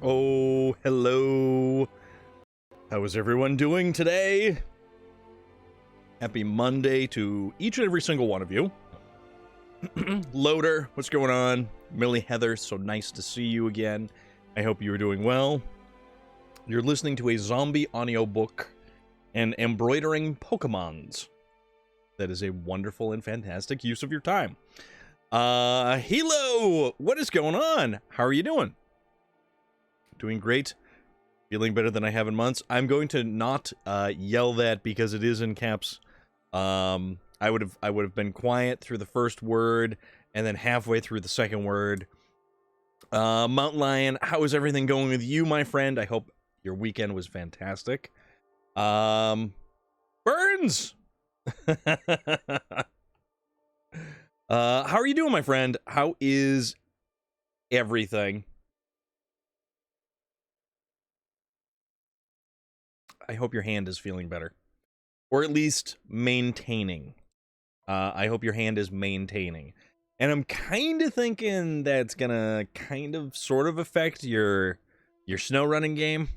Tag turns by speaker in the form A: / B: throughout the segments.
A: Oh, hello. How is everyone doing today? Happy Monday to each and every single one of you. Loader, what's going on? Millie Heather, so nice to see you again. I hope you are doing well. You're listening to a zombie audiobook and embroidering Pokemons. That is a wonderful and fantastic use of your time. Hilo, what is going on? How are you doing? Doing great. Feeling better than I have in months. I'm going to not yell that because it is in caps. I would have been quiet through the first word and then halfway through the second word. Mountain Lion, how is everything going with you, my friend? I hope your weekend was fantastic. Burns! How are you doing, my friend? How is everything? I hope your hand is feeling better. Or at least maintaining. I hope your hand is maintaining. And I'm kind of thinking that's gonna kind of sort of affect your snow running game.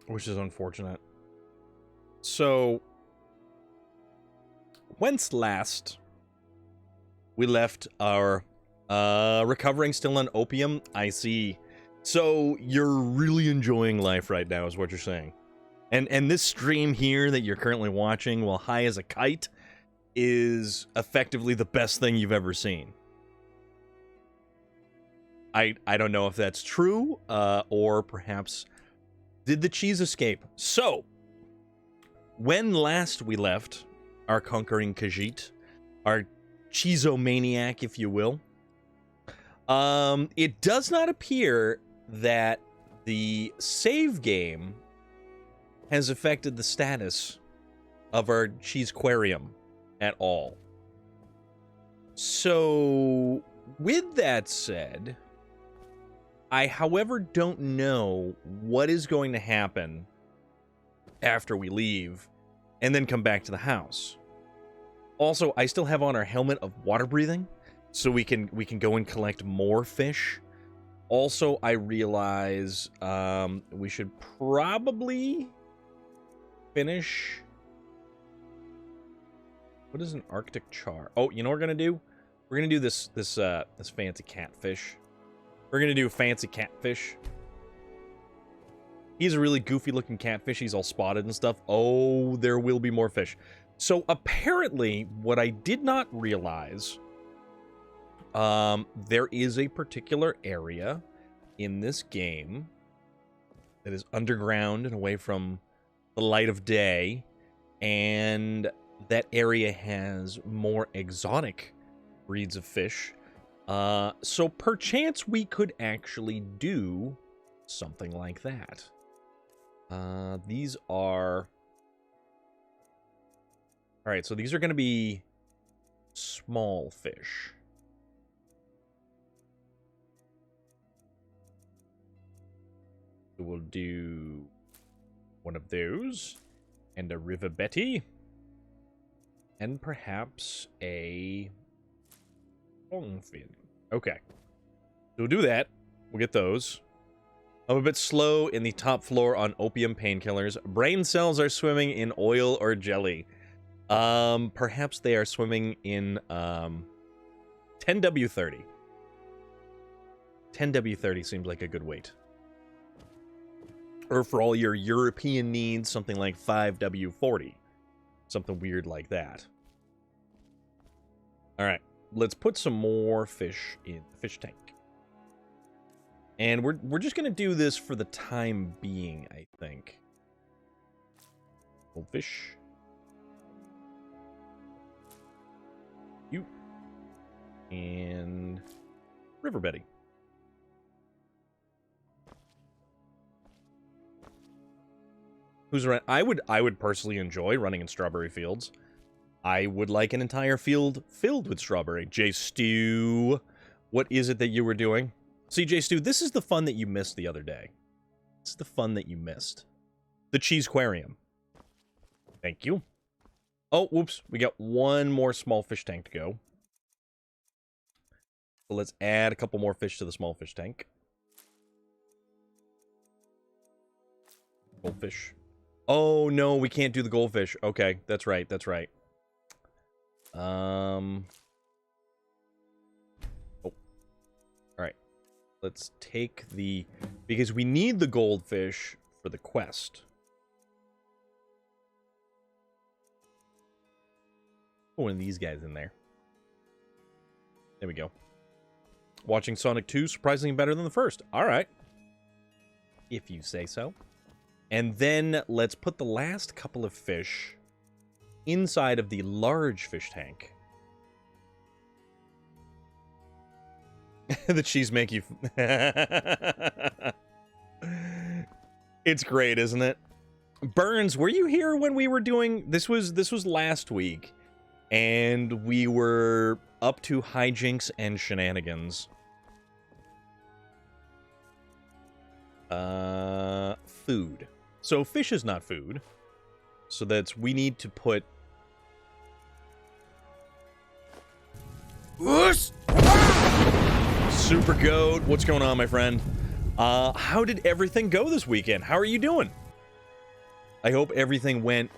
A: Which is unfortunate. So, whence last we left our recovering still on opium? I see. So you're really enjoying life right now is what you're saying. And this stream here that you're currently watching while high as a kite is effectively the best thing you've ever seen. I don't know if that's true, or perhaps did the cheese escape? So, when last we left our conquering Khajiit, our cheesomaniac, if you will, it does not appear that the save game has affected the status of our cheesequarium at all. So, with that said, I, however, don't know what is going to happen after we leave and then come back to the house. Also, I still have on our helmet of water breathing, so we can go and collect more fish. Also, I realize we should probably finish. What is an Arctic char? Oh, you know what we're gonna do? We're gonna do this fancy catfish. We're gonna do a fancy catfish. He's a really goofy looking catfish. He's all spotted and stuff. Oh, there will be more fish. So apparently, what I did not realize, there is a particular area in this game that is underground and away from the light of day, and that area has more exotic breeds of fish. So perchance we could actually do something like that. These are... Alright, so these are going to be small fish. We'll do one of those. And a River Betty. And perhaps a longfin. Okay. So we'll do that. We'll get those. I'm a bit slow in the top floor on opium painkillers. Brain cells are swimming in oil or jelly. Perhaps they are swimming in 10W30. 10W30 seems like a good weight. Or for all your European needs, something like 5W40. Something weird like that. Alright, let's put some more fish in the fish tank. And we're just going to do this for the time being, I think. Goldfish. You. And River Betty. Who's around? I would personally enjoy running in strawberry fields. I would like an entire field filled with strawberry. J Stew, what is it that you were doing? See, J Stew, this is the fun that you missed the other day. This is the fun that you missed. The cheese aquarium. Thank you. Oh, whoops. We got one more small fish tank to go. So let's add a couple more fish to the small fish tank. Goldfish. Oh, no, we can't do the goldfish. Okay, that's right, that's right. Oh. Alright. Let's take the... Because we need the goldfish for the quest. Put one of these guys in there. There we go. Watching Sonic 2, surprisingly better than the first. Alright. If you say so. And then let's put the last couple of fish inside of the large fish tank. The cheese make you... It's great, isn't it? Burns, were you here when we were doing... This was last week. And we were up to hijinks and shenanigans. Food. So fish is not food. So that's... We need to put... Super Goat, what's going on, my friend? How did everything go this weekend? How are you doing? I hope everything went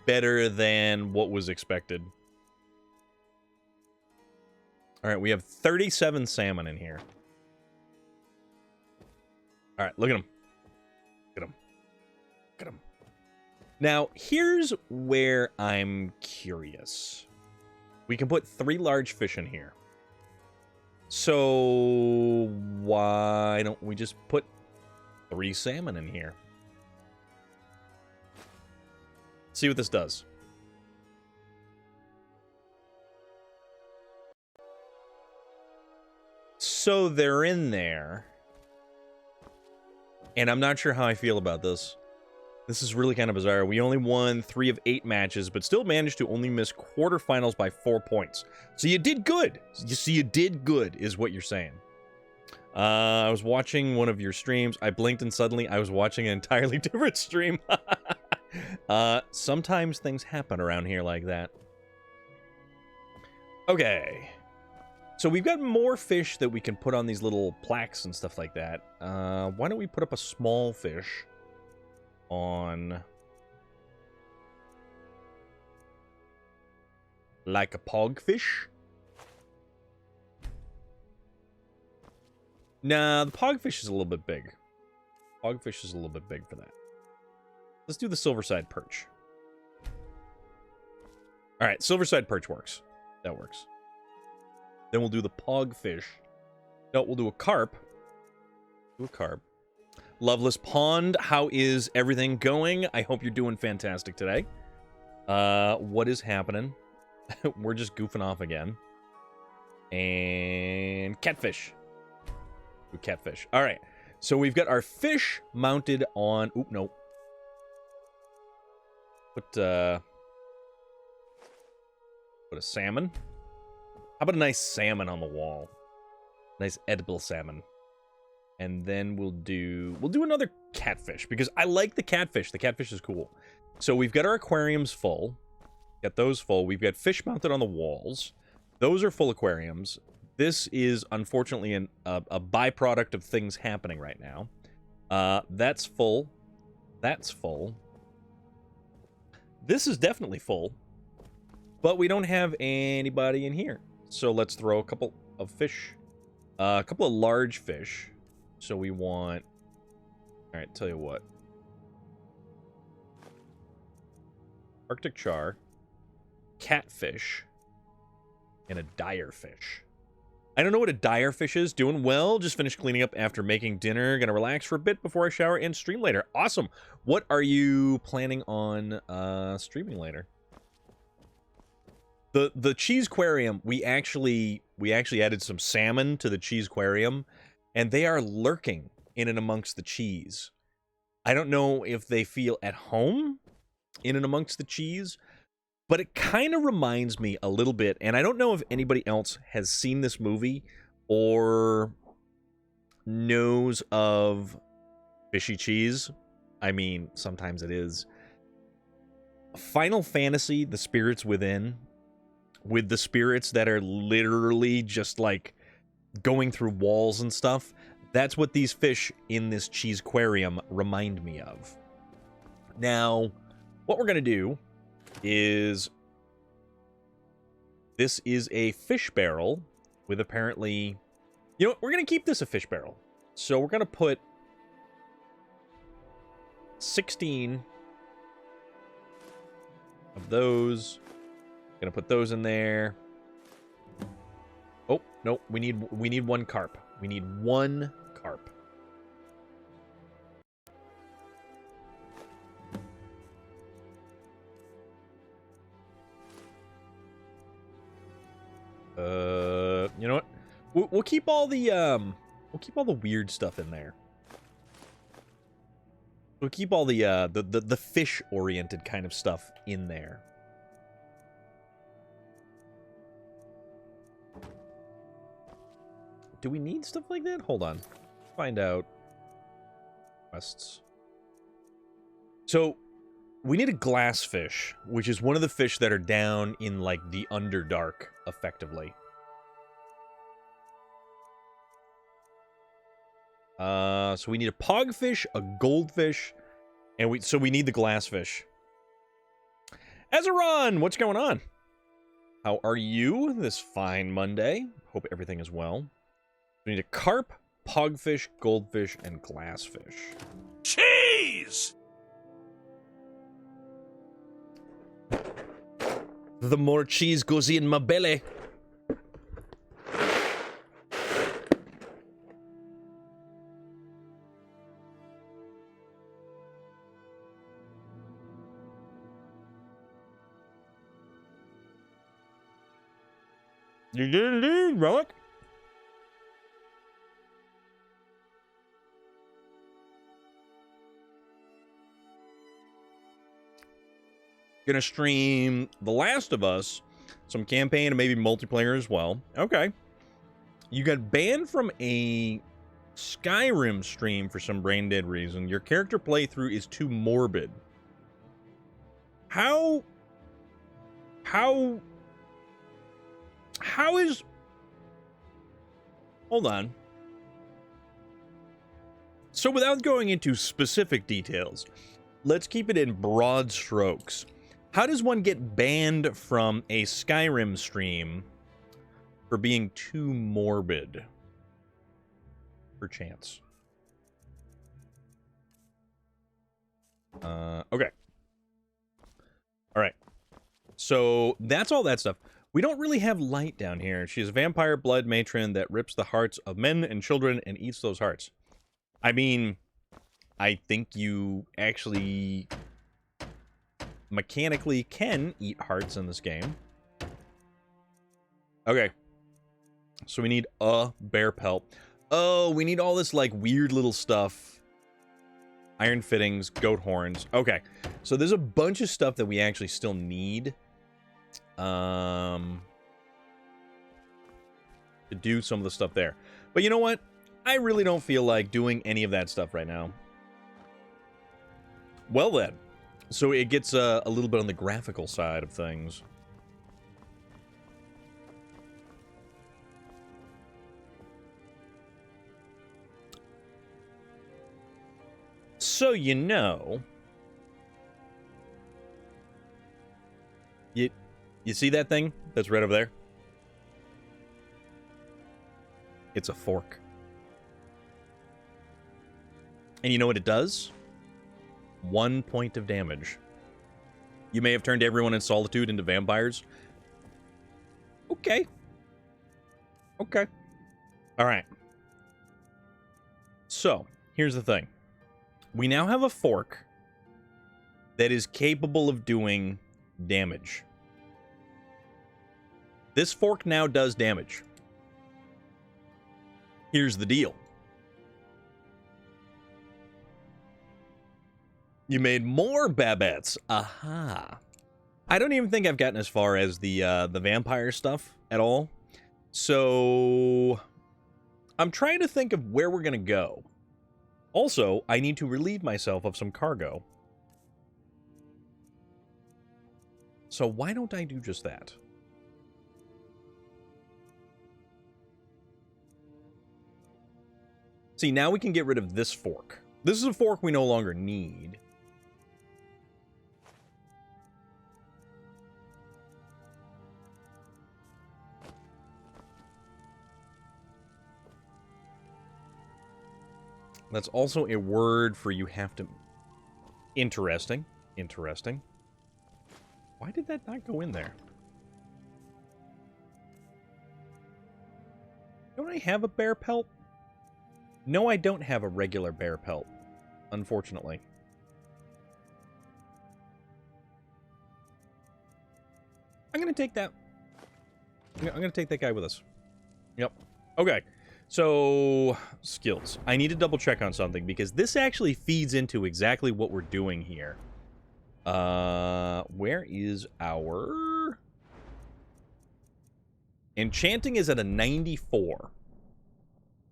A: better than what was expected. Alright, we have 37 salmon in here. Alright, look at them. Look at them. Look at them. Now, here's where I'm curious. We can put 3 large fish in here. So, why don't we just put 3 salmon in here? See what this does. So they're in there. And I'm not sure how I feel about this. This is really kind of bizarre. We only won 3 of 8 matches, but still managed to only miss quarterfinals by 4 points. So you did good. You see, you did good, is what you're saying. I was watching one of your streams. I blinked and suddenly I was watching an entirely different stream. Sometimes things happen around here like that. Okay. So we've got more fish that we can put on these little plaques and stuff like that. Why don't we put up a small fish on... like a pogfish? Nah, the pogfish is a little bit big. Pogfish is a little bit big for that. Let's do the silverside perch. Alright, silverside perch works. That works. Then we'll do the pogfish. No, we'll do a carp. Do a carp. Loveless Pond, how is everything going? I hope you're doing fantastic today. What is happening? We're just goofing off again. And catfish. Do catfish. All right. So we've got our fish mounted on... Oop, no. Put a salmon. How about a nice salmon on the wall? Nice edible salmon. And then we'll do another catfish because I like the catfish. The catfish is cool. So we've got our aquariums full. Got those full. We've got fish mounted on the walls. Those are full aquariums. This is unfortunately a byproduct of things happening right now. That's full. That's full. This is definitely full. But we don't have anybody in here. So let's throw a couple of fish. A couple of large fish. So we want... Alright, tell you what. Arctic char. Catfish. And a dire fish. I don't know what a dire fish is. Doing well. Just finished cleaning up after making dinner. Gonna relax for a bit before I shower and stream later. Awesome. What are you planning on streaming later? The cheese aquarium, we actually added some salmon to the cheese aquarium, and they are lurking in and amongst the cheese. I don't know if they feel at home in and amongst the cheese, but it kind of reminds me a little bit, and I don't know if anybody else has seen this movie or knows of fishy cheese. I mean, sometimes it is. Final Fantasy, The Spirits Within, with the spirits that are literally just like going through walls and stuff. That's what these fish in this cheese aquarium remind me of. Now, what we're going to do is... This is a fish barrel with apparently... You know what? We're going to keep this a fish barrel. So we're going to put 16 of those. Going to put those in there. Oh, no. We need one carp. We need one carp. You know what? We'll keep all the weird stuff in there. We'll keep all the fish oriented kind of stuff in there. Do we need stuff like that? Hold on. Find out. Quests. So, we need a glass fish, which is one of the fish that are down in, like, the Underdark, effectively. So we need a pogfish, a goldfish, and we need the glass fish. Ezeron, what's going on? How are you this fine Monday? Hope everything is well. We need a carp, pogfish, goldfish, and glassfish.
B: Cheese!
A: The more cheese goes in my belly. You did indeed, Relic. Gonna stream The Last of Us, some campaign, and maybe multiplayer as well. Okay. You got banned from a Skyrim stream for some brain dead reason. Your character playthrough is too morbid. How is... Hold on. So without going into specific details, let's keep it in broad strokes. How does one get banned from a Skyrim stream for being too morbid? Perchance. Okay. All right. So that's all that stuff. We don't really have light down here. She's a vampire blood matron that rips the hearts of men and children and eats those hearts. I mean, I think you actually mechanically can eat hearts in this game. Okay. So we need a bear pelt. Oh, we need all this, like, weird little stuff. Iron fittings, goat horns. Okay. So there's a bunch of stuff that we actually still need. To do some of the stuff there. But you know what? I really don't feel like doing any of that stuff right now. Well then, so it gets a little bit on the graphical side of things. So you know, you see that thing that's right over there? It's a fork. And you know what it does? 1 point of damage. You may have turned everyone in Solitude into vampires. Okay. Okay. All right. So, here's the thing. We now have a fork that is capable of doing damage. This fork now does damage. Here's the deal. You made more Babettes. Aha. I don't even think I've gotten as far as the vampire stuff at all. So I'm trying to think of where we're going to go. Also, I need to relieve myself of some cargo. So why don't I do just that? See, now we can get rid of this fork. This is a fork we no longer need. That's also a word for you have to... Interesting. Interesting. Why did that not go in there? Don't I have a bear pelt? No, I don't have a regular bear pelt, unfortunately. I'm going to take that. I'm going to take that guy with us. Yep. Okay. So, skills. I need to double check on something because this actually feeds into exactly what we're doing here. Where is our... Enchanting is at a 94.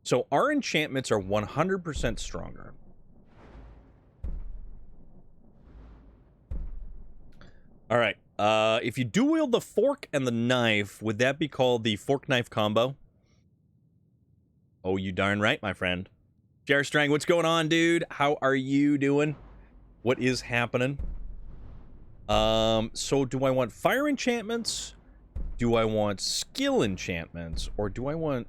A: So our enchantments are 100% stronger. All right. If you dual wield the fork and the knife, would that be called the fork-knife combo? Oh, you darn right, my friend. Jar Strang, what's going on, dude? How are you doing? What is happening? So do I want fire enchantments? Do I want skill enchantments? Or do I want...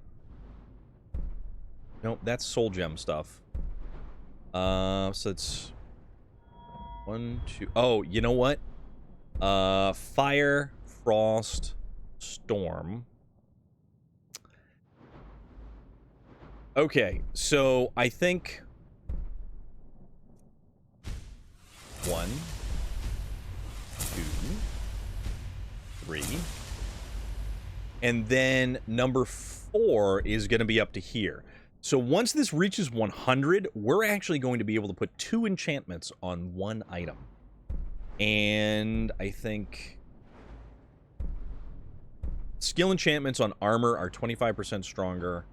A: Nope, that's soul gem stuff. So it's... 1, 2... Oh, you know what? Fire, frost, storm. Okay, so I think... 1, 2, 3. And then number 4 is going to be up to here. So once this reaches 100, we're actually going to be able to put 2 enchantments on 1 item. And I think... Skill enchantments on armor are 25% stronger.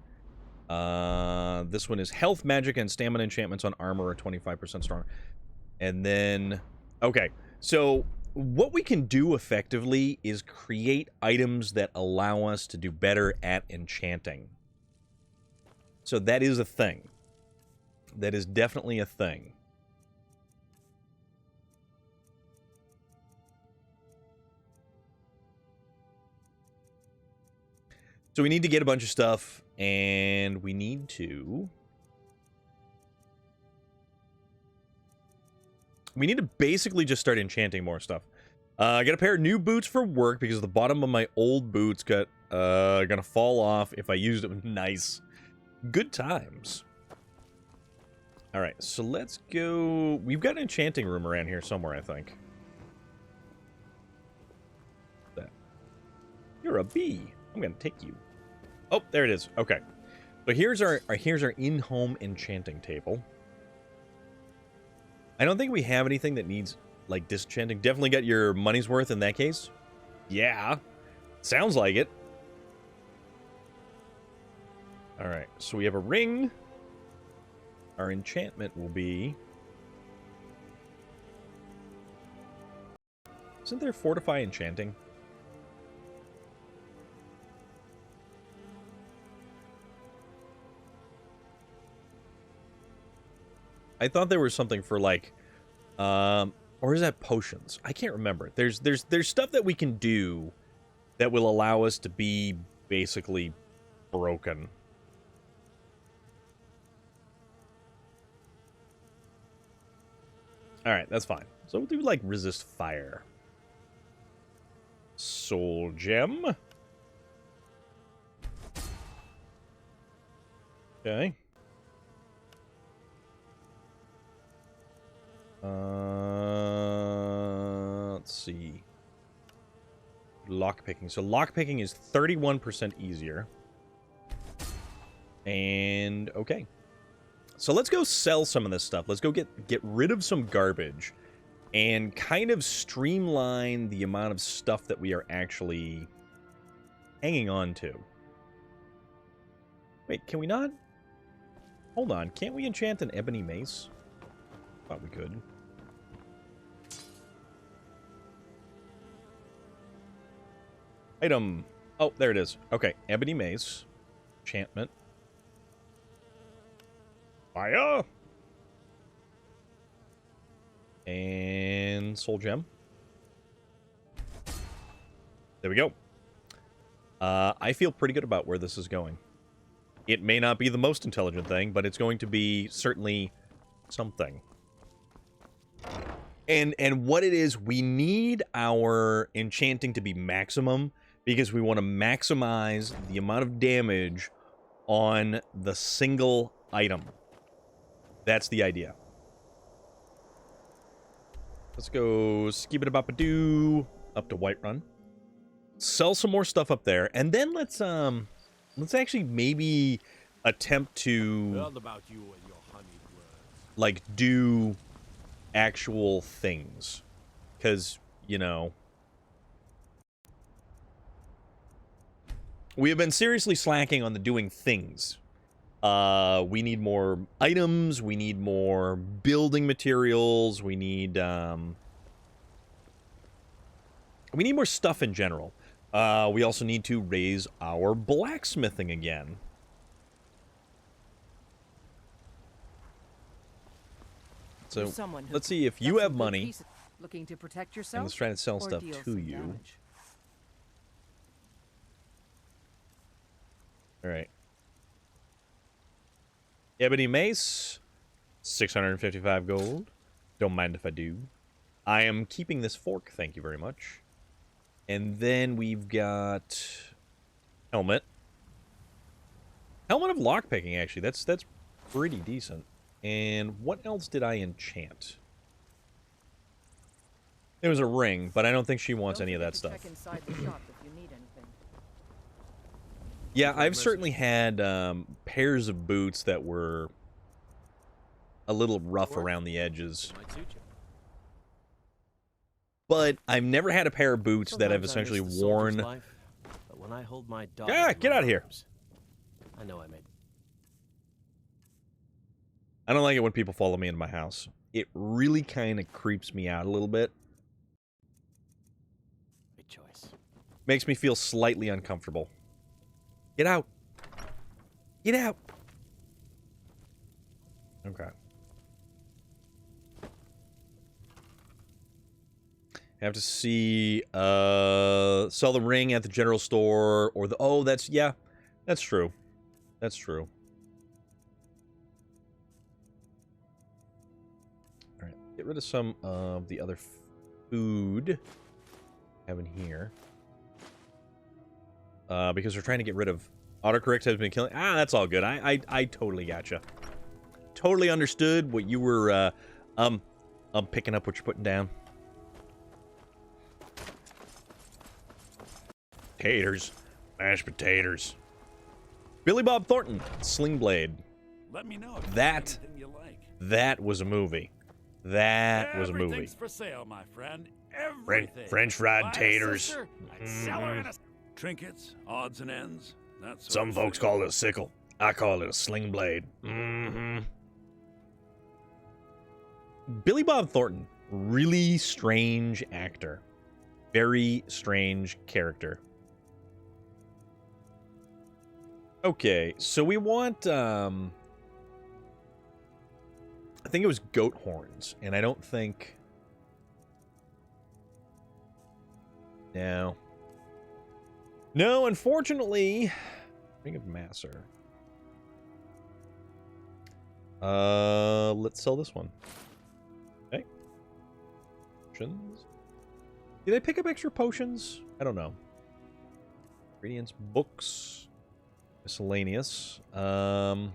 A: This one is health, magic, and stamina enchantments on armor are 25% stronger. And then... Okay, so what we can do effectively is create items that allow us to do better at enchanting. So that is a thing. That is definitely a thing. So we need to get a bunch of stuff, and we need to... We need to basically just start enchanting more stuff. I got a pair of new boots for work because the bottom of my old boots got gonna fall off if I used them. Nice. Good times. All right, so let's go. We've got an enchanting room around here somewhere, I think. You're a bee. I'm gonna take you. Oh, there it is. Okay. So here's our in-home enchanting table. I don't think we have anything that needs, like, disenchanting. Definitely got your money's worth in that case. Yeah. Sounds like it. All right, so we have a ring. Our enchantment will be... Isn't there fortify enchanting? I thought there was something for like, or is that potions? I can't remember. There's stuff that we can do that will allow us to be basically broken. All right, that's fine. So we'll do like resist fire. Soul gem. Okay. Let's see. Lockpicking. So lockpicking is 31% easier. And okay. So let's go sell some of this stuff. Let's go get rid of some garbage and kind of streamline the amount of stuff that we are actually hanging on to. Wait, can we not? Hold on. Can't we enchant an ebony mace? Thought we could. Item. Oh, there it is. Okay, ebony mace. Enchantment. Fire! And soul gem. There we go. I feel pretty good about where this is going. It may not be the most intelligent thing, but it's going to be certainly something. And what it is, we need our enchanting to be maximum because we want to maximize the amount of damage on the single item. That's the idea. Let's go skip-it-a-bop-a-doo up to Whiterun. Sell some more stuff up there, and then let's actually maybe attempt to like do actual things, because you know we have been seriously slacking on the doing things. We need more items, we need more building materials, we need more stuff in general. We also need to raise our blacksmithing again. So, let's see if you have money.
C: Looking to protect yourself,
A: and let's try to sell stuff to you.
C: Damage.
A: Alright. Ebony mace, 655 gold. Don't mind if I do. I am keeping this fork, thank you very much. And then we've got helmet. Helmet of lockpicking, actually. That's pretty decent. And what else did I enchant? There was a ring, but I don't think she wants any of that stuff.
C: Check inside the shop if you need anything.
A: Yeah, I've certainly had pairs of boots that were a little rough around the edges. But I've never had a pair of boots that I've essentially worn.
D: But when I hold my dog
A: Get out of here.
D: I know I made.
A: I don't like it when people follow me into my house. It really kind of creeps me out a little bit.
D: Good choice.
A: Makes me feel slightly uncomfortable. Get out. Get out. Okay. Have to see, sell the ring at the general store, or the, oh, that's, yeah, that's true. That's true. Alright, get rid of some of the other food I have in here. Because we're trying to get rid of, autocorrect has been killing, that's all good. I totally gotcha. Totally understood what you were, I'm picking up what you're putting down. Taters. Mashed potatoes. Billy Bob Thornton. Sling Blade.
B: Let me know if
A: That,
B: anything you like.
A: that was a movie. That was a movie.
B: Everything's for sale, my friend. Everything.
A: French fried
B: Buy a
A: taters.
B: sister, I'd sell her in a... Trinkets, odds and ends. That sort
A: Some
B: of
A: folks
B: thing.
A: call it a sickle. I call it a sling blade. Mm-hmm. Billy Bob Thornton, really strange actor. Very strange character. Okay, so we want, I think it was goat horns, and I don't think... No. No, unfortunately... Ring of Masser. Let's sell this one. Okay. Potions. Did I pick up extra potions? I don't know. Ingredients, books, miscellaneous. I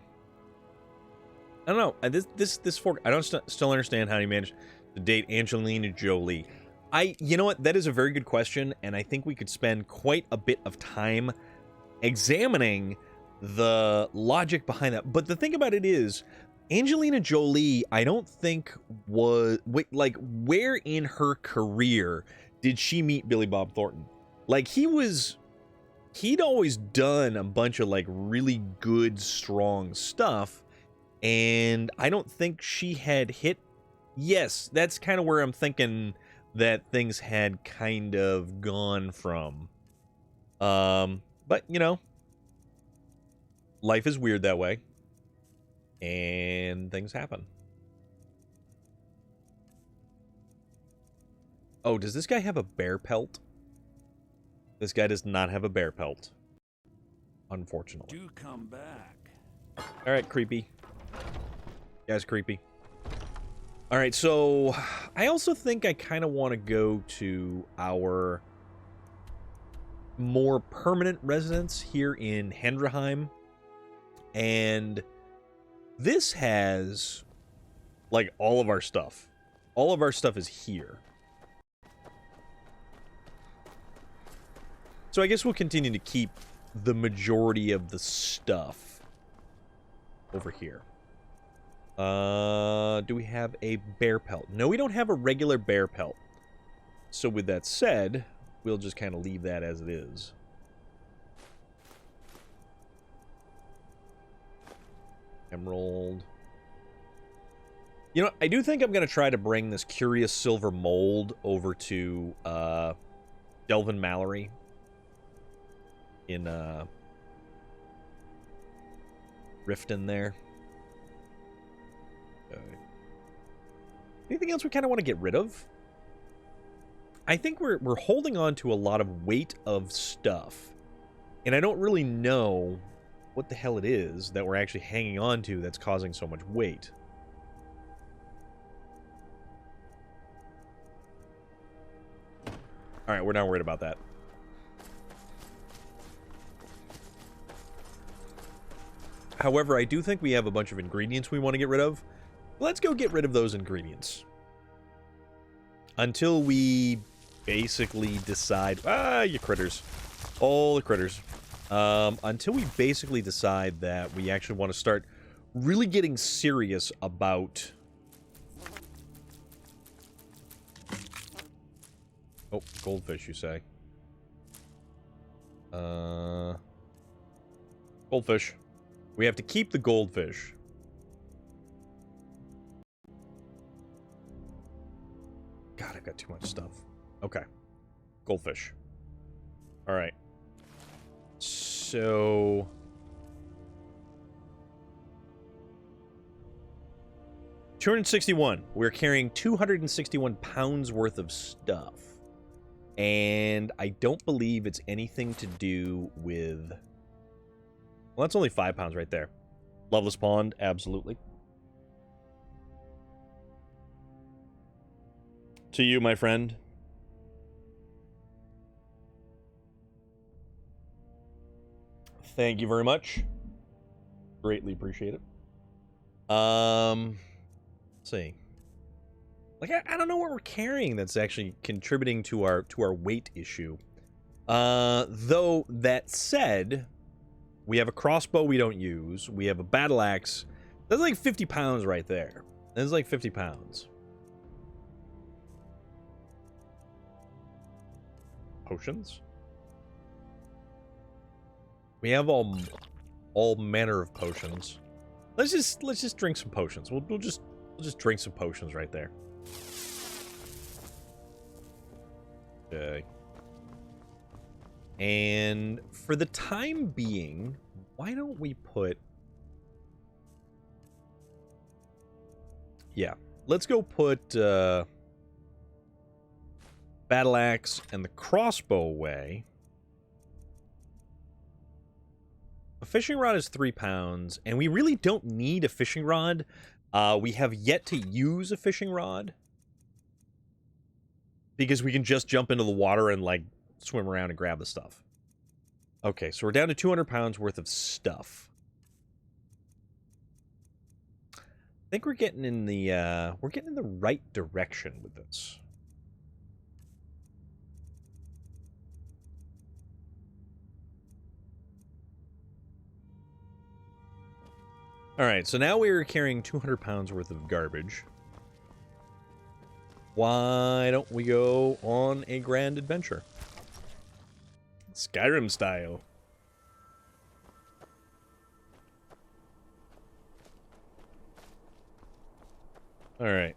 A: don't know. This fork. I don't still understand how he managed to date Angelina Jolie. You know what? That is a very good question, and I think we could spend quite a bit of time examining the logic behind that. But the thing about it is, Angelina Jolie, I don't think was like, where in her career did she meet Billy Bob Thornton? Like, he'd always done a bunch of like really good, strong stuff, and I don't think she had hit. Yes, that's kind of where I'm thinking that things had kind of gone from. But you know, life is weird that way, and things happen. Oh, does this guy have a bear pelt? This guy does not have a bear pelt, unfortunately.
B: Do come back.
A: All right, creepy. Guy's creepy. All right, so I also think I kind of want to go to our more permanent residence here in Hendraheim. And this has, like, all of our stuff. All of our stuff is here. So I guess we'll continue to keep the majority of the stuff over here. Do we have a bear pelt? No, we don't have a regular bear pelt. So with that said, we'll just kind of leave that as it is. Emerald. You know, I do think I'm going to try to bring this curious silver mold over to Delvin Mallory in Riften there. Okay. Anything else we kind of want to get rid of? I think we're holding on to a lot of weight of stuff, and I don't really know what the hell it is that we're actually hanging on to that's causing so much weight. All right, we're not worried about that. However, I do think we have a bunch of ingredients we want to get rid of. Let's go get rid of those ingredients. Until we basically decide... Ah, you critters. All the critters. Until we basically decide that we actually want to start really getting serious about... Oh, goldfish, you say. Goldfish. We have to keep the goldfish. God, I've got too much stuff. Okay. Goldfish. All right. So... $261. We're carrying 261 pounds worth of stuff. And I don't believe it's anything to do with... Well, that's only 5 pounds right there. Loveless Pond, absolutely. To you, my friend. Thank you very much. Greatly appreciate it. Let's see. Like, I don't know what we're carrying that's actually contributing to our weight issue. Though, that said... We have a crossbow we don't use. We have a battle axe. That's like 50 pounds right there. That's like 50 pounds. Potions. We have all all manner of potions. Let's just drink some potions. We'll just drink some potions right there. Okay. And for the time being, why don't we put... Yeah, let's go put battle axe and the crossbow away. A fishing rod is 3 pounds, and we really don't need a fishing rod. We have yet to use a fishing rod because we can just jump into the water and, like, swim around and grab the stuff. Okay, so we're down to 200 pounds worth of stuff. I think we're getting in the right direction with this. All right, so now we're carrying 200 pounds worth of garbage. Why don't we go on a grand adventure? Skyrim style. All right.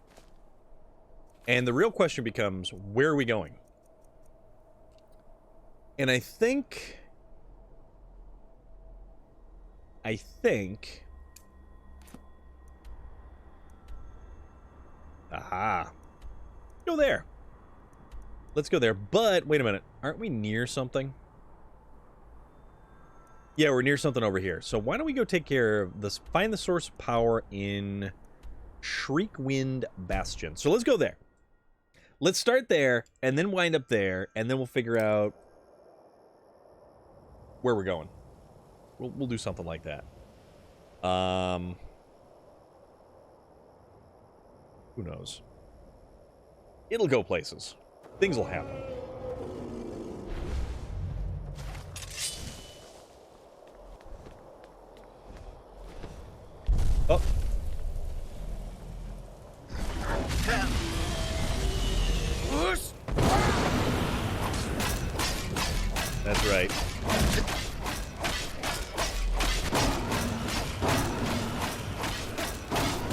A: And the real question becomes, where are we going? And I think... Aha. Go there. Let's go there. But, wait a minute. Aren't we near something? Yeah, we're near something over here. So why don't we go take care of this, find the source of power in Shriekwind Bastion. So let's go there. Let's start there, and then wind up there, and then we'll figure out where we're going. We'll do something like that. Who knows? It'll go places. Things will happen. Oh. That's right.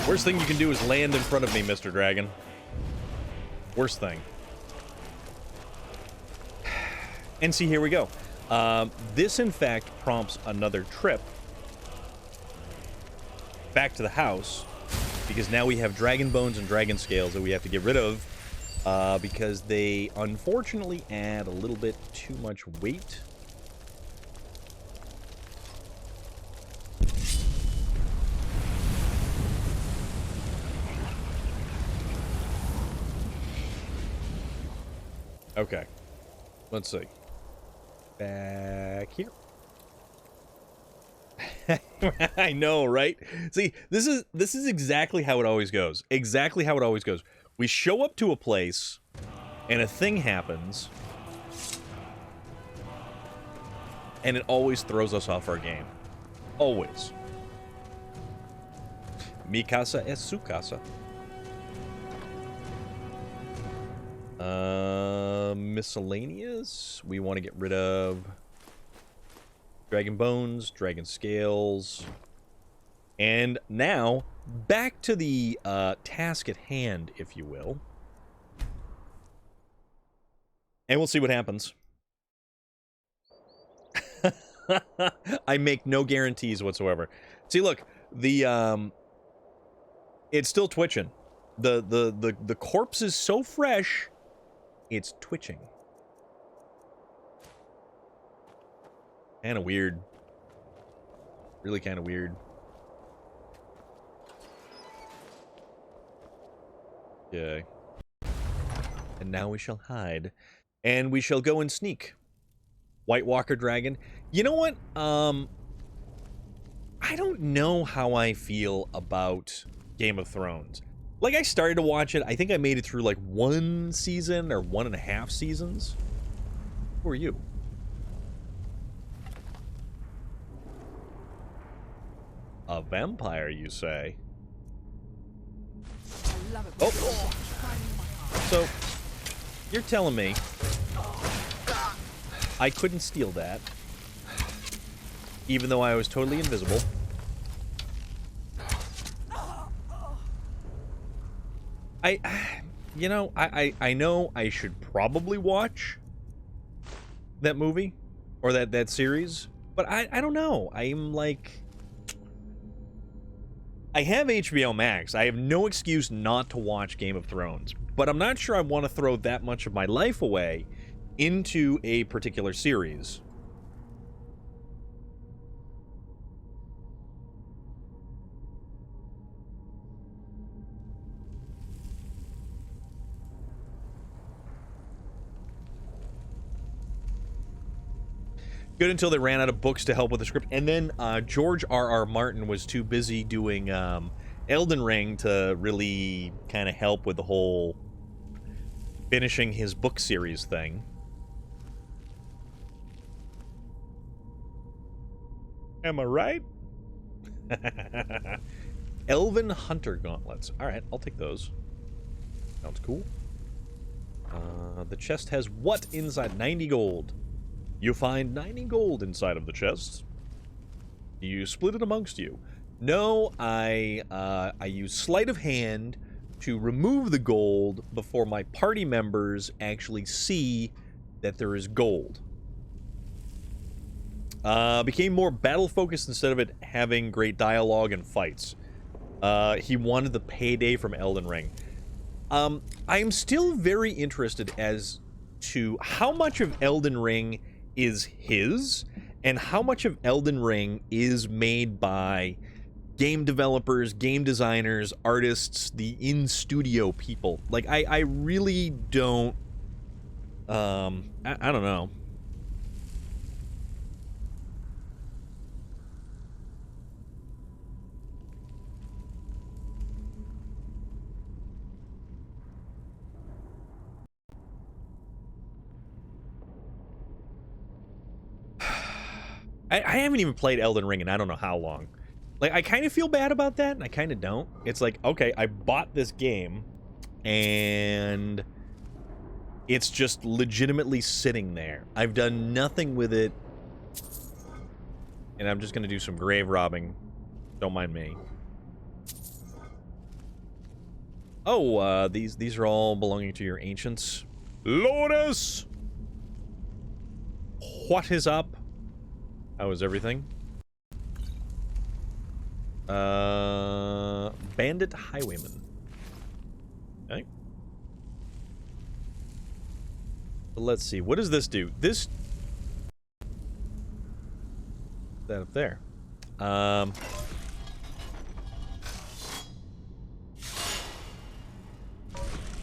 A: Worst thing you can do is land in front of me, Mr. Dragon. Worst thing. And see, here we go. This, in fact, prompts another trip back to the house, because now we have dragon bones and dragon scales that we have to get rid of, because they unfortunately add a little bit too much weight. Okay, let's see. Back here. I know, right? See, this is exactly how it always goes. Exactly how it always goes. We show up to a place, and a thing happens, and it always throws us off our game. Always. Mi casa es su casa. Miscellaneous. We want to get rid of dragon bones, dragon scales, and now back to the task at hand, if you will, and we'll see what happens. I make no guarantees whatsoever. See, look, the it's still twitching. The corpse is so fresh, it's twitching. Kind of weird. Really kind of weird. Okay. And now we shall hide. And we shall go and sneak. White Walker Dragon. You know what? I don't know how I feel about Game of Thrones. Like, I started to watch it. I think I made it through, like, 1 season or 1.5 seasons. Who are you? A vampire, you say? Oh! So, you're telling me I couldn't steal that. even though I was totally invisible. You know, I know I should probably watch that movie or that series, but I don't know. I'm like, I have HBO Max. I have no excuse not to watch Game of Thrones, but I'm not sure I want to throw that much of my life away into a particular series. Good until they ran out of books to help with the script. And then George R.R. Martin was too busy doing Elden Ring to really kind of help with the whole finishing his book series thing. Am I right? Elven Hunter Gauntlets. All right, I'll take those. Sounds cool. The chest has what inside? 90 gold. You find 90 gold inside of the chest. You split it amongst you. No, I use sleight of hand to remove the gold before my party members actually see that there is gold. Became more battle-focused instead of it having great dialogue and fights. He wanted the payday from Elden Ring. I am still very interested as to how much of Elden Ring is his, and how much of Elden Ring is made by game developers, game designers, artists, the in-studio people. Like, I really don't, I don't know. I haven't even played Elden Ring in I don't know how long. Like, I kind of feel bad about that, and I kind of don't. It's like, okay, I bought this game, and it's just legitimately sitting there. I've done nothing with it, and I'm just going to do some grave robbing. Don't mind me. Oh, these are all belonging to your ancients. Lotus! What is up? How is everything? Bandit Highwayman. Okay. So let's see. What does this do? This... That up there.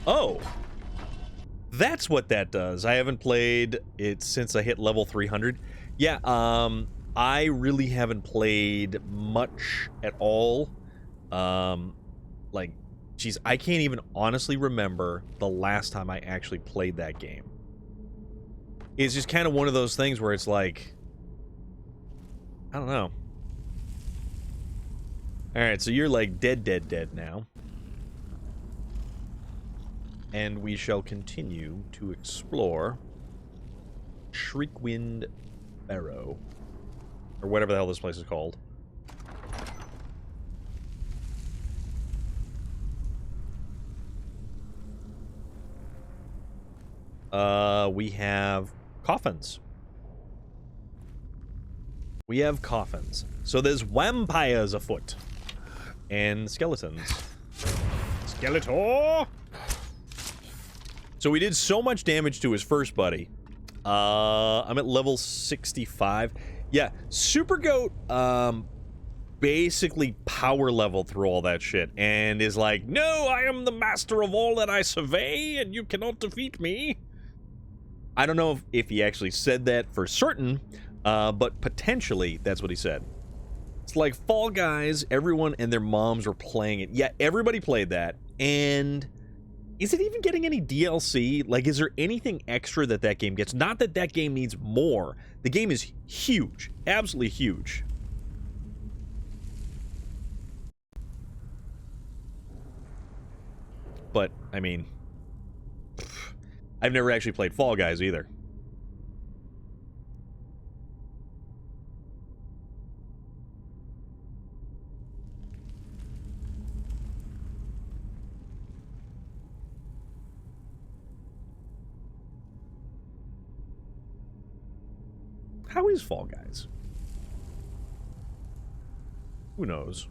A: Oh! That's what that does. I haven't played it since I hit level 300. Yeah, I really haven't played much at all. Like, geez, I can't even honestly remember the last time I actually played that game. It's just kind of one of those things where it's like, I don't know. Alright, so you're like dead now. And we shall continue to explore Shriekwind Barrow. Or whatever the hell this place is called. We have coffins. We have coffins. So there's vampires afoot. And skeletons. Skeletor! So we did so much damage to his first buddy. I'm at level 65. Yeah, Super Goat, basically power level through all that shit, and is like, no, I am the master of all that I survey, and you cannot defeat me. I don't know if he actually said that for certain, but potentially that's what he said. It's like Fall Guys, everyone and their moms were playing it. Yeah, everybody played that, and is it even getting any DLC? Like, is there anything extra that that game gets? Not that that game needs more. The game is huge. Absolutely huge. But, I mean, I've never actually played Fall Guys either. How is Fall Guys? Who knows?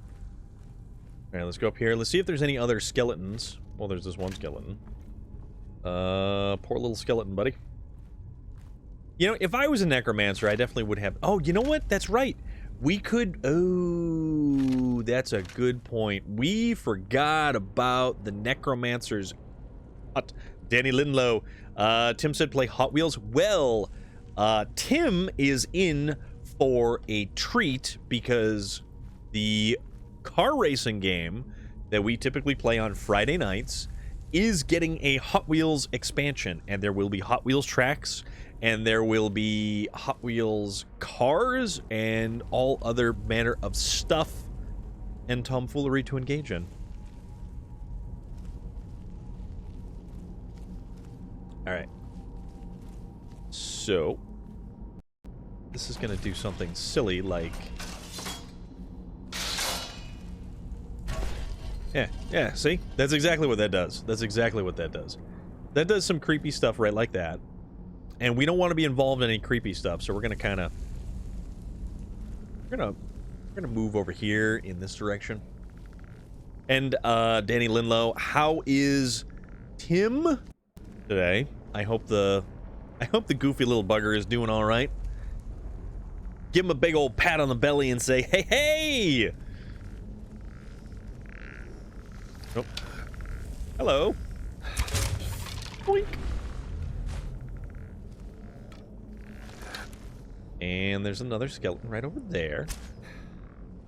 A: All right, let's go up here. Let's see if there's any other skeletons. Well, there's this one skeleton. Poor little skeleton, buddy. You know, if I was a necromancer, I definitely would have... Oh, you know what? That's right. We could... Oh, that's a good point. We forgot about the necromancer's hut. Danny Linlow. Tim said play Hot Wheels. Well, Tim is in for a treat because the car racing game that we typically play on Friday nights is getting a Hot Wheels expansion, and there will be Hot Wheels tracks, and there will be Hot Wheels cars, and all other manner of stuff and tomfoolery to engage in. Alright. So, this is going to do something silly like... Yeah, see? That's exactly what that does. That's exactly what that does. That does some creepy stuff right like that. And we don't want to be involved in any creepy stuff, so we're going to kind of... We're going to move over here in this direction. And, Danny Linlow, how is Tim today? I hope the goofy little bugger is doing all right. Give him a big old pat on the belly and say, hey, hey! Oh. Hello. Boink. And there's another skeleton right over there.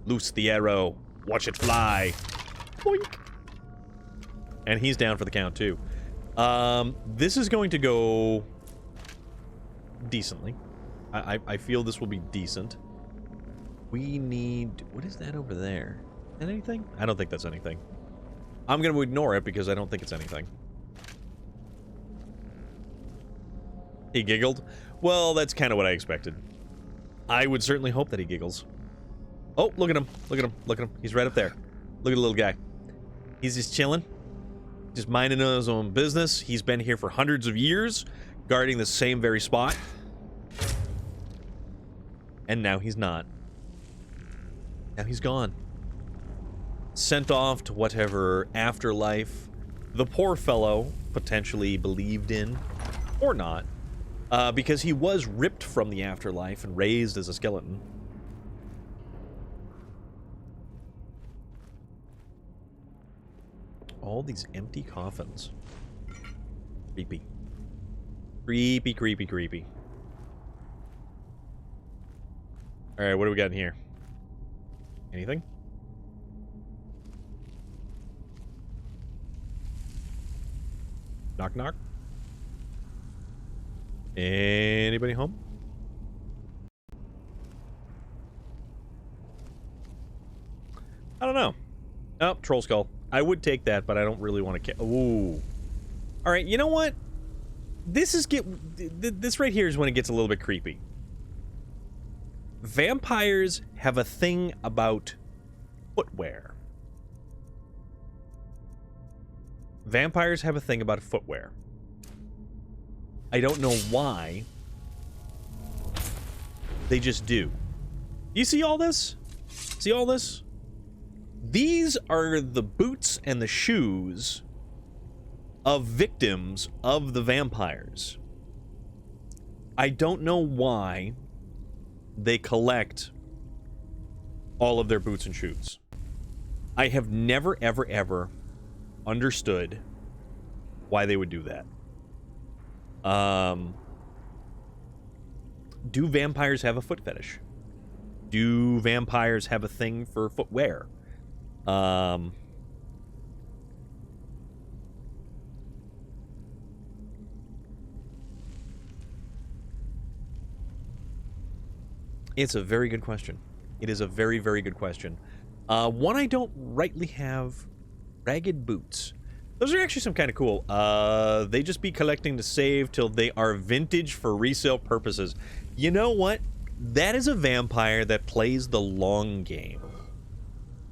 A: Loose the arrow. Watch it fly. Boink. And he's down for the count, too. This is going to go decently. I feel this will be decent. We need... What is that over there? Is that anything? I don't think that's anything. I'm going to ignore it because I don't think it's anything. He giggled? Well, that's kind of what I expected. I would certainly hope that he giggles. Oh, look at him. Look at him. Look at him. He's right up there. Look at the little guy. He's just chilling. Just minding his own business. He's been here for hundreds of years, guarding the same very spot. And now he's not. Now he's gone. Sent off to whatever afterlife the poor fellow potentially believed in, or not, because he was ripped from the afterlife and raised as a skeleton. All these empty coffins. Creepy. Creepy, creepy, creepy. Alright, what do we got in here? Anything? Knock, knock. Anybody home? I don't know. Oh, troll skull. I would take that, but I don't really want to... Ooh. All right, you know what? This right here is when it gets a little bit creepy. Vampires have a thing about footwear. Vampires have a thing about footwear. I don't know why. They just do. You see all this? See all this? These are the boots and the shoes of victims of the vampires. I don't know why they collect all of their boots and shoes. I have never, ever, ever understood why they would do that. Do vampires have a foot fetish? Do vampires have a thing for footwear? It's a very good question. It is a very, very good question. One I don't rightly have. Ragged boots. Those are actually some kind of cool. They just be collecting to save till they are vintage for resale purposes. You know what? That is a vampire that plays the long game.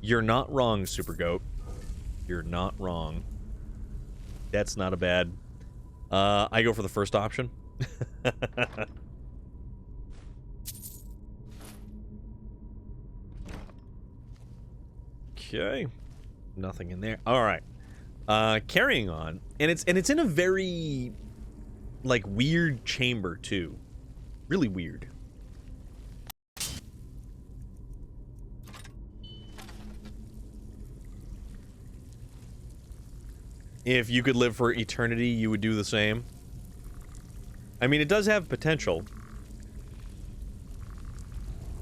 A: You're not wrong, Super Goat. You're not wrong. That's not a bad... I go for the first option. Okay. Nothing in there. All right. Carrying on. And it's in a very like weird chamber too. Really weird. If you could live for eternity, you would do the same. I mean, it does have potential.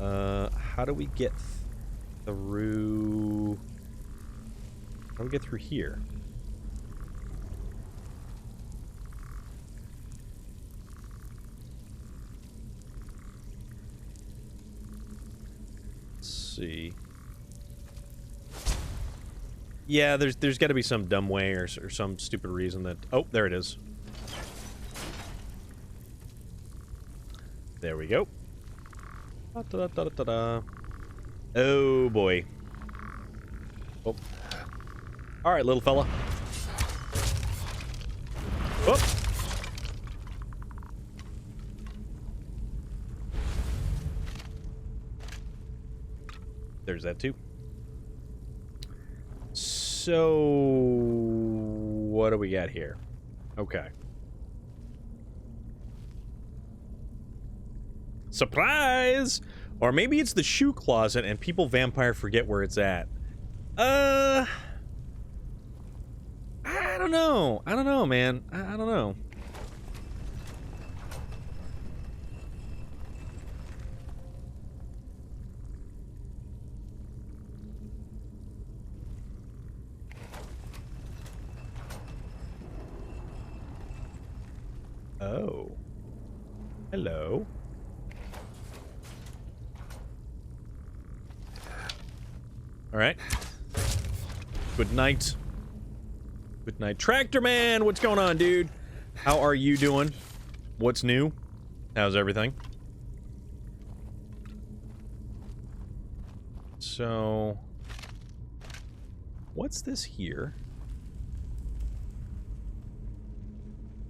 A: How do we get through... How do we get through here? Let's see. Yeah, there's got to be some dumb way or some stupid reason that... Oh, there it is. There we go. Da-da-da-da-da-da. Oh, boy. Oh. All right, little fella. Oh. There's that, too. So, what do we got here? Okay. Surprise! Or maybe it's the shoe closet and people vampire forget where it's at. I don't know. I don't know, man. I don't know. Oh. Hello. All right. Good night. Good night. Tractor Man, what's going on, dude? How are you doing? What's new? How's everything? So, what's this here?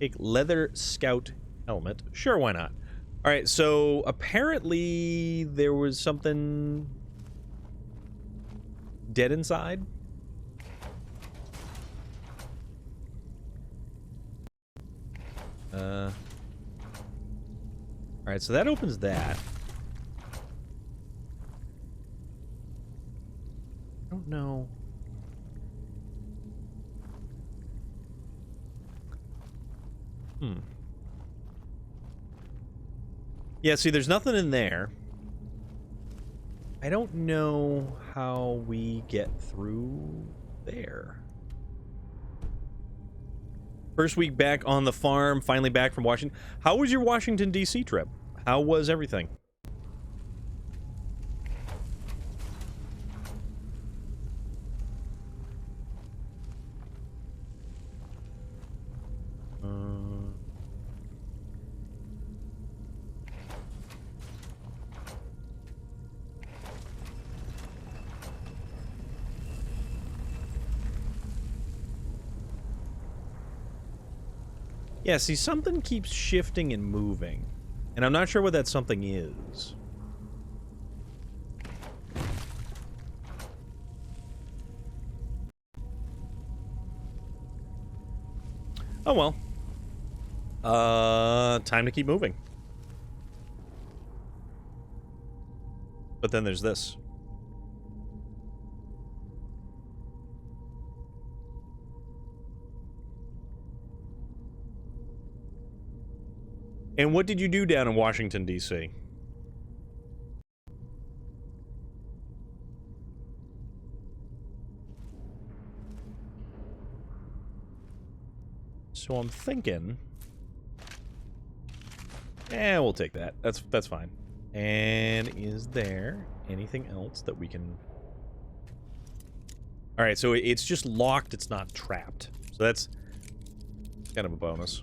A: Take leather scout helmet. Sure, why not? All right, so apparently there was something dead inside. All right, so that opens that. I don't know. Yeah, see, there's nothing in there. I don't know how we get through there. First week back on the farm, finally back from Washington. How was your Washington, D.C. trip? How was everything? Yeah, see, something keeps shifting and moving. And I'm not sure what that something is. Oh well. Time to keep moving. But then there's this. And what did you do down in Washington, D.C.? So I'm thinking... we'll take that. That's fine. And is there anything else that we can... Alright, so it's just locked, it's not trapped. So that's kind of a bonus.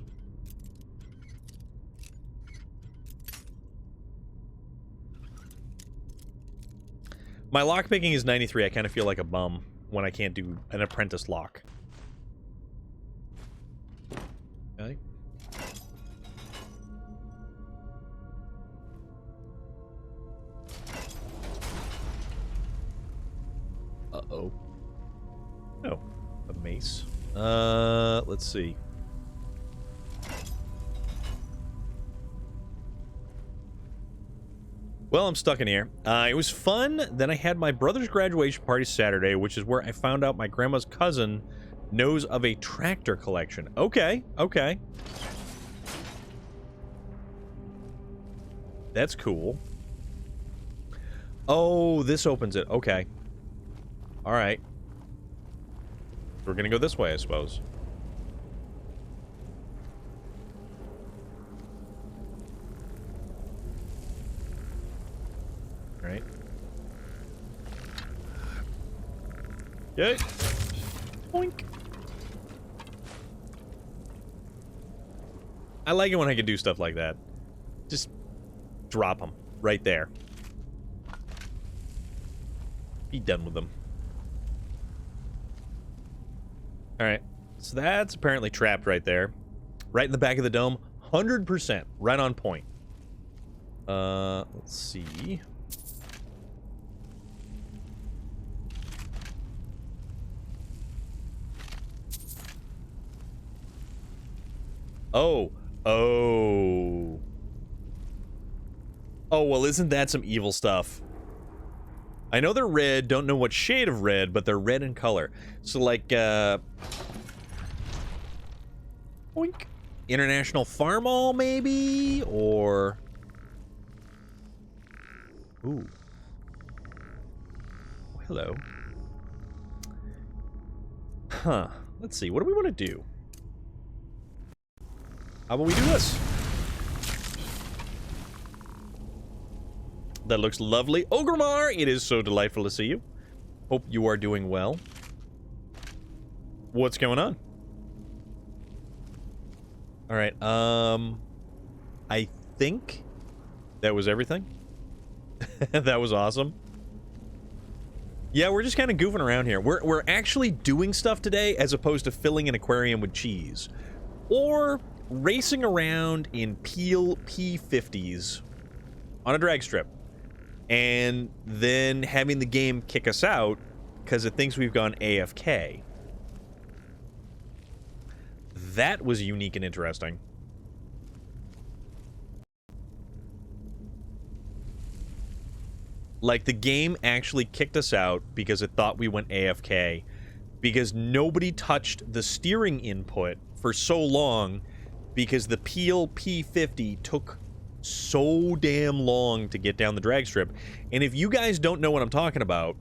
A: My lockpicking is 93. I kind of feel like a bum when I can't do an apprentice lock. Okay. Uh-oh. Oh, a mace. Let's see. Well, I'm stuck in here. It was fun. Then I had my brother's graduation party Saturday, which is where I found out my grandma's cousin knows of a tractor collection. Okay, okay. That's cool. Oh, this opens it. Okay. All right. We're gonna go this way, I suppose. All right. Okay. Boink. I like it when I can do stuff like that. Just drop them right there. Be done with them. Alright, so that's apparently trapped right there. Right in the back of the dome. 100%. Right on point. Let's see. Oh. Oh. Oh, well, isn't that some evil stuff? I know they're red, don't know what shade of red, but they're red in color. So, like, boink. International Farmall, maybe? Or... Ooh. Oh, hello. Huh. Let's see, what do we want to do? How about we do this? That looks lovely. Ogremar, it is so delightful to see you. Hope you are doing well. What's going on? Alright, I think that was everything. That was awesome. Yeah, we're just kind of goofing around here. We're actually doing stuff today as opposed to filling an aquarium with cheese. Or racing around in Peel P50s on a drag strip. And then having the game kick us out because it thinks we've gone AFK. That was unique and interesting. Like, the game actually kicked us out because it thought we went AFK. Because nobody touched the steering input for so long because the Peel P50 took so damn long to get down the drag strip. And if you guys don't know what I'm talking about,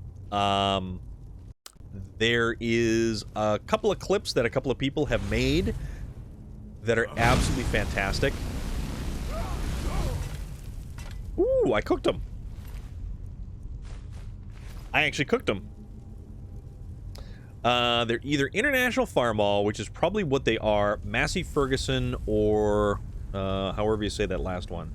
A: there is a couple of clips that a couple of people have made that are absolutely fantastic. Ooh, I cooked them. I actually cooked them. They're either International Farmall, which is probably what they are, Massey Ferguson, or however you say that last one.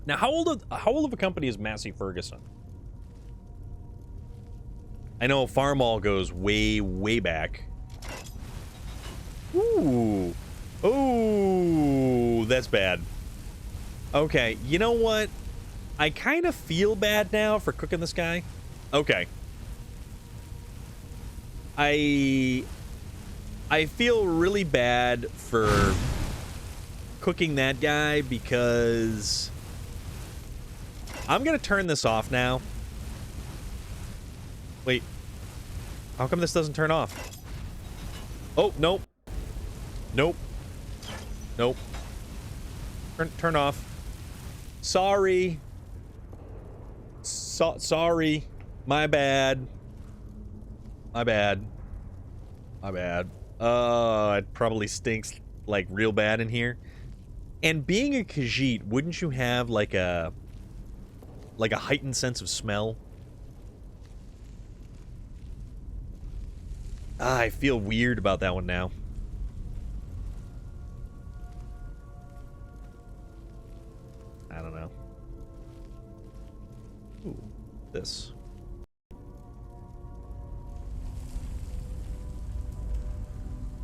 A: Now, how old of a company is Massey Ferguson? I know Farmall goes way, way back. Ooh. Ooh, that's bad. Okay, you know what? I kind of feel bad now for cooking this guy. Okay. I feel really bad for cooking that guy because I'm gonna turn this off now. Wait. How come this doesn't turn off? Oh, nope. Nope. Nope. Turn off. Sorry. Sorry. My bad. My bad. My bad. It probably stinks like real bad in here. And being a Khajiit, wouldn't you have like a heightened sense of smell? I feel weird about that one now. I don't know. Ooh, this.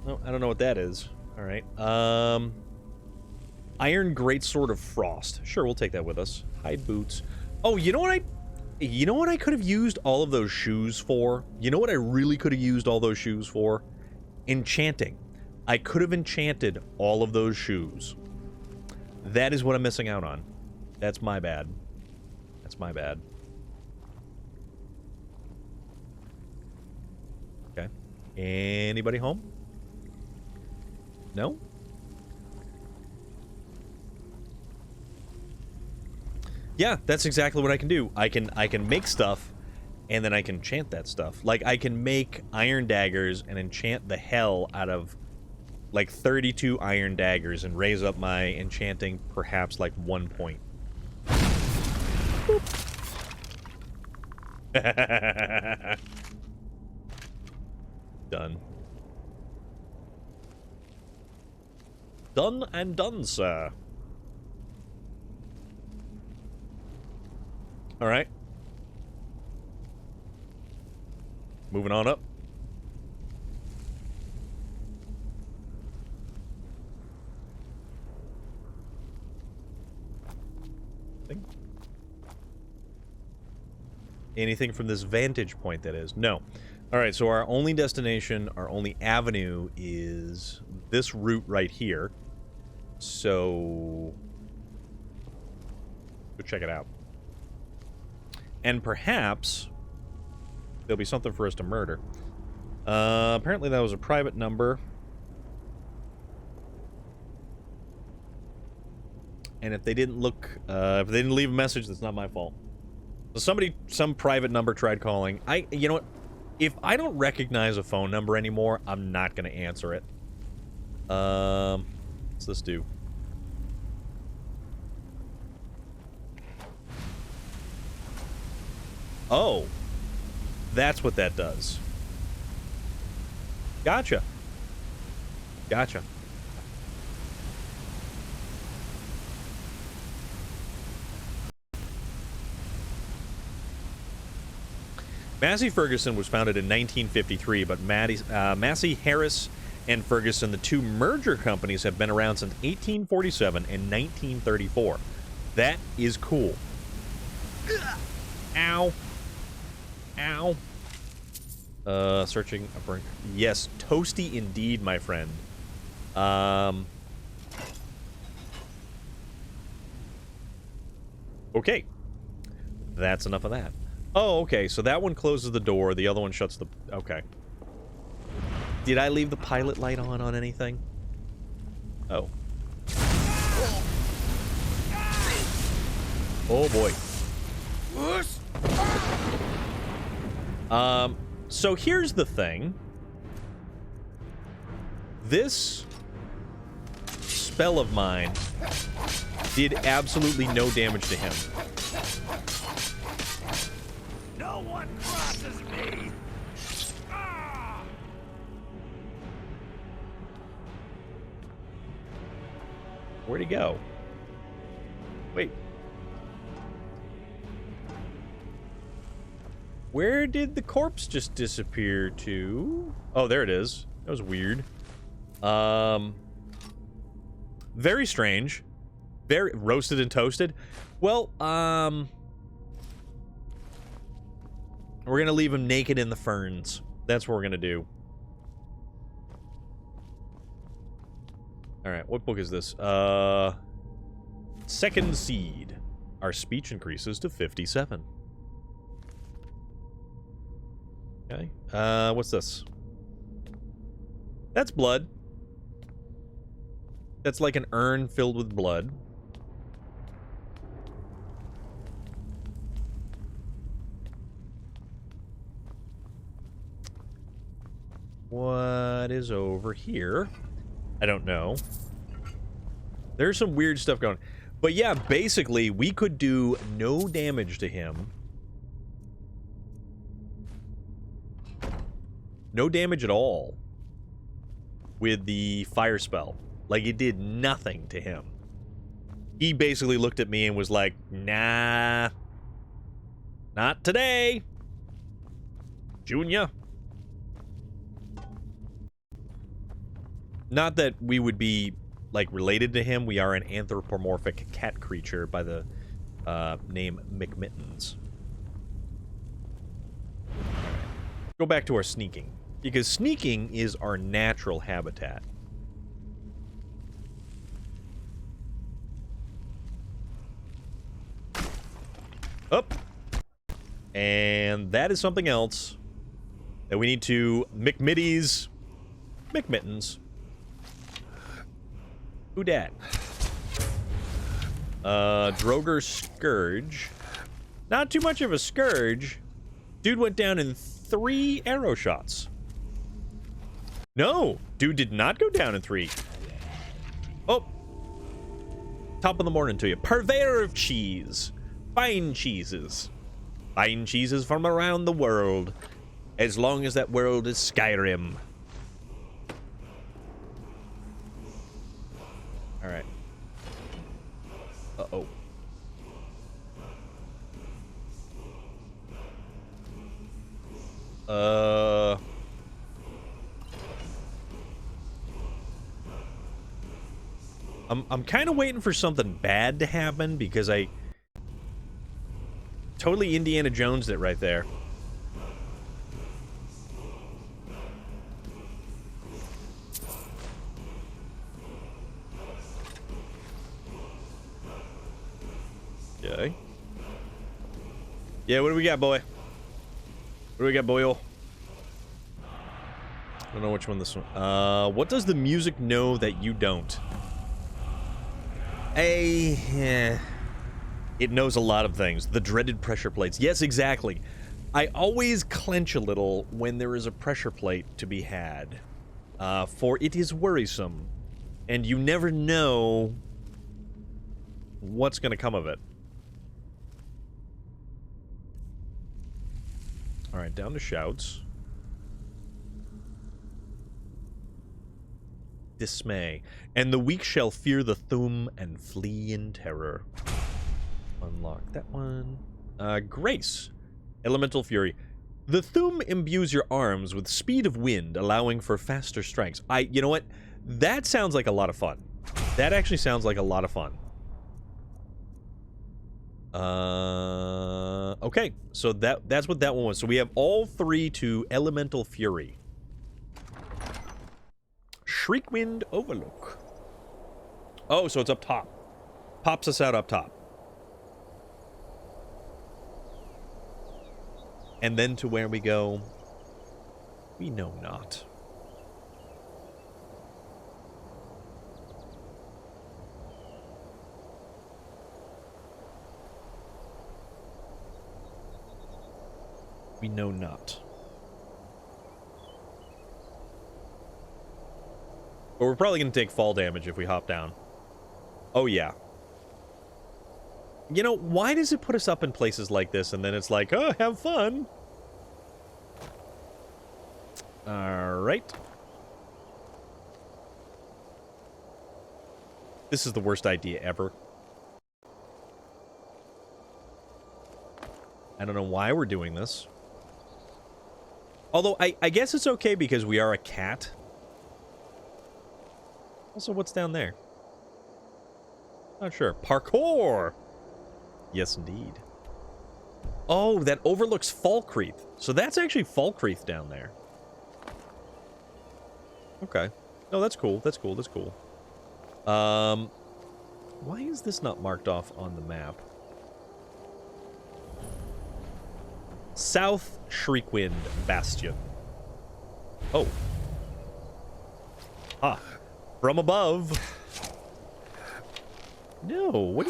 A: Oh, I don't know what that is. All right. Iron Greatsword of Frost. Sure, we'll take that with us. Hide boots. Oh, you know what I could have used all of those shoes for? You know what I really could have used all those shoes for? Enchanting. I could have enchanted all of those shoes. That is what I'm missing out on. That's my bad. That's my bad. Okay. Anybody home? No? Yeah, that's exactly what I can do. I can make stuff, and then I can enchant that stuff. Like, I can make iron daggers and enchant the hell out of, like, 32 iron daggers and raise up my enchanting perhaps, like, 1 point. Done. Done and done, sir. Alright. Moving on up. Anything from this vantage point, that is? No. Alright, so our only destination, our only avenue is this route right here. So... go check it out. And perhaps there'll be something for us to murder. Apparently that was a private number. And if they didn't look, if they didn't leave a message, that's not my fault. So some private number tried calling. You know what? If I don't recognize a phone number anymore, I'm not going to answer it. What's this do? Oh. That's what that does. Gotcha. Gotcha. Massey Ferguson was founded in 1953, but Massey, Harris, and Ferguson, the two merger companies, have been around since 1847 and 1934. That is cool. Ow. Ow. Searching upper... Yes, toasty indeed, my friend. Okay. That's enough of that. Oh, okay, so that one closes the door, the other one shuts the... Okay. Did I leave the pilot light on anything? Oh. Oh, boy. So here's the thing. This spell of mine did absolutely no damage to him.
B: No one crosses me. Ah!
A: Where'd he go? Wait. Where did the corpse just disappear to? Oh, there it is. That was weird. Very strange. Very roasted and toasted. Well, we're gonna leave him naked in the ferns. That's what we're gonna do. Alright, what book is this? Second Seed. Our speech increases to 57. Okay. What's this? That's blood. That's like an urn filled with blood. What is over here? I don't know. There's some weird stuff going on. But yeah, basically, we could do no damage to him. No damage at all with the fire spell. Like, it did nothing to him. He basically looked at me and was like, nah, not today, Junior. Not that we would be, like, related to him. We are an anthropomorphic cat creature by the name McMittens. Go back to our sneaking, because sneaking is our natural habitat. Up. And that is something else that we need to McMitties. McMittens. Who dat? Droger Scourge. Not too much of a scourge. Dude went down in 3 arrow shots. No, dude did not go down in 3. Oh. Top of the morning to you. Purveyor of cheese. Fine cheeses. Fine cheeses from around the world. As long as that world is Skyrim. Alright. Uh-oh. I'm kind of waiting for something bad to happen because I totally Indiana Jones'd it right there. Okay. Yeah, what do we got, boy? What do we got, boyo? I don't know which one this one. What does the music know that you don't? It knows a lot of things. The dreaded pressure plates. Yes, exactly. I always clench a little when there is a pressure plate to be had. For it is worrisome. And you never know what's going to come of it. Alright, down to shouts. Dismay. And the weak shall fear the Thum and flee in terror. Unlock that one. Grace. Elemental Fury. The Thum imbues your arms with speed of wind, allowing for faster strikes. You know what? That sounds like a lot of fun. That actually sounds like a lot of fun. Okay, so that's what that one was. So we have all 3 to Elemental Fury. Shriekwind Overlook. Oh, so it's up top. Pops us out up top. And then to where we go, we know not. We know not. But we're probably going to take fall damage if we hop down. Oh, yeah. You know, why does it put us up in places like this and then it's like, oh, have fun? Alright. This is the worst idea ever. I don't know why we're doing this. Although, I guess it's okay because we are a cat. Also, what's down there? Not sure. Parkour! Yes, indeed. Oh, that overlooks Falkreath. So that's actually Falkreath down there. Okay. No, that's cool. That's cool. That's cool. Why is this not marked off on the map? South Shriekwind Bastion. Oh. Ah. From above. No, what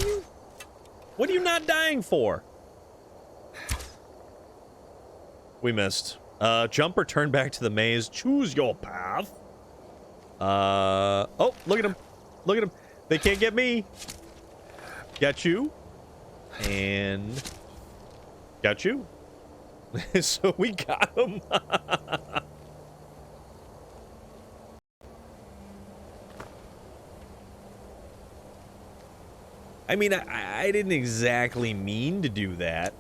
A: are you not dying for? We missed. Jump or turn back to the maze. Choose your path. Oh, look at him. Look at him. They can't get me. Got you. And got you. So we got him. I mean, I didn't exactly mean to do that.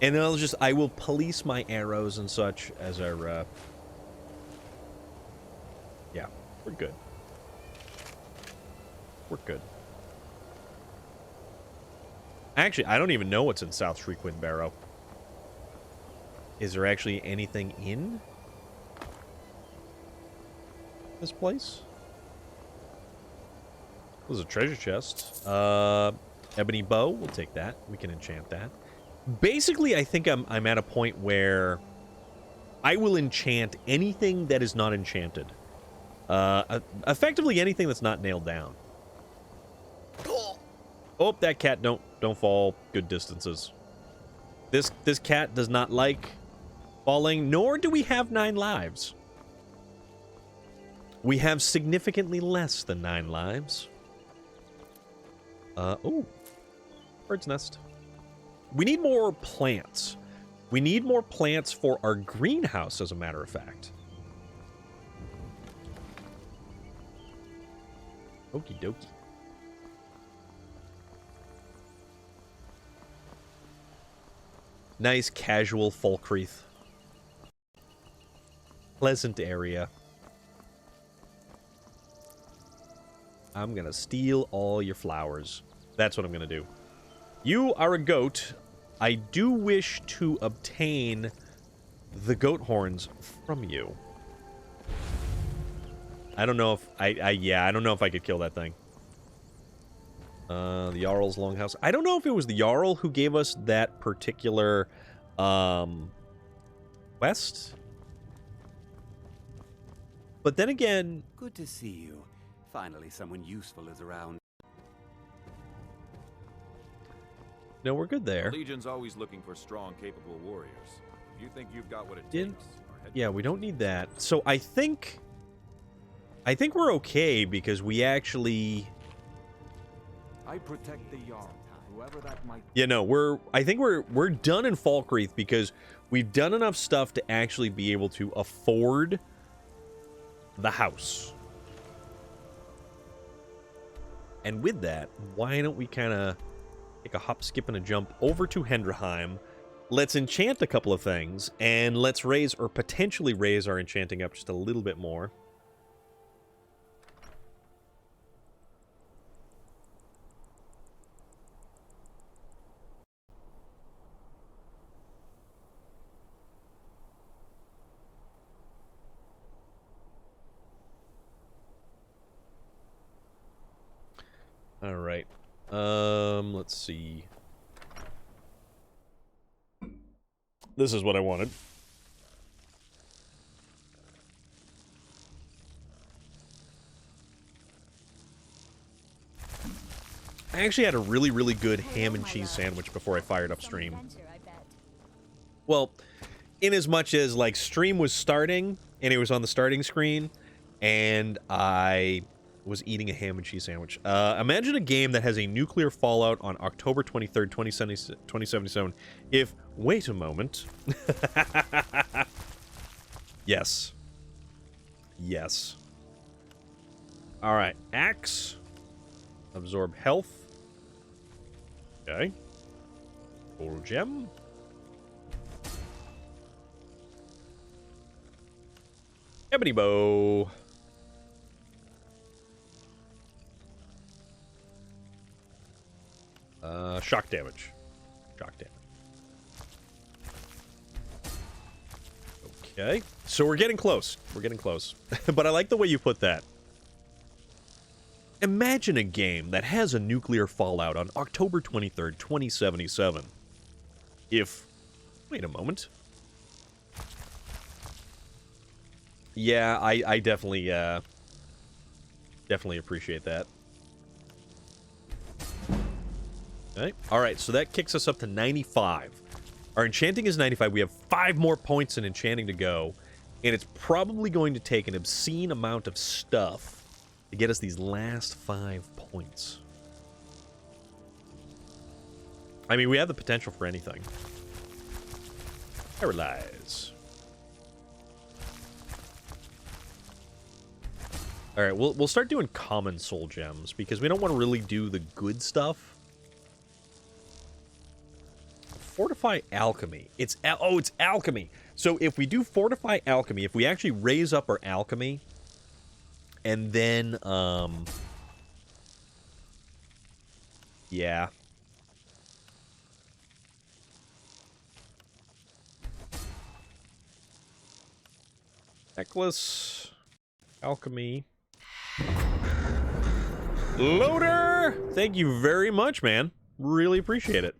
A: And I will police my arrows and such as our, yeah, we're good. We're good. Actually, I don't even know what's in South Shriekwin Barrow. Is there actually anything in this place? There's a treasure chest. Ebony bow, we'll take that. We can enchant that. Basically, I think I'm at a point where I will enchant anything that is not enchanted. Effectively anything that's not nailed down. Oh, that cat don't fall good distances. This cat does not like falling, nor do we have 9 lives. We have significantly less than 9 lives. Oh, bird's nest. We need more plants. We need more plants for our greenhouse, as a matter of fact. Okie dokie. Nice casual folk wreath. Pleasant area. I'm gonna steal all your flowers. That's what I'm gonna do. You are a goat. I do wish to obtain the goat horns from you. I don't know if I don't know if I could kill that thing. The Jarl's Longhouse. I don't know if it was the Jarl who gave us that particular quest. But then again,
E: Good to see you. Finally, someone useful is around.
A: no, we're good there.
F: The Legion's always looking for strong, capable warriors. If you think you've got what it
A: Didn't-
F: takes, our head-
A: Yeah, we don't need that. So I think we're okay because we actually,
B: I protect the Jarl, whoever that might be.
A: yeah, no, I think we're done in Falkreath because we've done enough stuff to actually be able to afford the house. And with that, why don't we kind of take a hop, skip, and a jump over to Hendrheim. Let's enchant a couple of things, and let's raise, or potentially raise, our enchanting up just a little bit more. All right. Let's see. This is what I wanted. I actually had a really, really good ham and cheese sandwich before I fired up stream. Well, in as much as, like, stream was starting, and it was on the starting screen, and I was eating a ham and cheese sandwich. Imagine a game that has a nuclear fallout on October 23rd, 2077. If... Wait a moment. Yes. Yes. Alright. Axe. Absorb health. Okay. Total gem. Ebony bow. Shock damage. Shock damage. Okay. So we're getting close. We're getting close. But I like the way you put that. Imagine a game that has a nuclear fallout on October 23rd, 2077. If... Wait a moment. Yeah, I definitely, definitely appreciate that. Okay. Alright, so that kicks us up to 95. Our enchanting is 95. We have 5 more points in enchanting to go. And it's probably going to take an obscene amount of stuff to get us these last 5 points. I mean, we have the potential for anything. Paralyze. Alright, we'll start doing common soul gems, because we don't want to really do the good stuff. fortify alchemy. It's alchemy. So if we do fortify alchemy, if we actually raise up our alchemy, and then yeah. Necklace, alchemy. Loader! Thank you very much, man. Really appreciate it.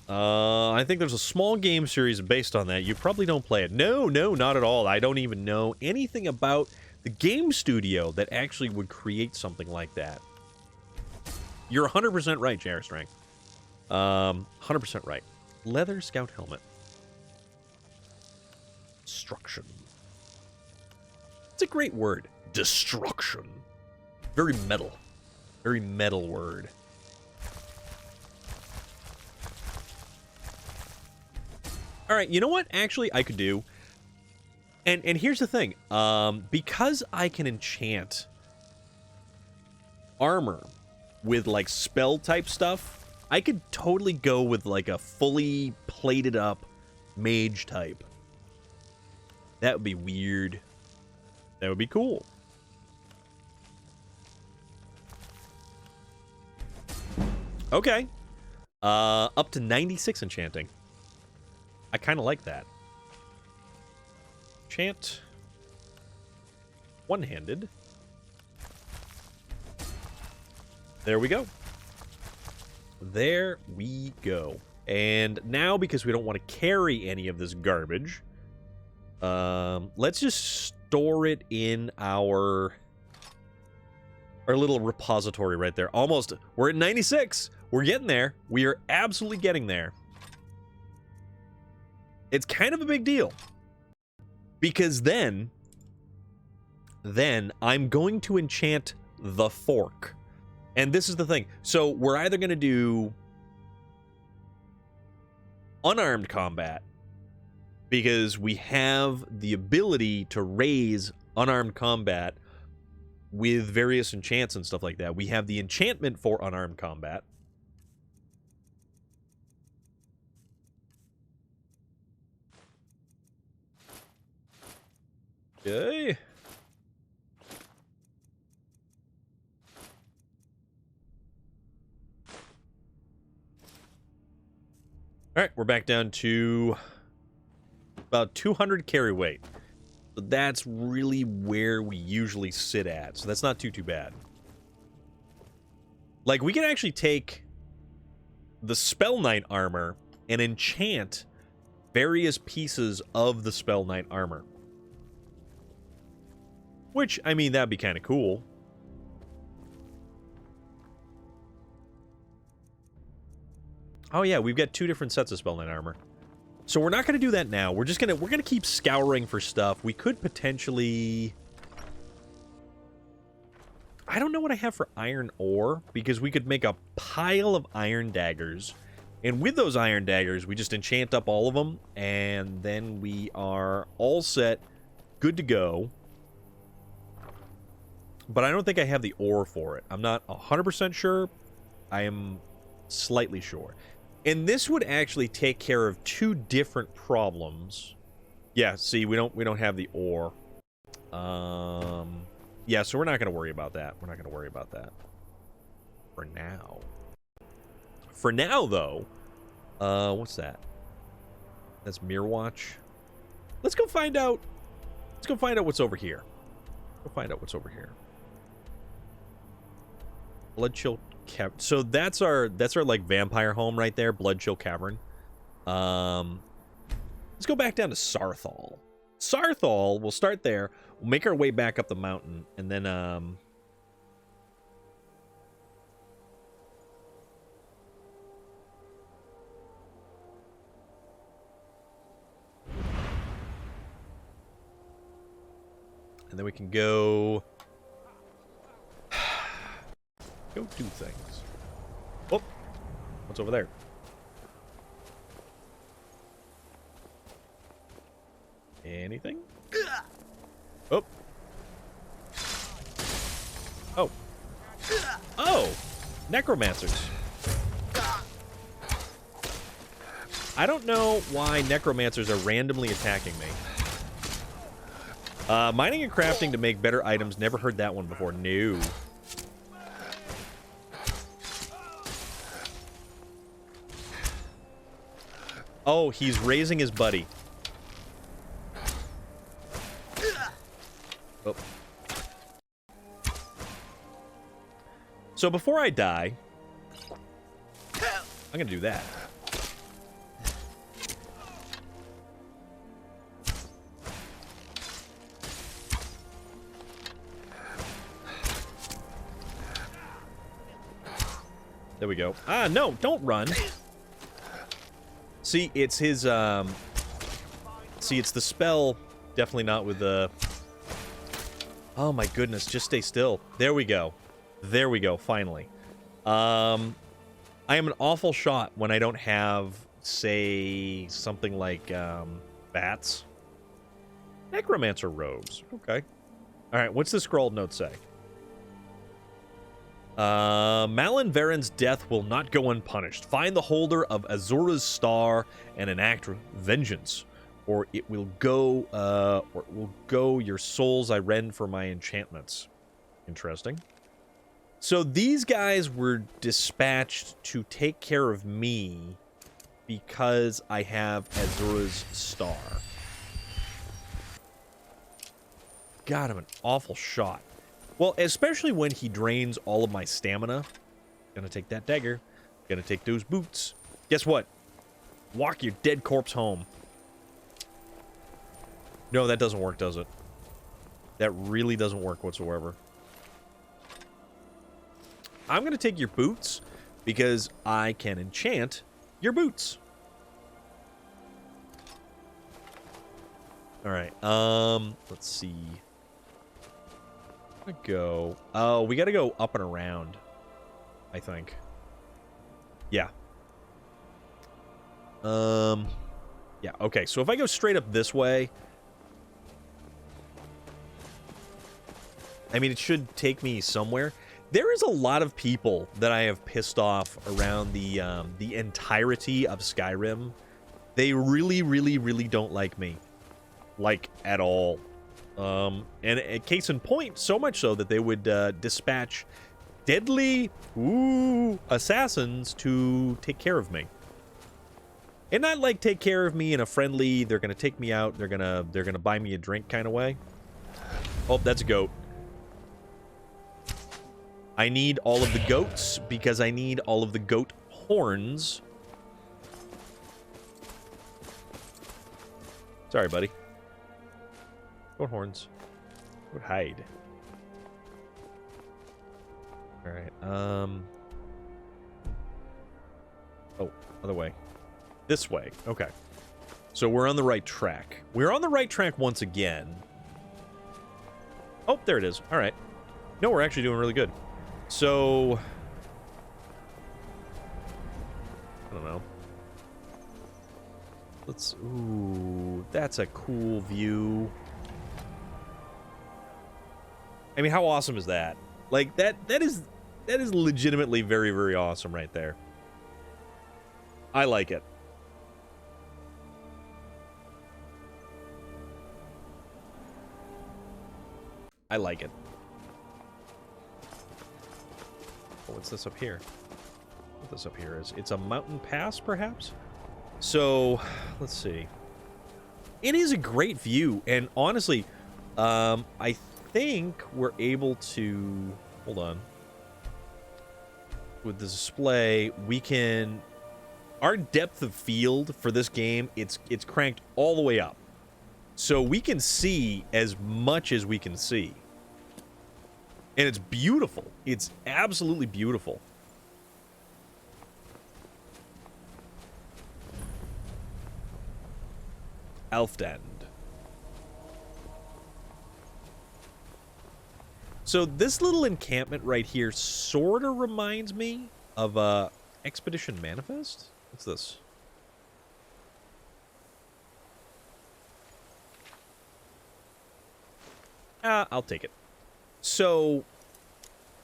A: I think there's a small game series based on that. You probably don't play it. No, not at all. I don't even know anything about the game studio that actually would create something like that. You're 100% right, JR Strength. 100% right. Leather scout helmet. Destruction. It's a great word. Destruction. Very metal. Very metal word. Alright, you know what? Actually, I could do... And here's the thing. Because I can enchant armor with, like, spell-type stuff, I could totally go with, like, a fully plated-up mage type. That would be weird. That would be cool. Okay. Up to 96 enchanting. I kind of like that. Enchant. One-handed. There we go. There we go. And now, because we don't want to carry any of this garbage, let's just store it in our little repository right there. Almost. We're at 96. We're getting there. We are absolutely getting there. It's kind of a big deal. Because then I'm going to enchant the fork. And this is the thing. So we're either going to do unarmed combat, because we have the ability to raise unarmed combat with various enchants and stuff like that. We have the enchantment for unarmed combat. Okay. All right, we're back down to about 200 carry weight. So that's really where we usually sit at. So that's not too bad. Like, we can actually take the Spell Knight armor and enchant various pieces of the Spell Knight armor. Which, I mean, that'd be kind of cool. Oh yeah, we've got 2 different sets of Spell Knight armor. So we're not going to do that now. We're going to keep scouring for stuff. We could potentially... I don't know what I have for iron ore, because we could make a pile of iron daggers. And with those iron daggers, we just enchant up all of them, and then we are all set, good to go. But I don't think I have the ore for it. I'm not 100% sure. I am slightly sure. And this would actually take care of 2 different problems. Yeah, see, we don't have the ore. Yeah, so we're not going to worry about that. We're not going to worry about that for now. For now, though, what's that? That's Mirror Watch. Let's go find out. Let's go find out what's over here. Go find out what's over here. Blood Chill Cavern. So that's our like vampire home right there, Blood Chill Cavern. Let's go back down to Sarthal. Sarthal, we'll start there. We'll make our way back up the mountain, and then and then we can go do things. Oh, what's over there? Anything? Oh. Oh. Oh! Necromancers. I don't know why necromancers are randomly attacking me. Mining and crafting to make better items. Never heard that one before. No. Oh, he's raising his buddy. Oh. So before I die, I'm gonna do that. There we go. Ah, no, don't run. See, it's his, see, it's the spell. Definitely not with the... Oh my goodness, just stay still. There we go. There we go, finally. I am an awful shot when I don't have, say, something like, bats. Necromancer robes. Okay. Alright, what's the scrolled note say? Malin Varen's death will not go unpunished. Find the holder of Azura's star and enact vengeance, or it will go, your souls I rend for my enchantments. Interesting. So these guys were dispatched to take care of me because I have Azura's star. God, I'm an awful shot. Well, especially when he drains all of my stamina. Gonna take that dagger. Gonna take those boots. Guess what? Walk your dead corpse home. No, that doesn't work, does it? That really doesn't work whatsoever. I'm gonna take your boots because I can enchant your boots. Alright, let's see. Go. Oh, we gotta go up and around, I think. Yeah. Yeah, okay, so if I go straight up this way, I mean, it should take me somewhere. There is a lot of people that I have pissed off around the entirety of Skyrim. They really, really, really don't like me. Like, at all. And a case in point, so much so that they would dispatch deadly assassins to take care of me. And not like take care of me in a friendly, they're gonna take me out, they're gonna buy me a drink kind of way. Oh, that's a goat. I need all of the goats because I need all of the goat horns. Sorry, buddy. Goat horns. Goat hide. Alright, oh, other way. This way. Okay. So we're on the right track. We're on the right track once again. Oh, there it is. Alright. No, we're actually doing really good. So... I don't know. Let's... Ooh, that's a cool view. I mean, how awesome is that? Like, that is legitimately very, very awesome right there. I like it. I like it. Oh, what's this up here? What this up here is? It's a mountain pass, perhaps? So, let's see. It is a great view, and honestly, I think we're able to... Hold on. With the display, we can... Our depth of field for this game, it's cranked all the way up. So we can see as much as we can see. And it's beautiful. It's absolutely beautiful. Elfdend. So this little encampment right here sort of reminds me of Expedition Manifest. What's this? I'll take it. So,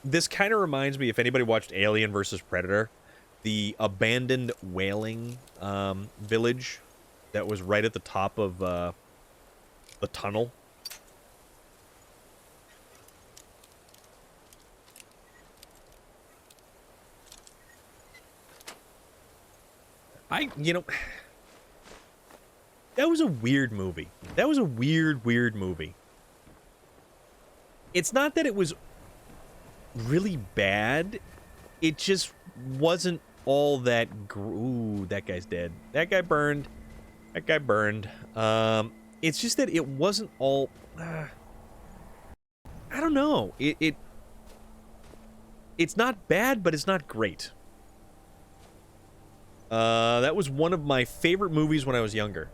A: this kind of reminds me, if anybody watched Alien vs. Predator, the abandoned whaling village that was right at the top of the tunnel. You know, that was a weird movie. That was a weird movie. It's not that it was really bad. It just wasn't all that... Ooh, that guy's dead. That guy burned. That guy burned. It's just that it wasn't all... I don't know. It's not bad, but it's not great. That was one of my favorite movies when I was younger.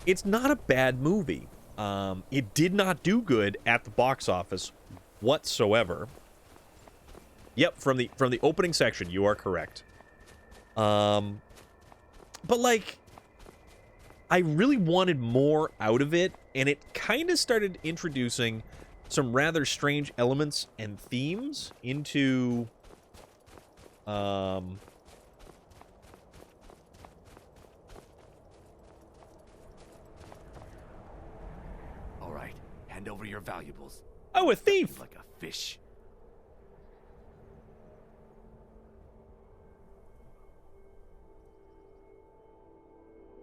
A: It's not a bad movie. It did not do good at the box office whatsoever. Yep, from the opening section, you are correct. But like, I really wanted more out of it, and it kind of started introducing some rather strange elements and themes into
E: All right, hand over your valuables.
A: Oh, a thief!
E: Like a fish.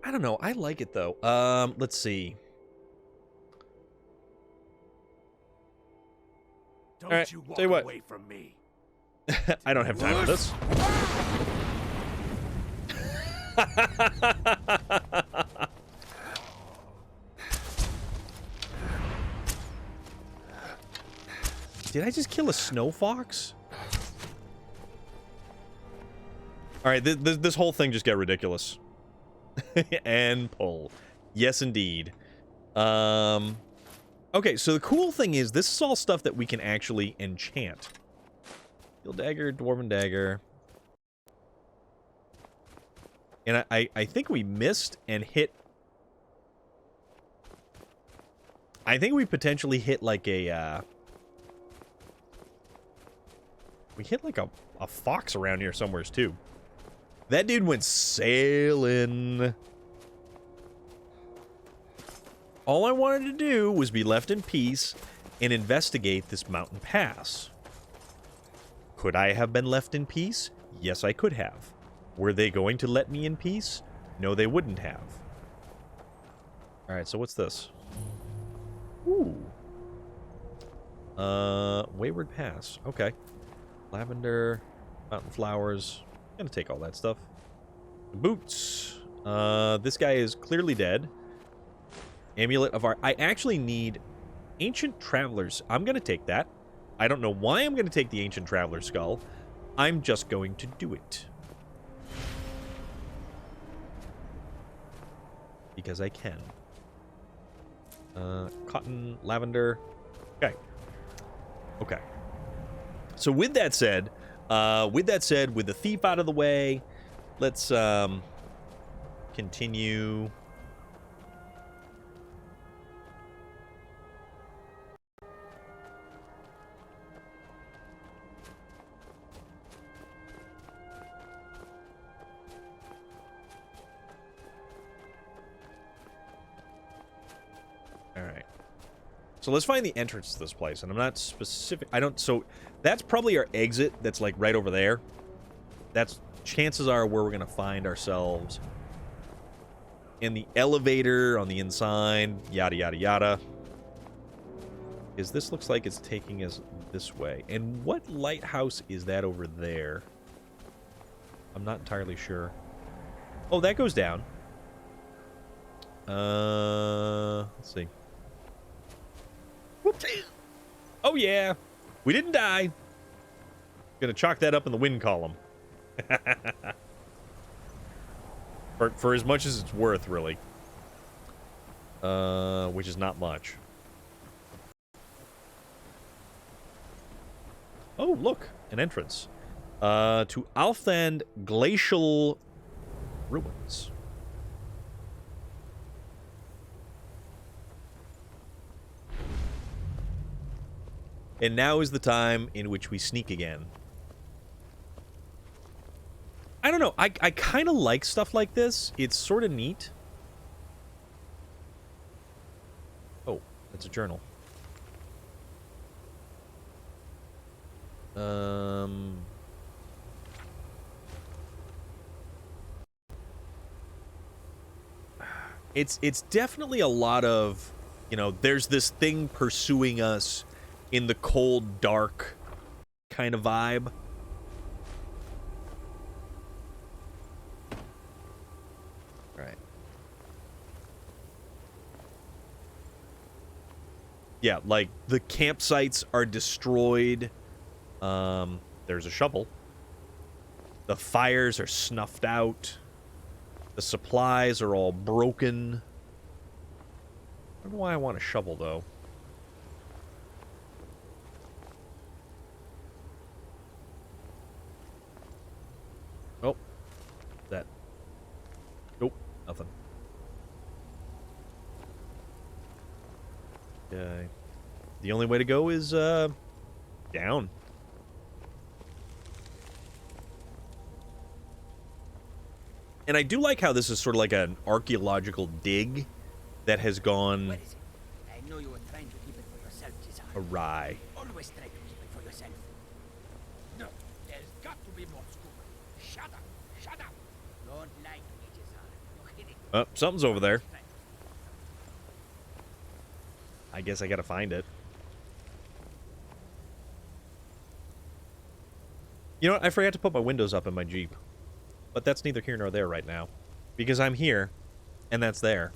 A: I don't know. I like it though. Let's see.
E: Don't
A: All right,
E: you walk
A: tell you what.
E: away from me.
A: I don't have time for this. Did I just kill a snow fox? All right, this whole thing just got ridiculous. And pull. Yes, indeed. Okay, so the cool thing is this is all stuff that we can actually enchant. Steel dagger, dwarven dagger. And I think we missed and hit... I think we potentially hit like a... we hit like a fox around here somewhere too. That dude went sailing. All I wanted to do was be left in peace and investigate this mountain pass. Could I have been left in peace? Yes, I could have. Were they going to let me in peace? No, they wouldn't have. Alright, so what's this? Ooh. Wayward Pass. Okay. Lavender, mountain flowers. I'm gonna take all that stuff. Boots. This guy is clearly dead. Amulet of Art. I actually need Ancient Traveler's. I'm gonna take that. I don't know why I'm gonna take the Ancient Traveler's Skull. I'm just going to do it. Because I can. Cotton, lavender. Okay. Okay. So with that said, with the thief out of the way, let's continue. All right. So let's find the entrance to this place, and I'm not specific. So that's probably our exit. That's like right over there. That's chances are where we're gonna find ourselves. And the elevator on the inside, yada yada yada. Is this looks like it's taking us this way? And what lighthouse is that over there? I'm not entirely sure. Oh, that goes down. Let's see. Whoops. Oh yeah, we didn't die. Gonna chalk that up in the win column. for as much as it's worth, really. Which is not much. Oh, look, an entrance. To Alfand Glacial Ruins. And now is the time in which we sneak again. I don't know. I kind of like stuff like this. It's sort of neat. Oh, that's a journal. It's definitely a lot of, you know, there's this thing pursuing us in the cold, dark kind of vibe. Right. Yeah, like the campsites are destroyed. There's a shovel. The fires are snuffed out. The supplies are all broken. I don't know why I want a shovel, though. Oh. That. Nope. Nothing. The only way to go is, down. And I do like how this is sort of like an archaeological dig that has gone
G: What is it? I know you were trying to keep it for yourself, Cesar.
A: awry.
G: Always try to keep it for yourself. No, there's got to be more scuba. Shut up! Shut up! Don't lie to me, Cesar. You're kidding.
A: Oh, something's over there. I guess I gotta find it. You know what? I forgot to put my windows up in my Jeep. But that's neither here nor there right now. Because I'm here, and that's there.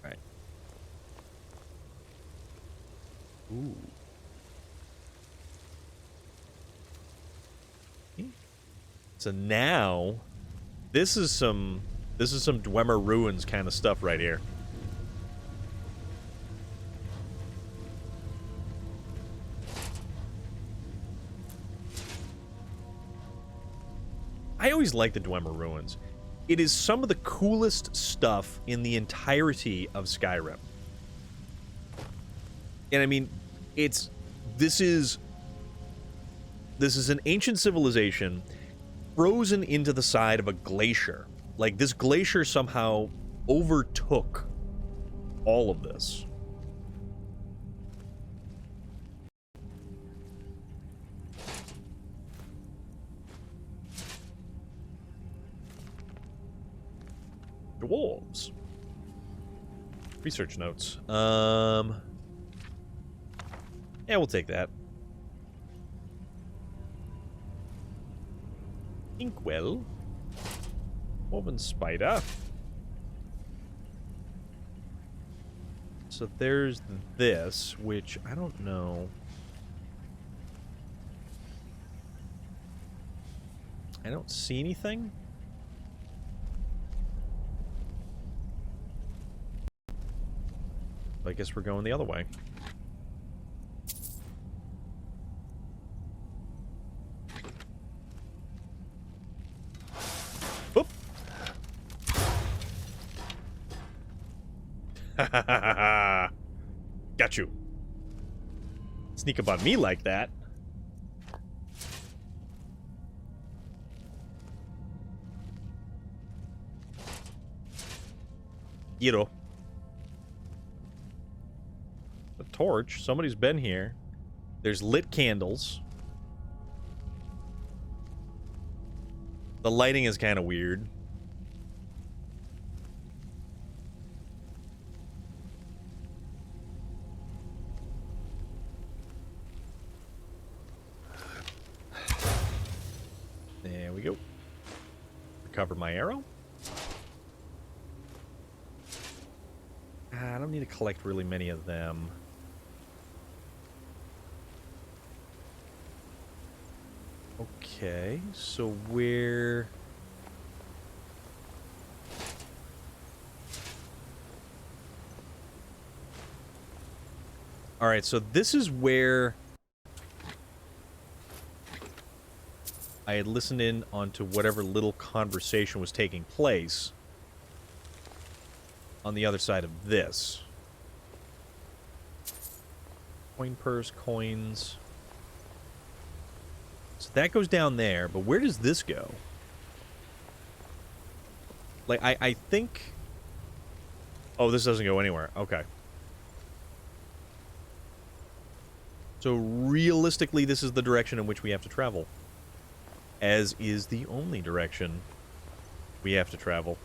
A: Alright. Ooh. So now, this is some Dwemer Ruins kind of stuff right here. I always like the Dwemer Ruins. It is some of the coolest stuff in the entirety of Skyrim. And I mean, this is an ancient civilization frozen into the side of a glacier. Like, this glacier somehow overtook all of this. Dwarves. Research notes. Yeah, we'll take that. Inkwell. Woven spider. So there's this, which I don't know. I don't see anything. I guess we're going the other way. Oop. Got you. Sneak up on me like that. Giro. A torch. Somebody's been here. There's lit candles. The lighting is kind of weird. There we go. Recover my arrow. I don't need to collect really many of them. Okay, so we're... Alright, so this is where I had listened in onto whatever little conversation was taking place on the other side of this. Coin purse, coins... So that goes down there, but where does this go? Like, I think... Oh, this doesn't go anywhere. Okay. So realistically, this is the direction in which we have to travel. As is the only direction we have to travel.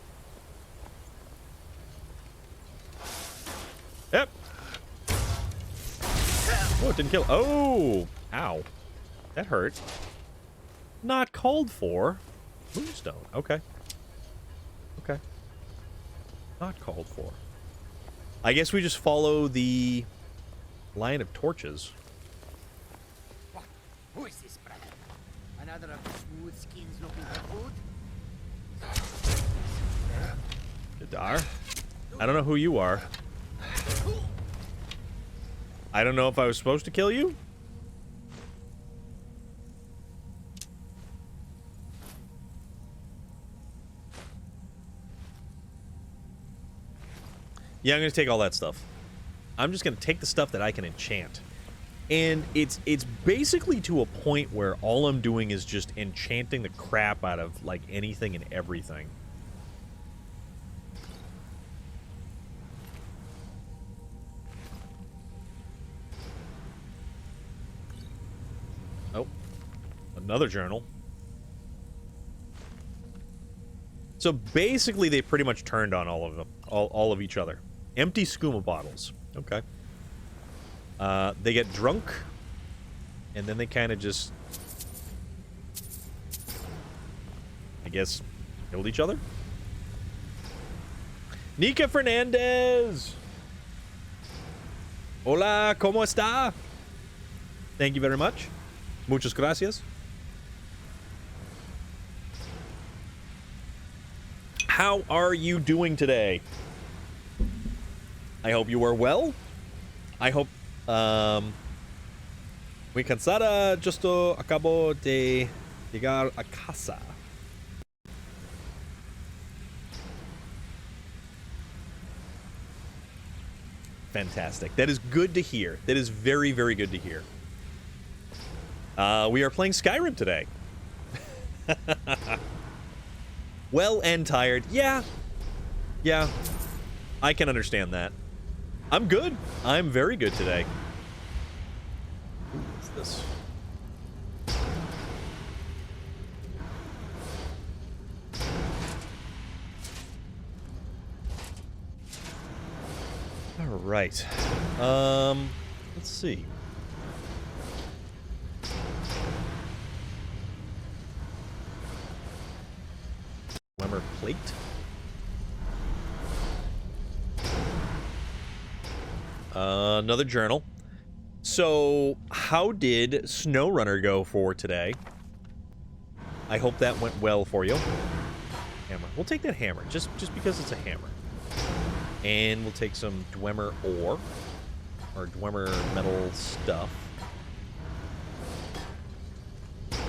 A: Yep. Oh, it didn't kill. Oh! Ow. That hurt. Not called for. Moonstone. Okay. Okay. Not called for. I guess we just follow the line of torches.
G: What? Who is this, brother? Another of the smooth skins looking for food?
A: Gadar? I don't know who you are. I don't know if I was supposed to kill you. Yeah, I'm going to take all that stuff. I'm just going to take the stuff that I can enchant. And it's basically to a point where all I'm doing is just enchanting the crap out of, like, anything and everything. Oh. Another journal. So basically they pretty much turned on all of them. All of each other. Empty skooma bottles. Okay. They get drunk, and then they kind of just, I guess, killed each other. Nika Fernandez! Hola, ¿cómo está? Thank you very much. Muchas gracias. How are you doing today? I hope you are well. I hope, muy cansada, justo acabo de llegar a casa. Fantastic. That is good to hear. That is very, very good to hear. We are playing Skyrim today. Well and tired. Yeah. Yeah. I can understand that. I'm good. I'm very good today. Ooh, what's this? All right. Let's see. Glimmer plate. Another journal. So, how did SnowRunner go for today? I hope that went well for you. Hammer. We'll take that hammer, just because it's a hammer. And we'll take some Dwemer ore. Or Dwemer metal stuff. Okay.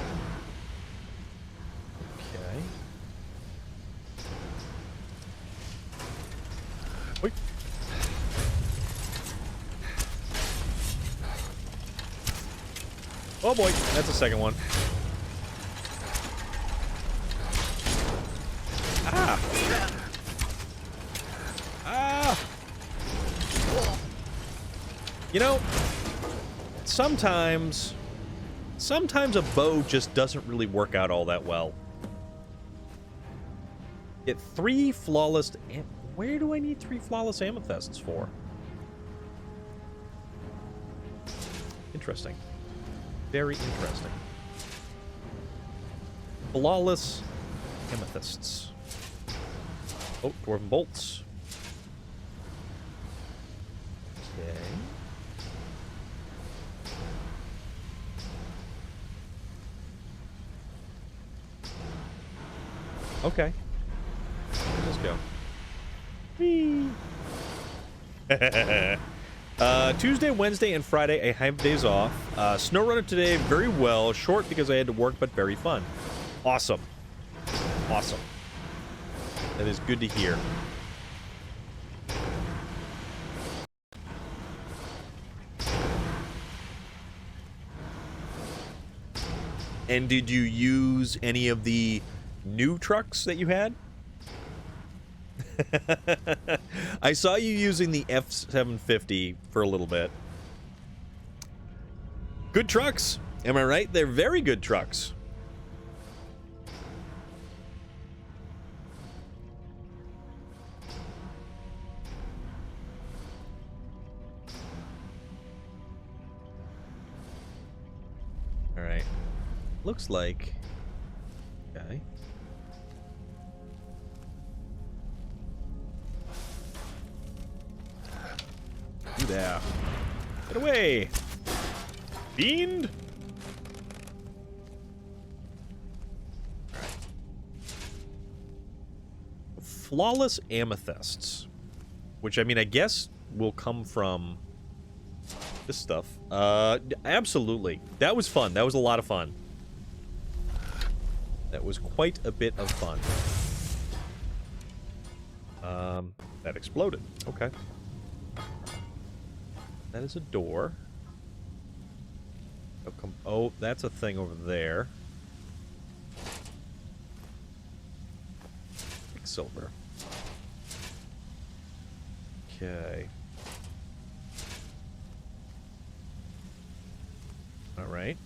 A: Wait. Oh boy, that's the second one. Ah! Ah! You know, sometimes a bow just doesn't really work out all that well. Get 3 flawless... Where do I need 3 flawless amethysts for? Interesting. Very interesting. Flawless amethysts. Oh, dwarven bolts. Okay. Okay. Let's go. Whee! Tuesday, Wednesday, and Friday, I have days off. SnowRunner today, very well. Short because I had to work, but very fun. Awesome. Awesome. That is good to hear. And did you use any of the new trucks that you had? I saw you using the F750 for a little bit. Good trucks. Am I right? They're very good trucks. All right. Looks like... Okay. You there. Get away! Fiend! Flawless amethysts. Which, I mean, I guess will come from this stuff. Absolutely. That was fun. That was a lot of fun. That was quite a bit of fun. That exploded. Okay. That is a door. Oh, that's a thing over there. Silver. Okay. All right.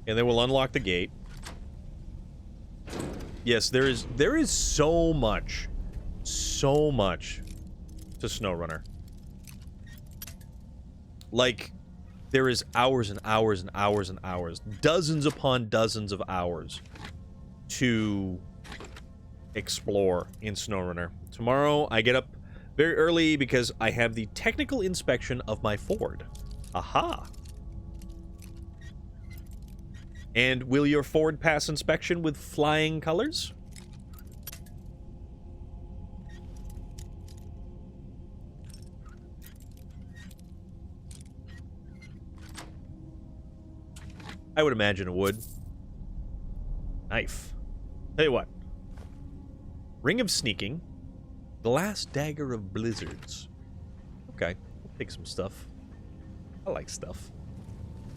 A: And then we'll unlock the gate. Yes, there is so much to SnowRunner. Like, there is hours and hours and hours and hours, dozens upon dozens of hours to explore in SnowRunner. Tomorrow, I get up very early because I have the technical inspection of my Ford. Aha! And will your Ford pass inspection with flying colors? I would imagine it would. Knife. Tell you what. Ring of Sneaking. The Last Dagger of Blizzards. Okay. We'll take some stuff. I like stuff.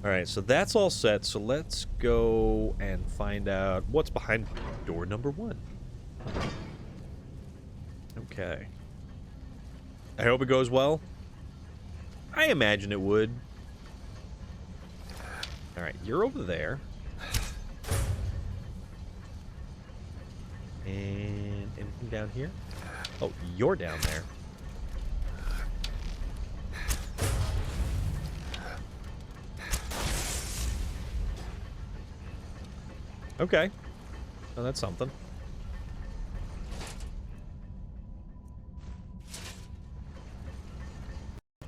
A: Alright, so that's all set. So let's go and find out what's behind door number 1. Okay. I hope it goes well. I imagine it would. Alright, you're over there. And anything down here? Oh, you're down there. Okay. Oh, that's something.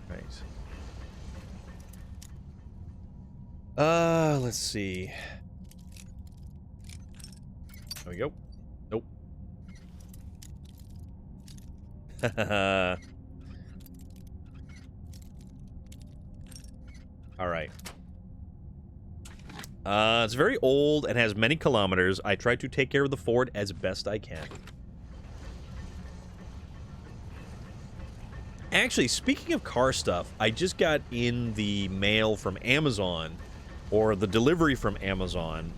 A: Right. Let's see. There we go. Nope. All right. It's very old and has many kilometers. I try to take care of the Ford as best I can. Actually, speaking of car stuff, I just got in the mail from Amazon, or the delivery from Amazon,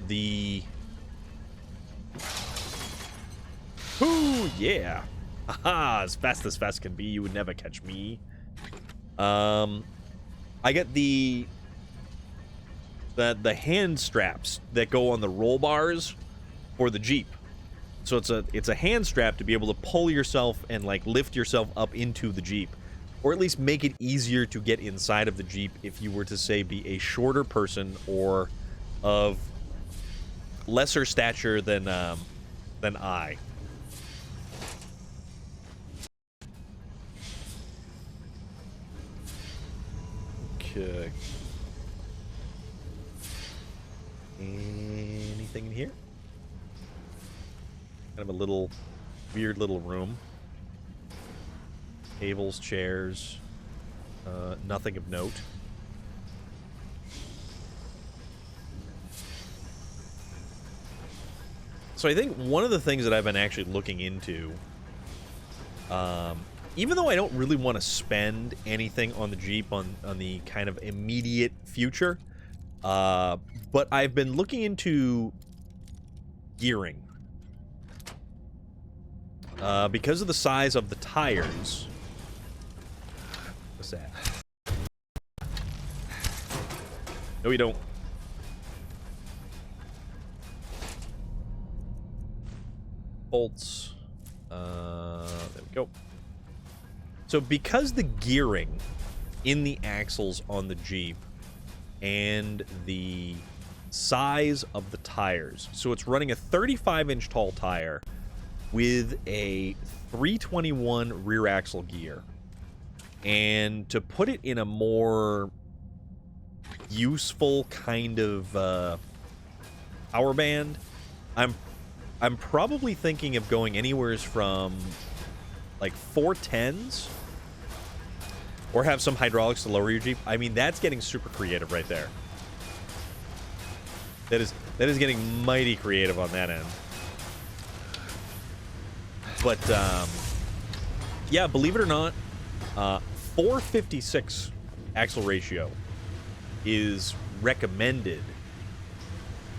A: the... Ooh, yeah! Haha, as fast can be, you would never catch me. I get the hand straps that go on the roll bars for the Jeep. So it's a hand strap to be able to pull yourself and like lift yourself up into the Jeep, or at least make it easier to get inside of the Jeep if you were to say be a shorter person or of lesser stature than I. Okay. Anything in here? Kind of a little weird little room. Tables, chairs, nothing of note. So I think one of the things that I've been actually looking into, even though I don't really want to spend anything on the Jeep on the kind of immediate future, but I've been looking into gearing. Because of the size of the tires. What's that? No, you don't. Bolts. There we go. So because the gearing in the axles on the Jeep and the size of the tires, so it's running a 35-inch tall tire with a 321 rear axle gear, and to put it in a more useful kind of power band, I'm probably thinking of going anywhere from like 410s or have some hydraulics to lower your Jeep. I mean, that's getting super creative right there. That is getting mighty creative on that end. But yeah, believe it or not, 456 axle ratio is recommended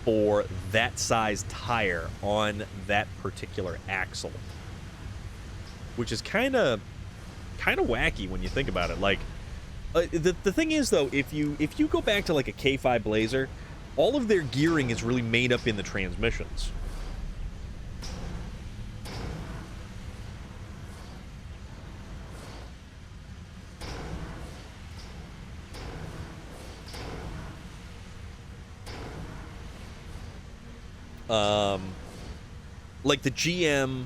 A: for that size tire on that particular axle, which is kind of wacky when you think about it. Like, the thing is though, if you go back to like a K5 Blazer, all of their gearing is really made up in the transmissions. Like the GM,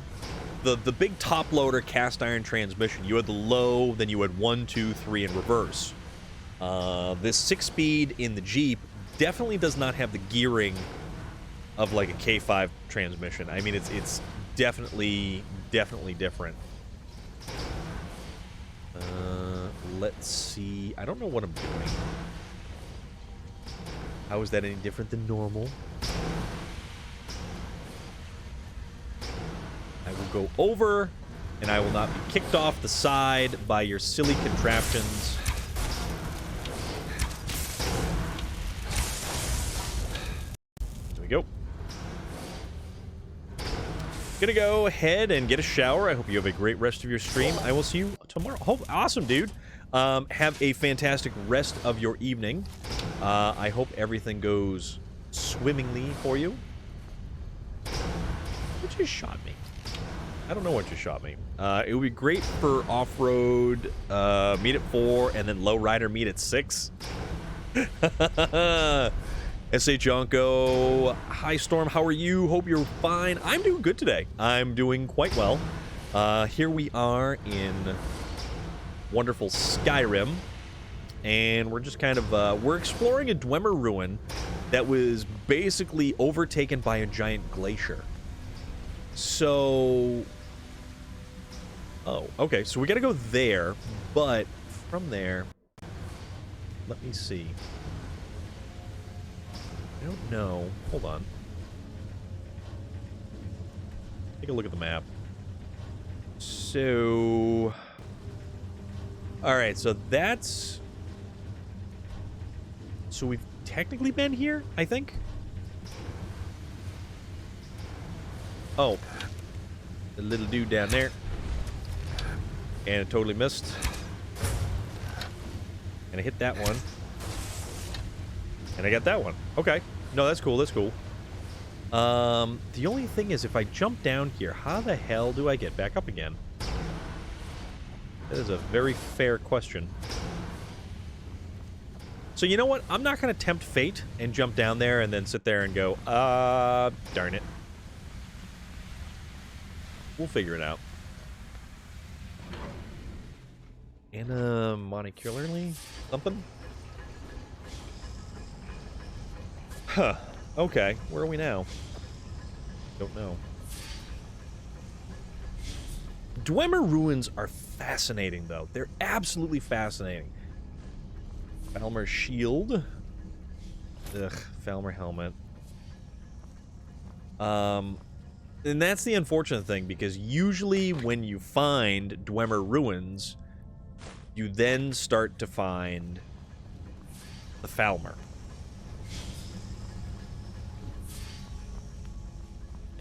A: the big top loader cast iron transmission, you had the low, then you had 1, 2, 3 in reverse. This 6-speed in the Jeep definitely does not have the gearing of like a K5 transmission. I mean, it's definitely different. Let's see. I don't know what I'm doing. How is that any different than normal? I will go over, and I will not be kicked off the side by your silly contraptions. There we go. Gonna go ahead and get a shower. I hope you have a great rest of your stream. I will see you tomorrow. Oh, awesome, dude. Have a fantastic rest of your evening. I hope everything goes swimmingly for you. Who just shot me? I don't know what just shot me. It would be great for off-road, meet at 4, and then lowrider meet at 6. S.A. Jonko, hi Storm, how are you? Hope you're fine. I'm doing good today. I'm doing quite well. Here we are in wonderful Skyrim, and we're just kind of, we're exploring a Dwemer ruin that was basically overtaken by a giant glacier. So, oh, okay, so we gotta go there, but from there, let me see. I don't know. Hold on. Take a look at the map. So, all right, so that's, so we've technically been here, I think. Oh, the little dude down there. And it totally missed. And I hit that one. And I got that one. Okay. No, that's cool. That's cool. The only thing is, if I jump down here, how the hell do I get back up again? That is a very fair question. So you know what? I'm not going to tempt fate and jump down there and then sit there and go, darn it. We'll figure it out. Anna monocularly? Something? Huh. Okay. Where are we now? Don't know. Dwemer ruins are fascinating, though. They're absolutely fascinating. Falmer shield. Ugh. Falmer helmet. And that's the unfortunate thing, because usually when you find Dwemer ruins, you then start to find the Falmer.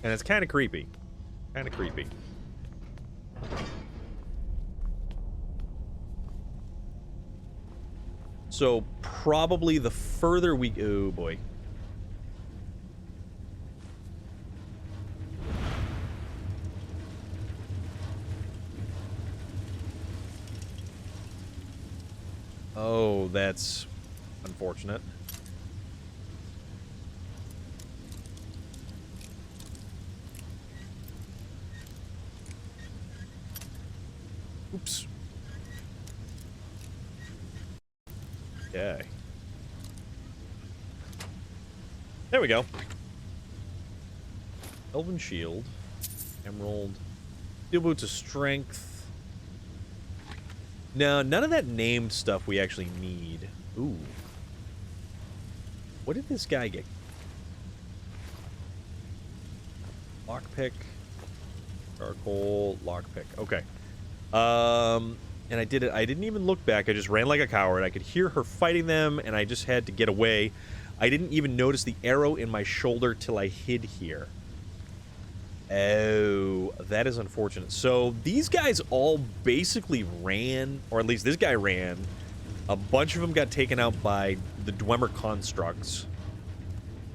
A: And it's kind of creepy. Kind of creepy. So probably the further we... Oh, boy. Oh, that's unfortunate. Oops. Okay. There we go. Elven Shield. Emerald. Steel Boots of Strength. No, none of that named stuff we actually need. Ooh. What did this guy get? Lockpick. Charcoal. Lockpick. Okay. And I did it. I didn't even look back. I just ran like a coward. I could hear her fighting them, and I just had to get away. I didn't even notice the arrow in my shoulder till I hid here. Oh, that is unfortunate. So these guys all basically ran, or at least this guy ran. A bunch of them got taken out by the Dwemer constructs.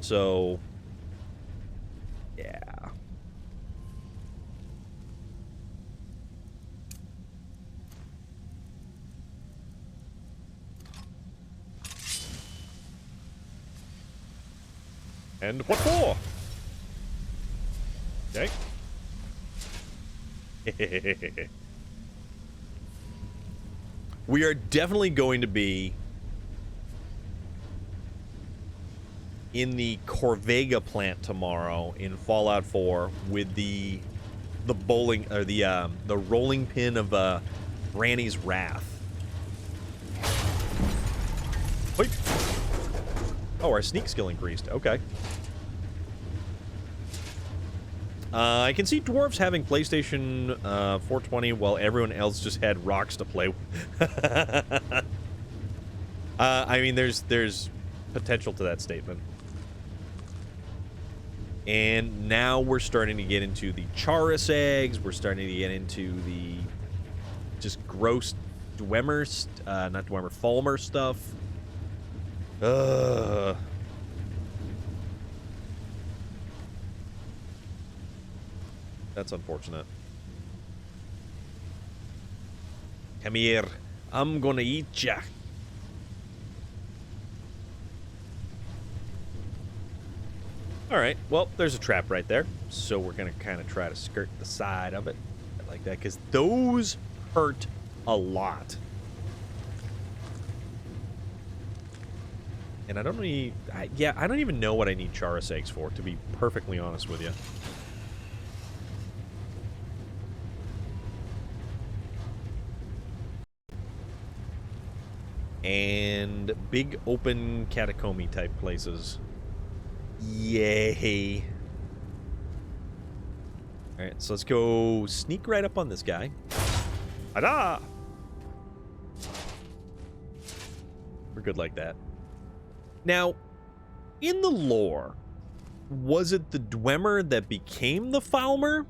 A: So, yeah. And what for? Okay. We are definitely going to be in the Corvega plant tomorrow in Fallout 4 with the bowling or the rolling pin of Granny's Wrath. Wait. Oh, our sneak skill increased. Okay. I can see dwarves having PlayStation 420 while everyone else just had rocks to play with. I mean, there's potential to that statement. And now we're starting to get into the Charis eggs. We're starting to get into the just gross Dwemer, not Dwemer, Falmer stuff. That's unfortunate. Come here. I'm gonna eat ya. Alright, well, there's a trap right there. So we're gonna kind of try to skirt the side of it. Like that, because those hurt a lot. And I don't need... I don't even know what I need Charis eggs for, to be perfectly honest with you. And big open catacomb type places. Yay. Alright, so let's go sneak right up on this guy. Ta-da! We're good like that. Now, in the lore, was it the Dwemer that became the Falmer?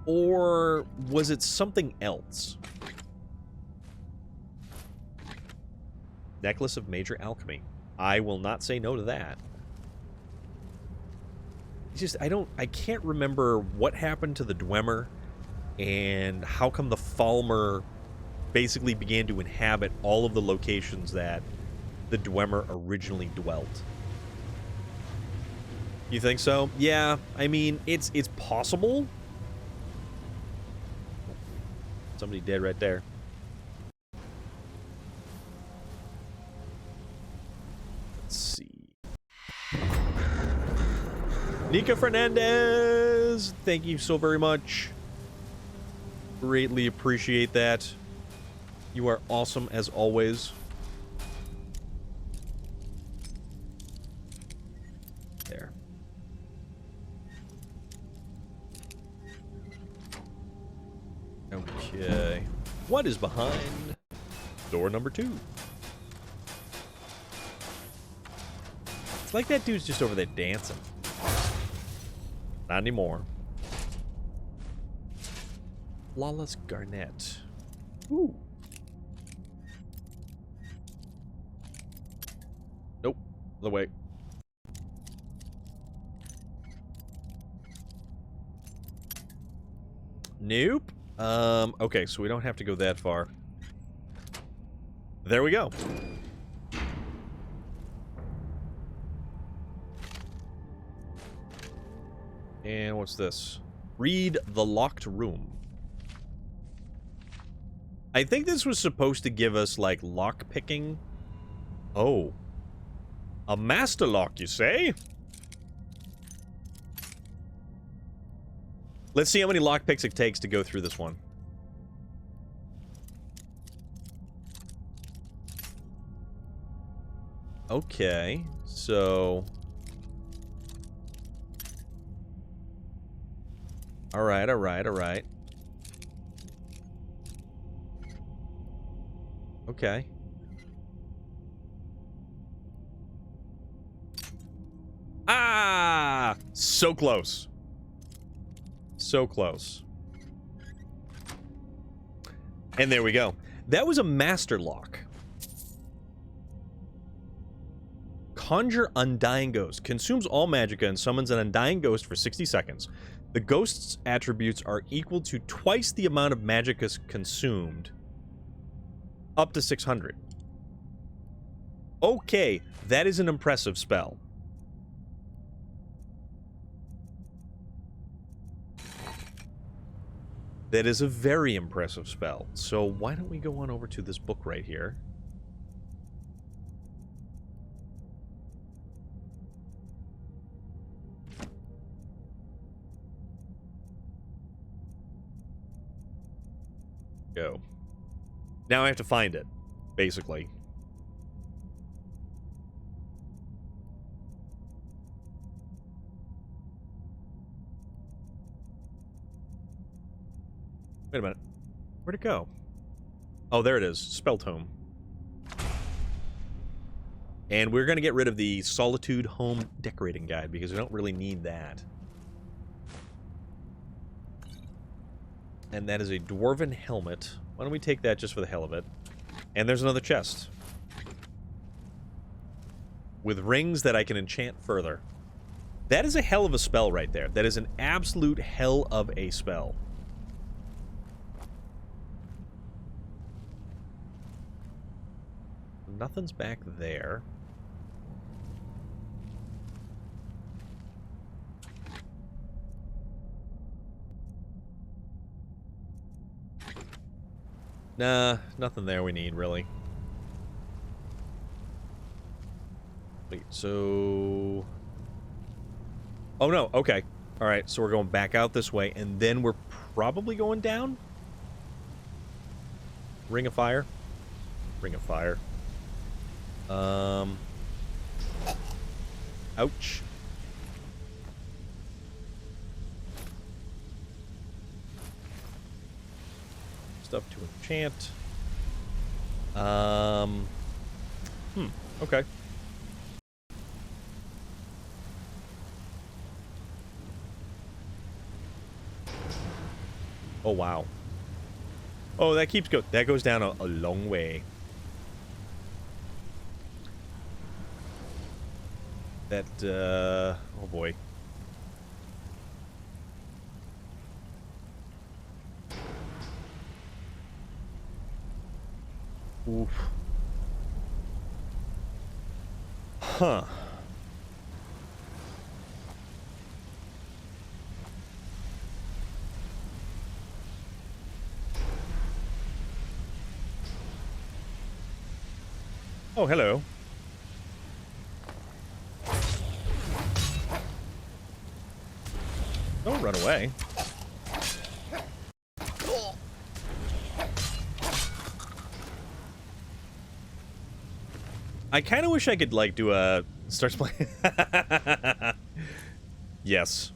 A: Or was it something else? Necklace of Major Alchemy. I will not say no to that. It's just, I can't remember what happened to the Dwemer and how come the Falmer basically began to inhabit all of the locations that the Dwemer originally dwelt. You think so? Yeah, I mean, it's possible. Somebody dead right there. Let's see. Nika Fernandez, thank you so very much. Greatly appreciate that. You are awesome as always. There. Okay. What is behind door number 2? It's like that dude's just over there dancing. Not anymore. Flawless Garnet. Ooh. Nope. Other way. Nope. Okay, so we don't have to go that far. There we go. And what's this? Read the locked room. I think this was supposed to give us, like, lock picking. Oh. A master lock, you say? Let's see how many lockpicks it takes to go through this one. Okay, so... Alright, alright, alright. Okay. Ah! So close. So close. And there we go. That was a master lock. Conjure Undying Ghost. Consumes all magicka and summons an Undying Ghost for 60 seconds. The ghost's attributes are equal to twice the amount of magicka consumed. Up to 600. Okay, that is an impressive spell. That is a very impressive spell. So why don't we go on over to this book right here. Go. Now I have to find it, basically. Wait a minute. Where'd it go? Oh, there it is. Spell Tome. And we're going to get rid of the Solitude Home Decorating Guide because we don't really need that. And that is a Dwarven Helmet. Why don't we take that just for the hell of it? And there's another chest. With rings that I can enchant further. That is a hell of a spell right there. That is an absolute hell of a spell. Nothing's back there. Nah, nothing there we need, really. Wait, so... Oh, no, okay. Alright, so we're going back out this way, and then we're probably going down? Ring of Fire? Ring of Fire. Ouch. Stuff to enchant. Okay. Oh, wow. Oh, that keeps go. That goes down a long way. That, oh boy. Oof. Huh. Oh, hello. Don't run away. I kind of wish I could, like, do a... Starts playing... Yes.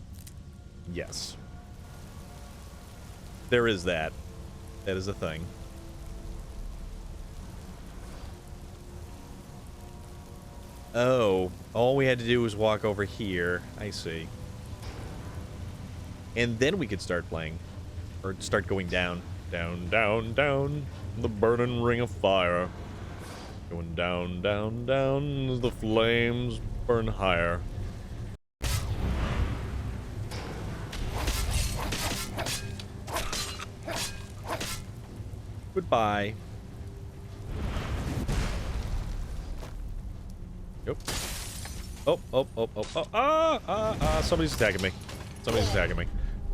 A: Yes. There is that. That is a thing. Oh, all we had to do was walk over here. I see. And then we could start playing. Or start going down. Down, down, down. The burning ring of fire. Going down, down, down. As the flames burn higher. Goodbye. Yep. Oh, somebody's attacking me. Somebody's attacking me.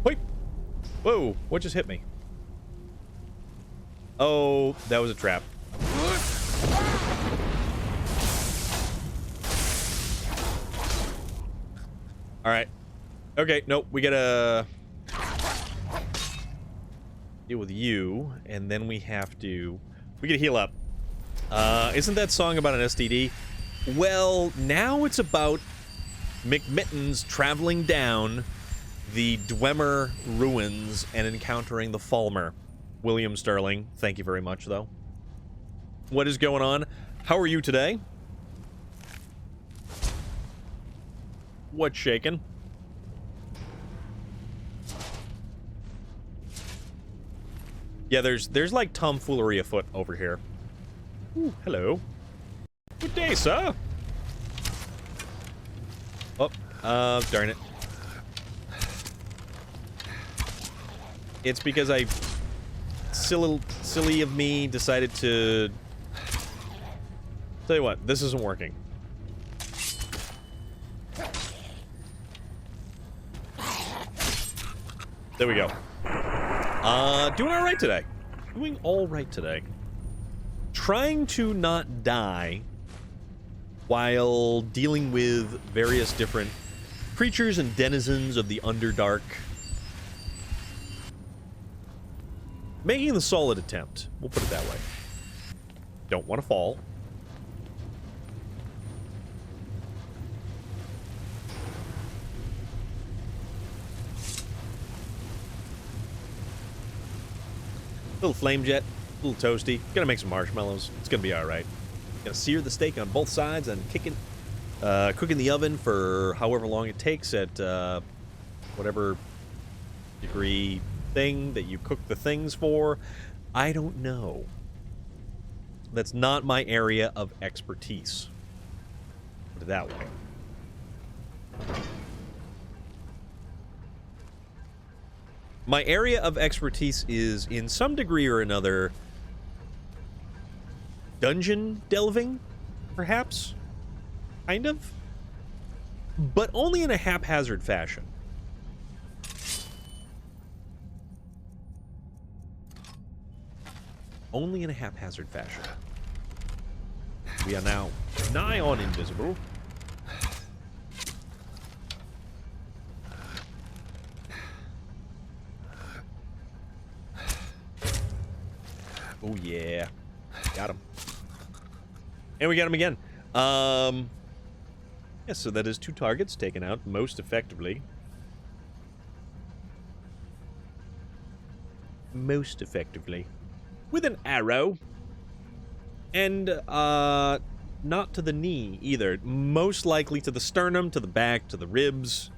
A: Wait! Whoa, what just hit me? Oh, that was a trap. Alright. Okay, nope, we gotta deal with you, and then we have to... We gotta heal up. Isn't that song about an STD? Well, now it's about McMittens traveling down the Dwemer ruins and encountering the Falmer. William Sterling, thank you very much, though. What is going on? How are you today? What's shaking? Yeah, there's like tomfoolery afoot over here. Ooh, hello. Good day, sir. Oh, darn it. It's because silly of me decided to... Tell you what, this isn't working. There we go. Doing alright today. Doing alright today. Trying to not die while dealing with various different creatures and denizens of the Underdark. Making the solid attempt. We'll put it that way. Don't want to fall. Little flame jet, a little toasty. Gonna make some marshmallows. It's gonna be alright. Gonna sear the steak on both sides and cook in the oven for however long it takes at whatever degree thing that you cook the things for. I don't know. That's not my area of expertise. Put it that way. My area of expertise is, in some degree or another, dungeon delving, perhaps? Kind of? But only in a haphazard fashion. Only in a haphazard fashion. We are now nigh on invisible. Oh yeah. Got him. And we got him again. Yeah, so that is 2 targets taken out most effectively. Most effectively. With an arrow. And, not to the knee, either. Most likely to the sternum, to the back, to the ribs.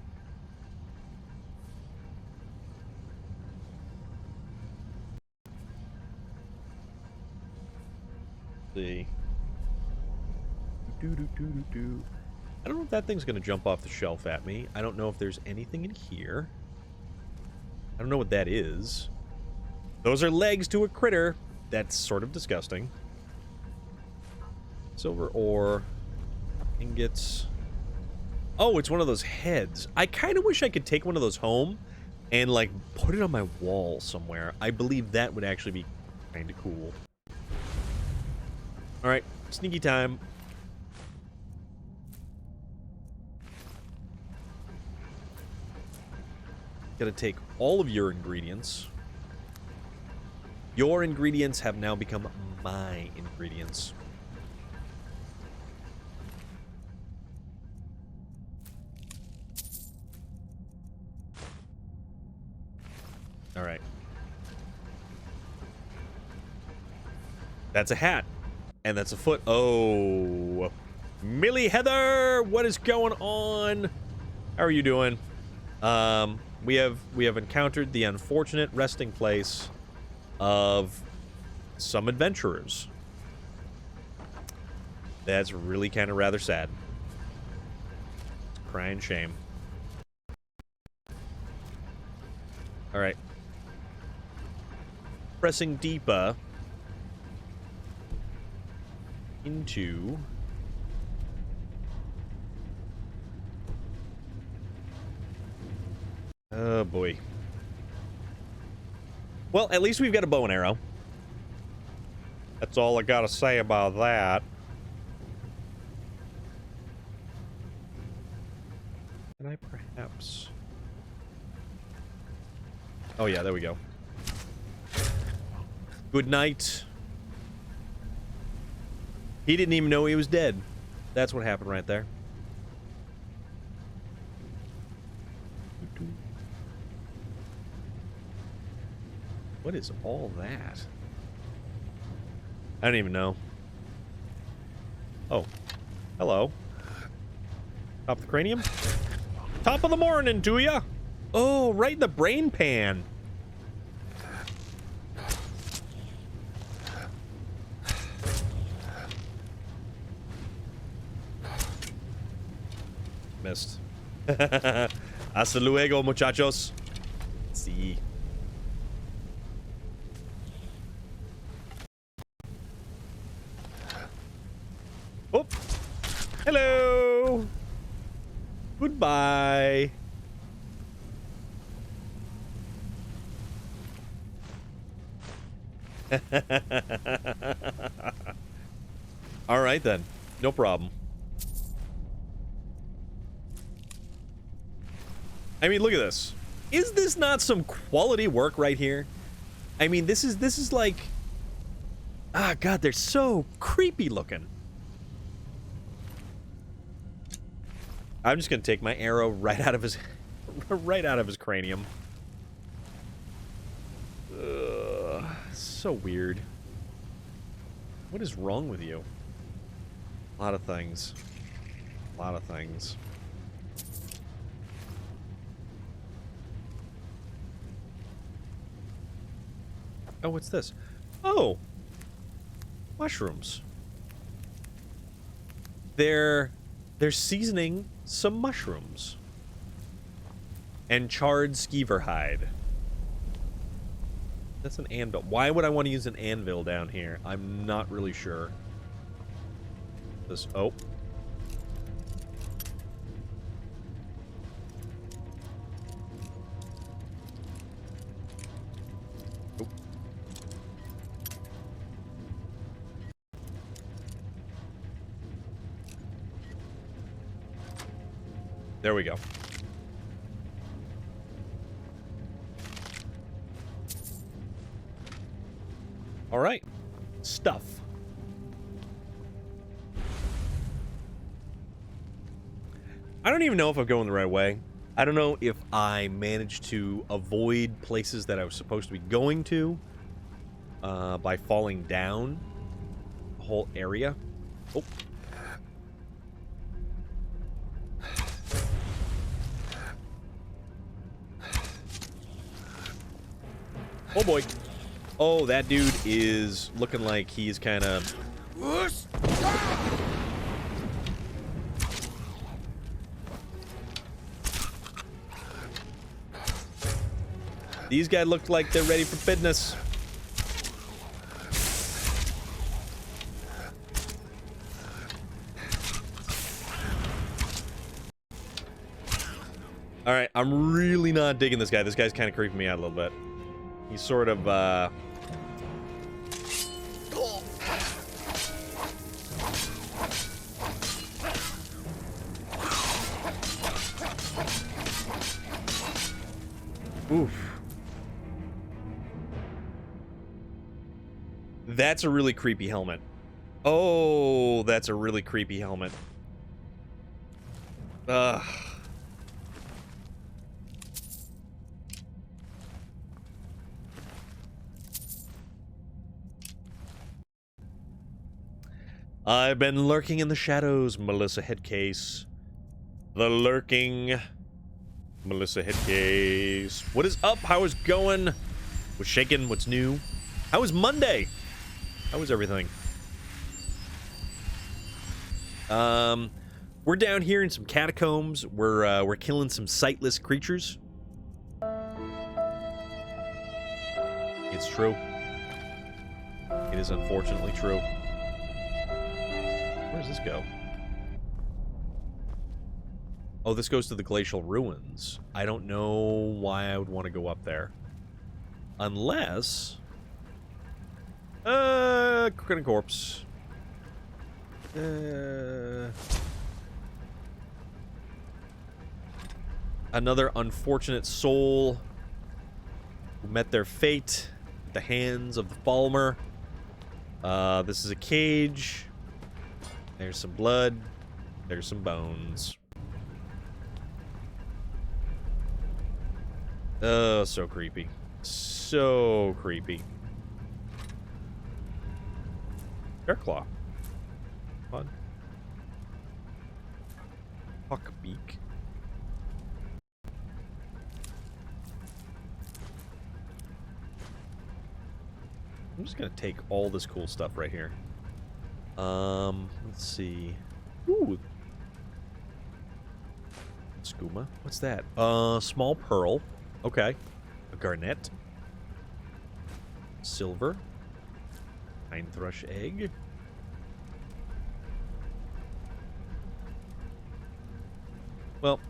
A: See. I don't know if that thing's gonna jump off the shelf at me. I don't know if there's anything in here. I don't know what that is. Those are legs to a critter. That's sort of disgusting. Silver ore. Ingots. Oh, it's one of those heads. I kind of wish I could take one of those home and, like, put it on my wall somewhere. I believe that would actually be kind of cool. Alright, sneaky time. Gotta take all of your ingredients. Your ingredients have now become my ingredients. Alright. That's a hat. And that's a foot. Oh. Millie Heather, what is going on? How are you doing? We have encountered the unfortunate resting place of some adventurers. That's really kind of rather sad. Crying shame. All right. Pressing deeper into oh boy. Well, at least we've got a bow and arrow. That's all I gotta say about that. Can I perhaps... Oh yeah, there we go. Good night. He didn't even know he was dead. That's what happened right there. What is all that? I don't even know. Oh. Hello. Top of the cranium? Top of the morning to ya! Oh, right in the brain pan. Missed. Hasta luego, muchachos. See. Oh. Hello. Goodbye. All right then. No problem. I mean, look at this. Is this not some quality work right here? I mean, this is like... Ah, God, they're so creepy looking. I'm just gonna take my arrow right out of his... right out of his cranium. Ugh, so weird. What is wrong with you? A lot of things. A lot of things. Oh, what's this? Oh! Mushrooms. They're seasoning some mushrooms. And charred skeever hide. That's an anvil. Why would I want to use an anvil down here? I'm not really sure. This... Oh. There we go. All right. Stuff. I don't even know if I'm going the right way. I don't know if I managed to avoid places that I was supposed to be going to by falling down the whole area. Oh. Oh boy. Oh, that dude is looking like he's kind of... These guys look like they're ready for business. Alright, I'm really not digging this guy. This guy's kind of creeping me out a little bit. He's sort of, Oof. That's a really creepy helmet. Oh, that's a really creepy helmet. Ugh. I've been lurking in the shadows, Melissa Headcase. The lurking Melissa Headcase. What is up? How is going? What's shaking? What's new? How is Monday? How is everything? We're down here in some catacombs. We're killing some sightless creatures. It's true. It is unfortunately true. Where does this go? Oh, this goes to the glacial ruins. I don't know why I would want to go up there. Unless... Crooked corpse. Another unfortunate soul who met their fate at the hands of the Falmer. This is a cage. There's some blood. There's some bones. Oh, so creepy. So creepy. Bearclaw. Fun. Hawkbeak. I'm just gonna take all this cool stuff right here. Let's see. Ooh. Skooma. What's that? Small pearl. Okay. A garnet. Silver. Pine thrush egg. Well,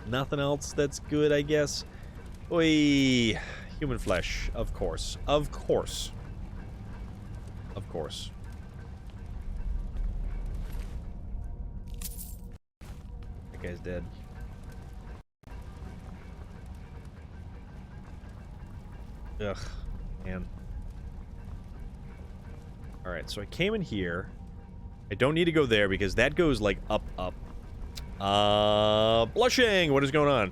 A: nothing else that's good, I guess. Oi. Human flesh, of course. Of course. Of course. That guy's dead. Ugh, man. Alright, so I came in here. I don't need to go there because that goes, like, up, up. Blushing! What is going on?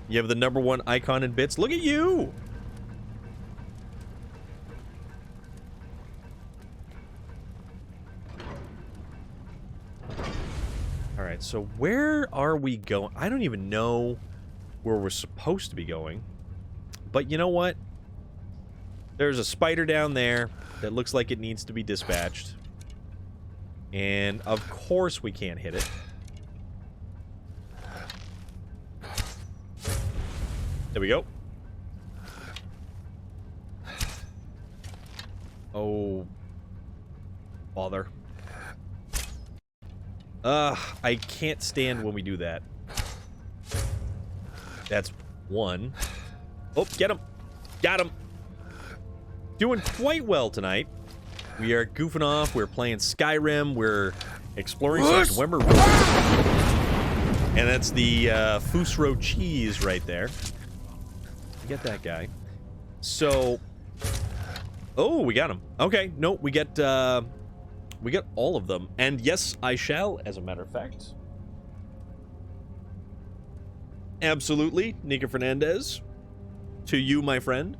A: You have the #1 icon in bits. Look at you! Alright, so where are we going? I don't even know where we're supposed to be going. But you know what? There's a spider down there that looks like it needs to be dispatched. And of course we can't hit it. There we go. Oh. Bother. I can't stand when we do that. That's one. Oh, get him. Got him. Doing quite well tonight. We are goofing off. We're playing Skyrim. We're exploring some Dwemer ruins. And that's the Fusro cheese right there. Get that guy. So, oh, we got him. Okay, no, we get all of them. And yes, I shall, as a matter of fact. Absolutely, Nika Fernandez. To you, my friend.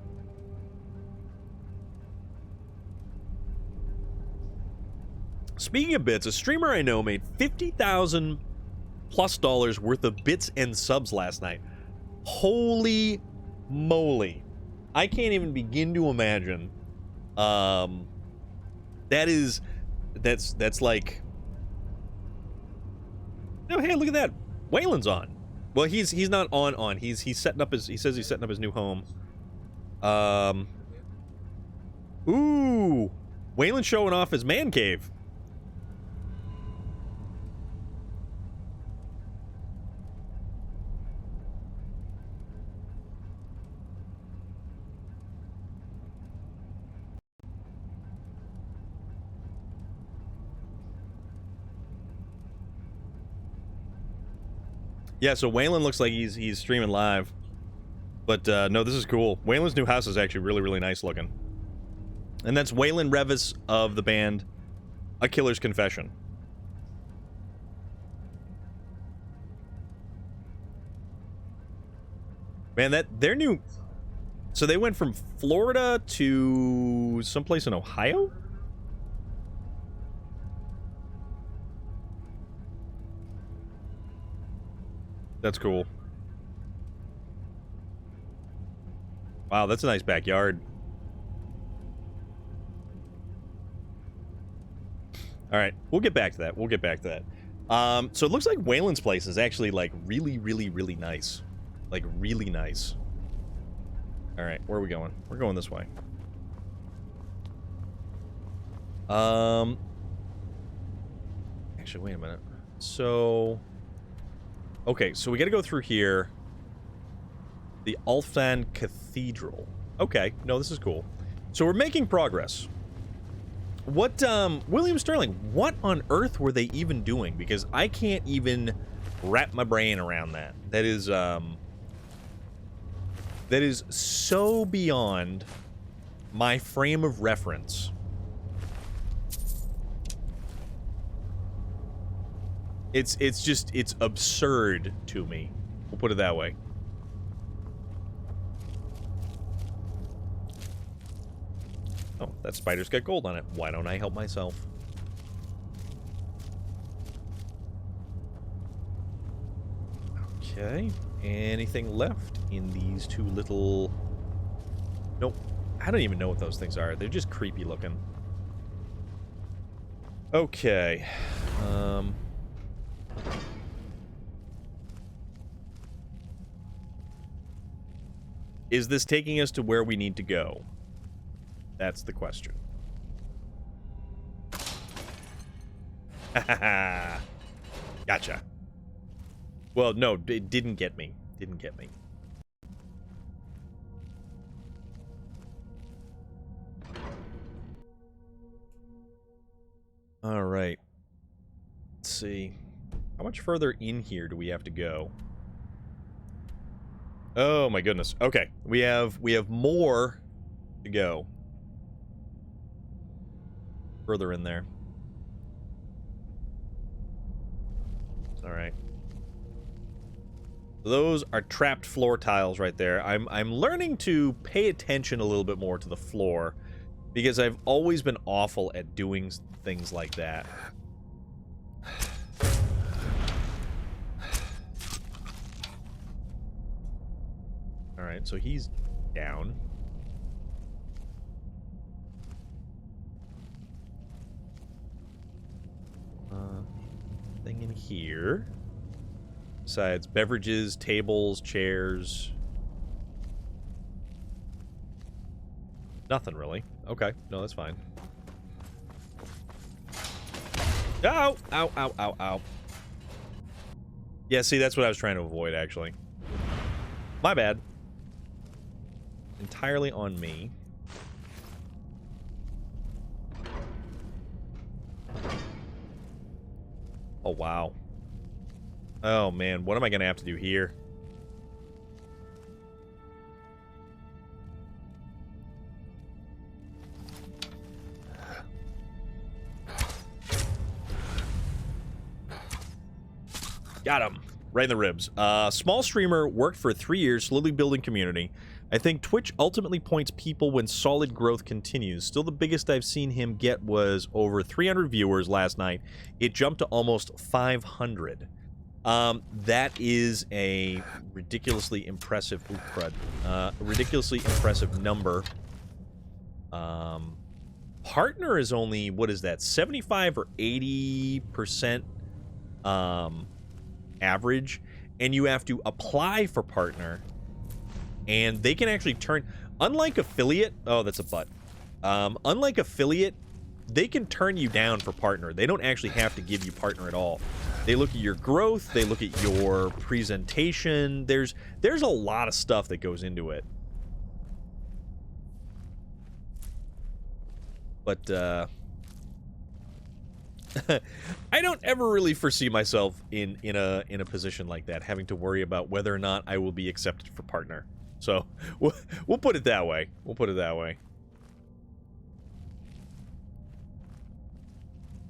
A: Speaking of bits, a streamer I know made $50,000+ worth of bits and subs last night. Holy moly. I can't even begin to imagine. That's like, oh, hey, look at that. Waylon's on. Well, he's not on. He's setting up his, he says he's setting up his new home. Ooh. Waylon's showing off his man cave. Yeah, so Waylon looks like he's streaming live. But, no, this is cool. Waylon's new house is actually really, really nice looking. And that's Waylon Revis of the band A Killer's Confession. Man, their new So they went from Florida to someplace in Ohio? That's cool. Wow, that's a nice backyard. All right, we'll get back to that. We'll get back to that. So it looks like Waylon's place is actually, like, really, really, really nice. Like, really nice. All right, where are we going? We're going this way. Actually, wait a minute. So... Okay, so we gotta go through here. The Alfan Cathedral. Okay, no, this is cool. So we're making progress. What, William Sterling, what on earth were they even doing? Because I can't even wrap my brain around that. That is so beyond my frame of reference. It's just, it's absurd to me. We'll put it that way. Oh, that spider's got gold on it. Why don't I help myself? Okay. Anything left in these two little... Nope. I don't even know what those things are. They're just creepy looking. Okay. Is this taking us to where we need to go? That's the question. Gotcha. Well, no, it didn't get me. Didn't get me. All right. Let's see. How much further in here do we have to go? Oh my goodness. Okay, we have more to go. Further in there. All right. Those are trapped floor tiles right there. I'm learning to pay attention a little bit more to the floor because I've always been awful at doing things like that. All right, so he's down. Thing in here. Besides beverages, tables, chairs. Nothing really. Okay, no, that's fine. Ow! Ow, ow, ow, ow. Yeah, see, that's what I was trying to avoid, actually. My bad. Entirely on me. Oh, wow. Oh, man. What am I going to have to do here? Got him. Right in the ribs. Small streamer, worked for 3 years, slowly building community. I think Twitch ultimately points people when solid growth continues. Still, the biggest I've seen him get was over 300 viewers last night. It jumped to almost 500. That is a ridiculously impressive... Ooh, crud. Ridiculously impressive number. Partner is only, what is that, 75 or 80% average, and you have to apply for partner, and they can actually turn, unlike affiliate, oh, that's a butt. Unlike affiliate, they can turn you down for partner. They don't actually have to give you partner at all. They look at your growth, they look at your presentation. There's a lot of stuff that goes into it. But I don't ever really foresee myself in a position like that, having to worry about whether or not I will be accepted for partner. So we'll put it that way. We'll put it that way.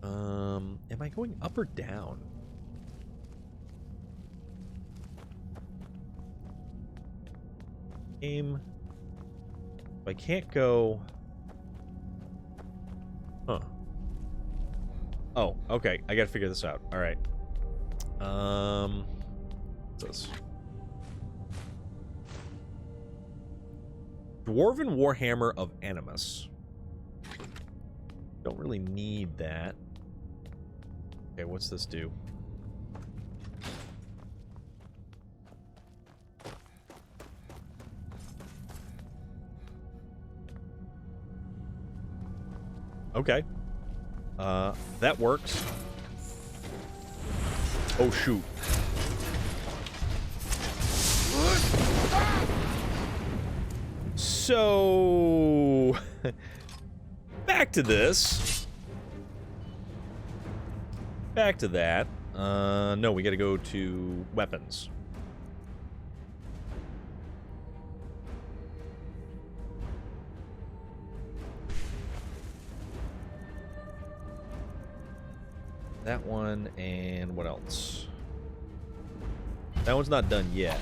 A: Am I going up or down? Game. I can't go... Huh. Oh, okay. I gotta figure this out. Alright. What's this? Dwarven Warhammer of Animus. Don't really need that. Okay, what's this do? Okay. That works. Oh, shoot. So... back to this. Back to that. No, we gotta go to weapons. That one, and what else? That one's not done yet.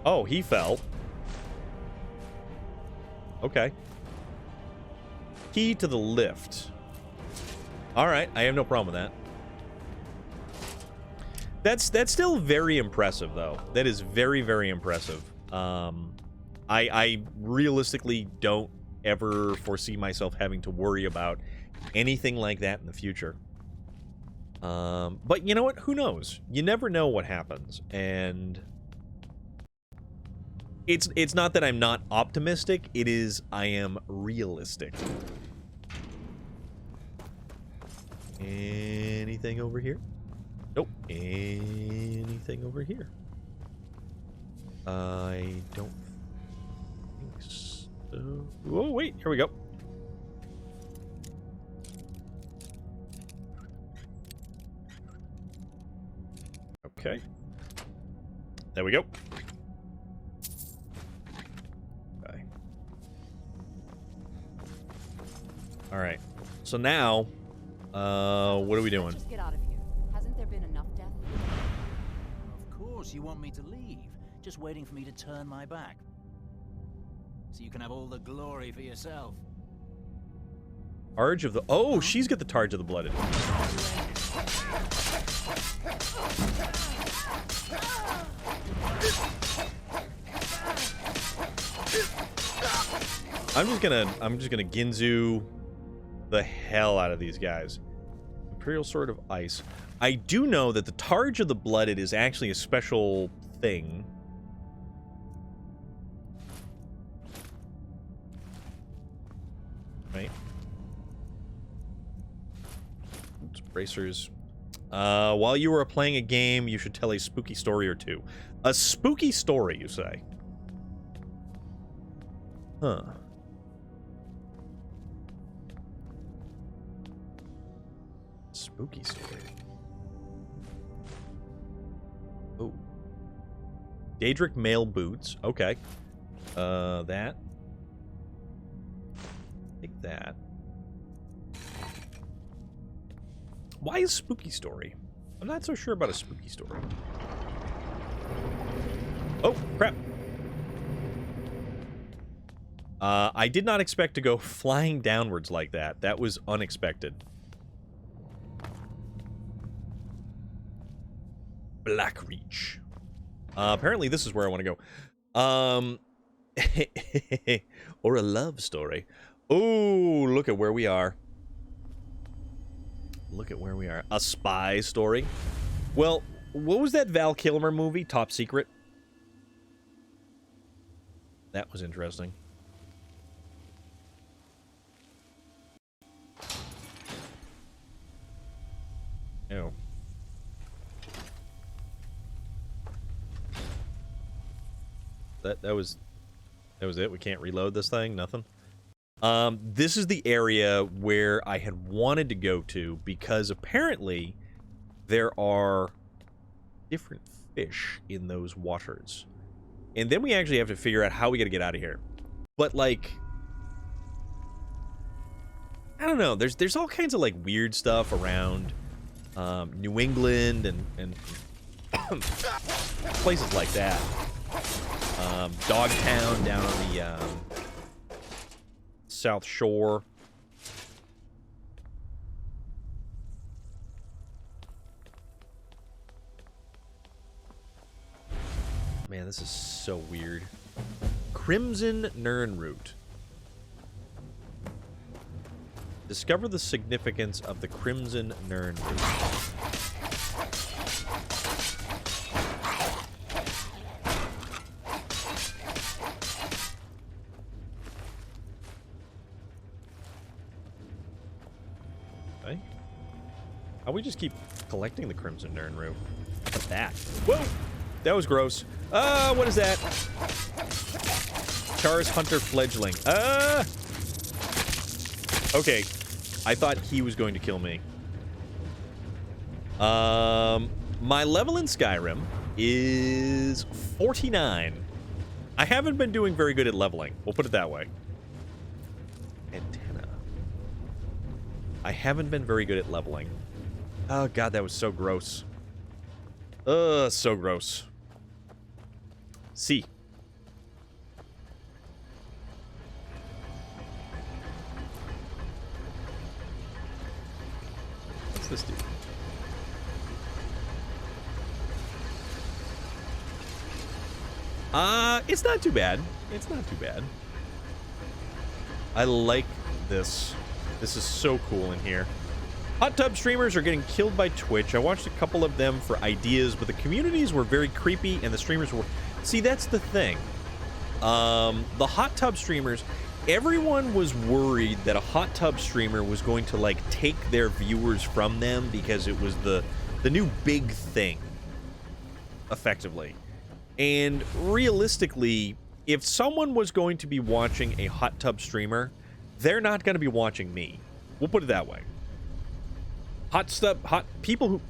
A: Oh, he fell. Okay. Key to the lift. Alright, I have no problem with that. That's still very impressive, though. That is very, very impressive. I realistically don't ever foresee myself having to worry about anything like that in the future. But you know what? Who knows? You never know what happens. And it's not that I'm not optimistic. It is I am realistic. Anything over here? Nope. Anything over here? I don't think so. Oh, wait. Here we go. Okay. There we go. Okay. All right. So now, what are we doing?
C: Just get out of here. Hasn't there been enough death?
H: Of course, you want me to leave. Just waiting for me to turn my back. So you can have all the glory for yourself.
A: Targe of the... Oh, she's got the Targe of the Blooded. I'm just gonna Ginzu the hell out of these guys. Imperial Sword of Ice. I do know that the Targe of the Blooded is actually a special thing. Right? Oops, bracers. While you were playing a game, you should tell a spooky story or two. A spooky story, you say? Huh. Spooky story. Oh. Daedric mail boots. Okay. That. Take that. Why a spooky story? I'm not so sure about a spooky story. Oh, crap. I did not expect to go flying downwards like that. That was unexpected. Blackreach. Apparently this is where I want to go. Or a love story. Oh, look at where we are. Look at where we are. A spy story. Well, what was that Val Kilmer movie? Top Secret? That was interesting. Ew. That was it. We can't reload this thing. Nothing. This is the area where I had wanted to go to because apparently there are different fish in those waters. And then we actually have to figure out how we got to get out of here. But like, I don't know. There's all kinds of like weird stuff around New England and Places like that. Dogtown down on the South Shore. Man, this is so weird. Crimson Nirnroot. Discover the significance of the Crimson Nirnroot. Okay. How we just keep collecting the Crimson Nirnroot? What's that? Whoa! That was gross. What is that? Char's Hunter Fledgling. Okay. I thought he was going to kill me. My level in Skyrim is 49. I haven't been doing very good at leveling. We'll put it that way. Antenna. I haven't been very good at leveling. Oh, God, that was so gross. So gross. C. What's this do? It's not too bad. It's not too bad. I like this. This is so cool in here. Hot tub streamers are getting killed by Twitch. I watched a couple of them for ideas, but the communities were very creepy and the streamers were... See, that's the thing. The hot tub streamers, everyone was worried that a hot tub streamer was going to, like, take their viewers from them because it was the new big thing, effectively. And realistically, if someone was going to be watching a hot tub streamer, they're not going to be watching me. We'll put it that way. Hot people who...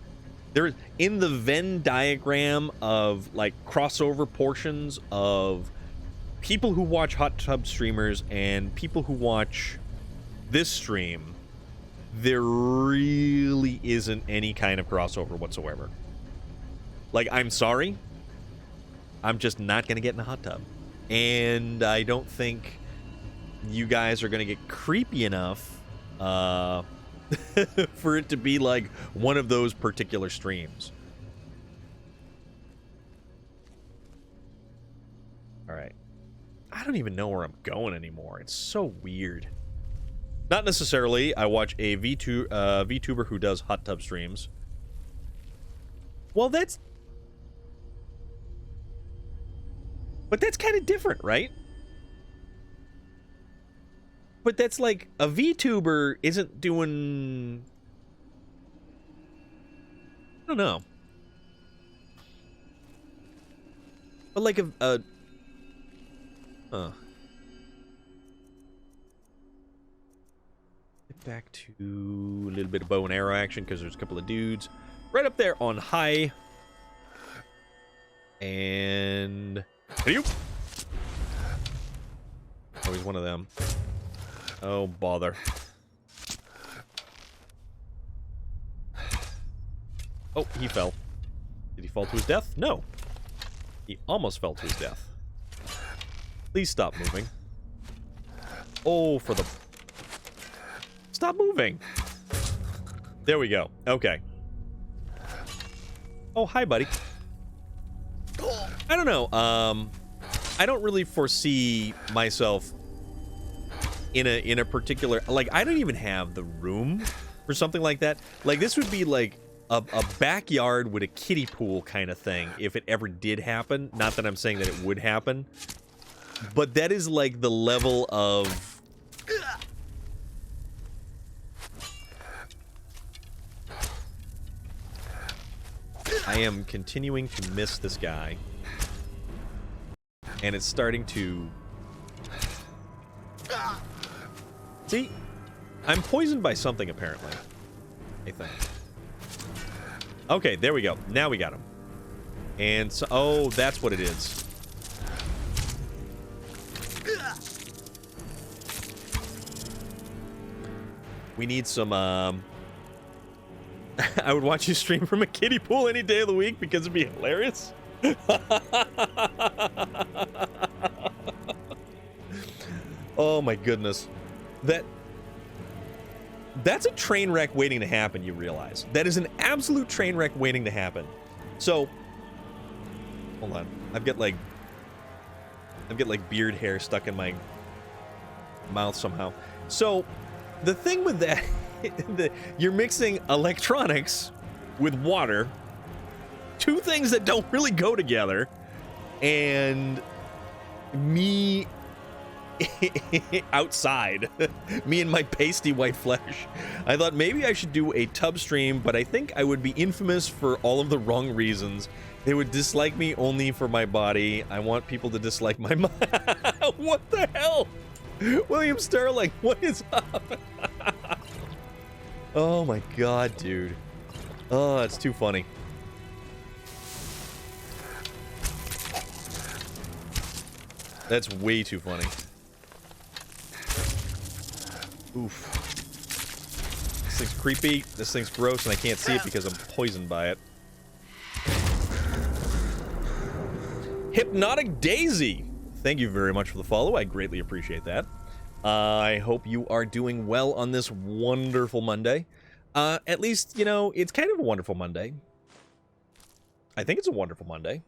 A: They're in the Venn diagram of, like, crossover portions of people who watch hot tub streamers and people who watch this stream, there really isn't any kind of crossover whatsoever. Like, I'm sorry. I'm just not going to get in a hot tub. And I don't think you guys are going to get creepy enough, for it to be like one of those particular streams. All right. I don't even know where I'm going anymore. It's so weird. Not necessarily. I watch a VTuber who does hot tub streams. Well, that's... But that's kind of different, right? But that's like, a VTuber isn't doing... I don't know. But like Get back to a little bit of bow and arrow action, because there's a couple of dudes right up there on high. And... Are you? Oh, he's one of them. Oh, bother. Oh, he fell. Did he fall to his death? No. He almost fell to his death. Please stop moving. Oh, for the... Stop moving! There we go. Okay. Oh, hi, buddy. I don't know. I don't really foresee myself in a particular, like, I don't even have the room for something like that. Like, this would be like a backyard with a kiddie pool kind of thing if it ever did happen. Not that I'm saying that it would happen, but that is like the level of... I am continuing to miss this guy. And it's starting to... See? I'm poisoned by something, apparently. I think. Okay, there we go. Now we got him. And so... Oh, that's what it is. We need some, I would watch you stream from a kiddie pool any day of the week because it'd be hilarious. Oh my goodness. That's a train wreck waiting to happen, you realize. That is an absolute train wreck waiting to happen. So, hold on. I've got like beard hair stuck in my mouth somehow. So, the thing with that, you're mixing electronics with water, two things that don't really go together, and me outside, me and my pasty white flesh. I thought maybe I should do a tub stream, but I think I would be infamous for all of the wrong reasons. They would dislike me only for my body. I want people to dislike my mind. What the hell? William Sterling, what is up? Oh my god, dude. Oh, that's too funny. That's way too funny. Oof. This thing's creepy, this thing's gross, and I can't see it because I'm poisoned by it. Hypnotic Daisy! Thank you very much for the follow, I greatly appreciate that. I hope you are doing well on this wonderful Monday. At least, you know, it's kind of a wonderful Monday. I think it's a wonderful Monday.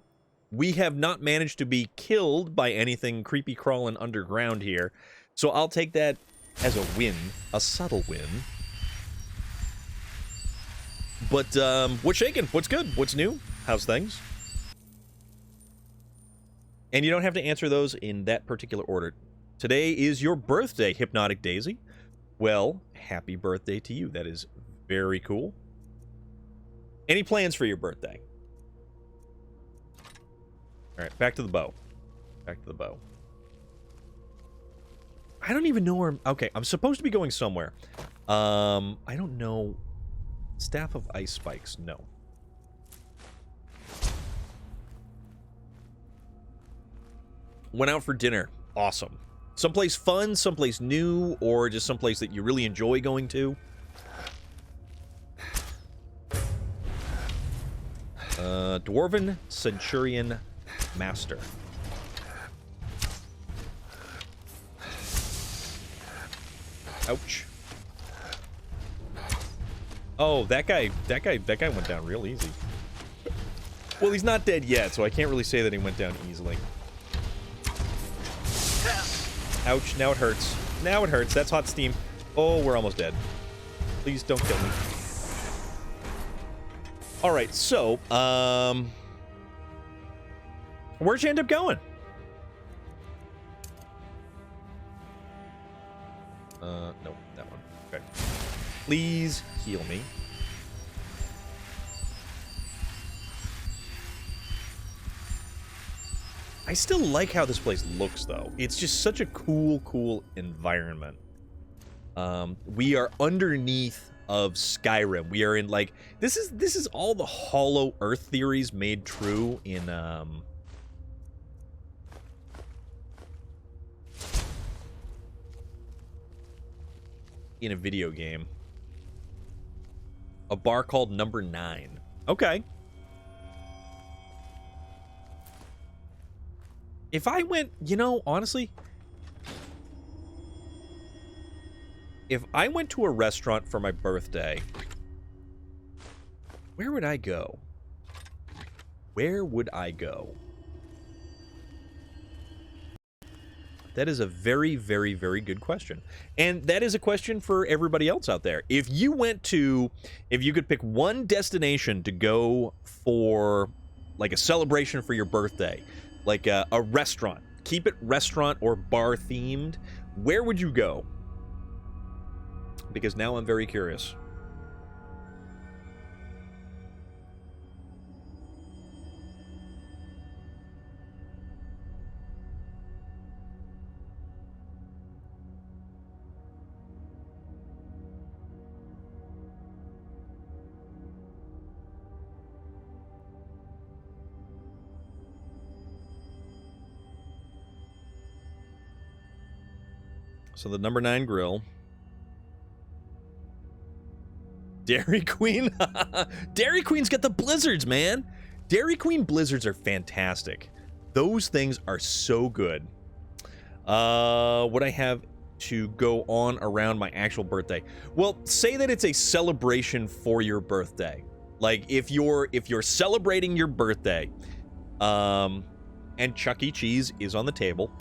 A: We have not managed to be killed by anything creepy crawling underground here, so I'll take that as a win, a subtle win. But, what's shaking? What's good? What's new? How's things? And you don't have to answer those in that particular order. Today is your birthday, Hypnotic Daisy. Well, happy birthday to you. That is very cool. Any plans for your birthday? Alright, back to the bow. Back to the bow. I don't even know where... Okay, I'm supposed to be going somewhere. I don't know... Staff of Ice Spikes, no. Went out for dinner. Awesome. Someplace fun, someplace new, or just someplace that you really enjoy going to. Dwarven Centurion Master. Ouch. Oh, that guy went down real easy. Well, he's not dead yet, so I can't really say that he went down easily. Ouch, now it hurts. Now it hurts. That's hot steam. Oh, we're almost dead. Please don't kill me. Alright, so, where'd you end up going? No, that one. Okay. Please heal me. I still like how this place looks, though. It's just such a cool environment. We are underneath of Skyrim. We are in, like... This is all the Hollow Earth theories made true in, in a video game. A bar called Number 9. Okay. If I went, you know, honestly, if I went to a restaurant for my birthday, where would I go? Where would I go? That is a very good question. And that is a question for everybody else out there. If you could pick one destination to go for, like, a celebration for your birthday, like a restaurant, keep it restaurant or bar themed, where would you go? Because now I'm very curious. So the Number 9 grill. Dairy Queen? Dairy Queen's got the blizzards, man. Dairy Queen blizzards are fantastic. Those things are so good. Would I have to go on around my actual birthday? Well, say that it's a celebration for your birthday. Like if you're celebrating your birthday, and Chuck E. Cheese is on the table.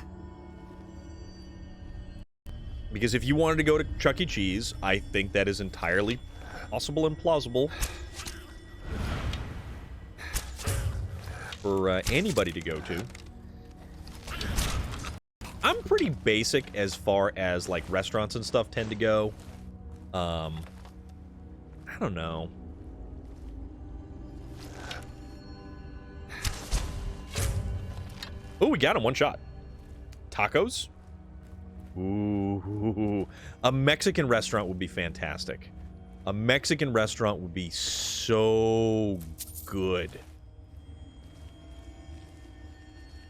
A: Because if you wanted to go to Chuck E. Cheese, I think that is entirely possible and plausible for anybody to go to. I'm pretty basic as far as like restaurants and stuff tend to go. I don't know. Oh, we got him. One shot. Tacos? Ooh. A Mexican restaurant would be fantastic. A Mexican restaurant would be so good.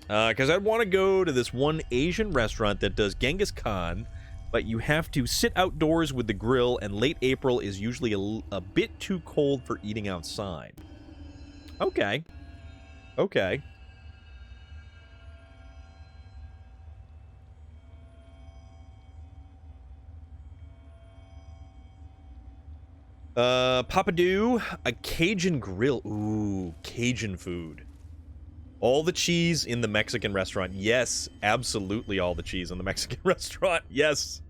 A: Because I'd want to go to this one Asian restaurant that does Genghis Khan, but you have to sit outdoors with the grill, and late April is usually a bit too cold for eating outside. Okay. Okay. Papadoo, a Cajun grill. Ooh, Cajun food. All the cheese in the Mexican restaurant. Yes, absolutely all the cheese in the Mexican restaurant. Yes.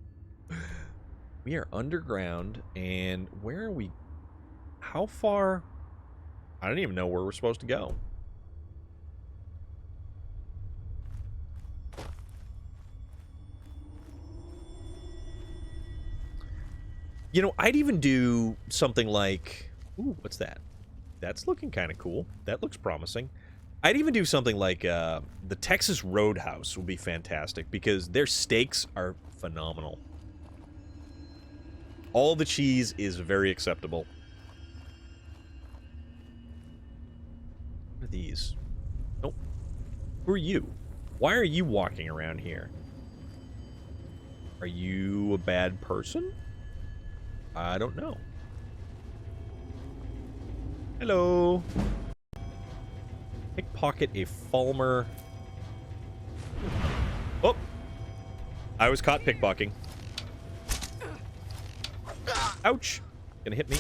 A: We are underground, and where are we? How far? I don't even know where we're supposed to go. You know, I'd even do something like... Ooh, what's that? That's looking kind of cool. That looks promising. I'd even do something like the Texas Roadhouse would be fantastic because their steaks are phenomenal. All the cheese is very acceptable. What are these? Nope. Who are you? Why are you walking around here? Are you a bad person? I don't know. Hello. Pickpocket a Falmer. Oh! I was caught pickpocketing. Ouch! Gonna hit me.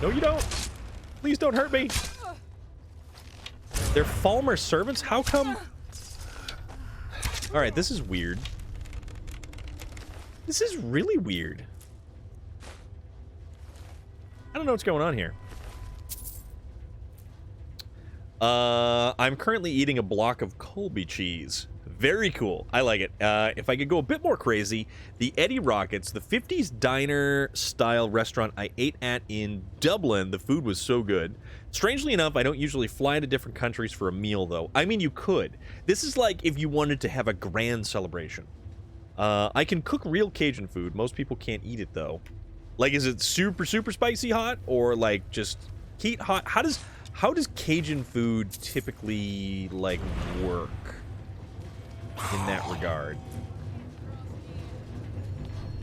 A: No, you don't. Please don't hurt me. They're Falmer servants? How come? Alright, this is weird. This is really weird. I don't know what's going on here. I'm currently eating a block of Colby cheese. Very cool. I like it. If I could go a bit more crazy, the Eddie Rockets, the 50s diner-style restaurant I ate at in Dublin, the food was so good. Strangely enough, I don't usually fly to different countries for a meal, though. I mean, you could. This is like if you wanted to have a grand celebration. I can cook real Cajun food. Most people can't eat it, though. Like, is it super, super spicy hot? Or, like, just heat hot? How does Cajun food typically, like, work in that regard?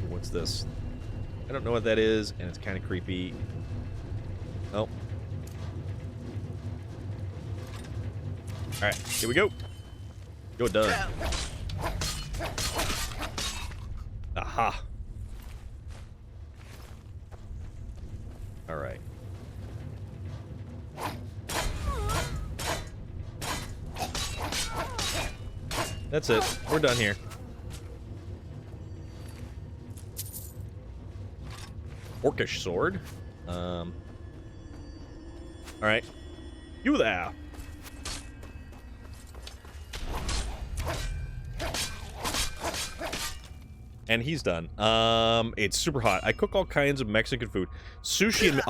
A: What's this? I don't know what that is, and it's kind of creepy. Oh. Alright, here we go. Go done. Aha. Alright. That's it. We're done here. Orcish sword. Alright. You there. And he's done. It's super hot. I cook all kinds of Mexican food. Sushi and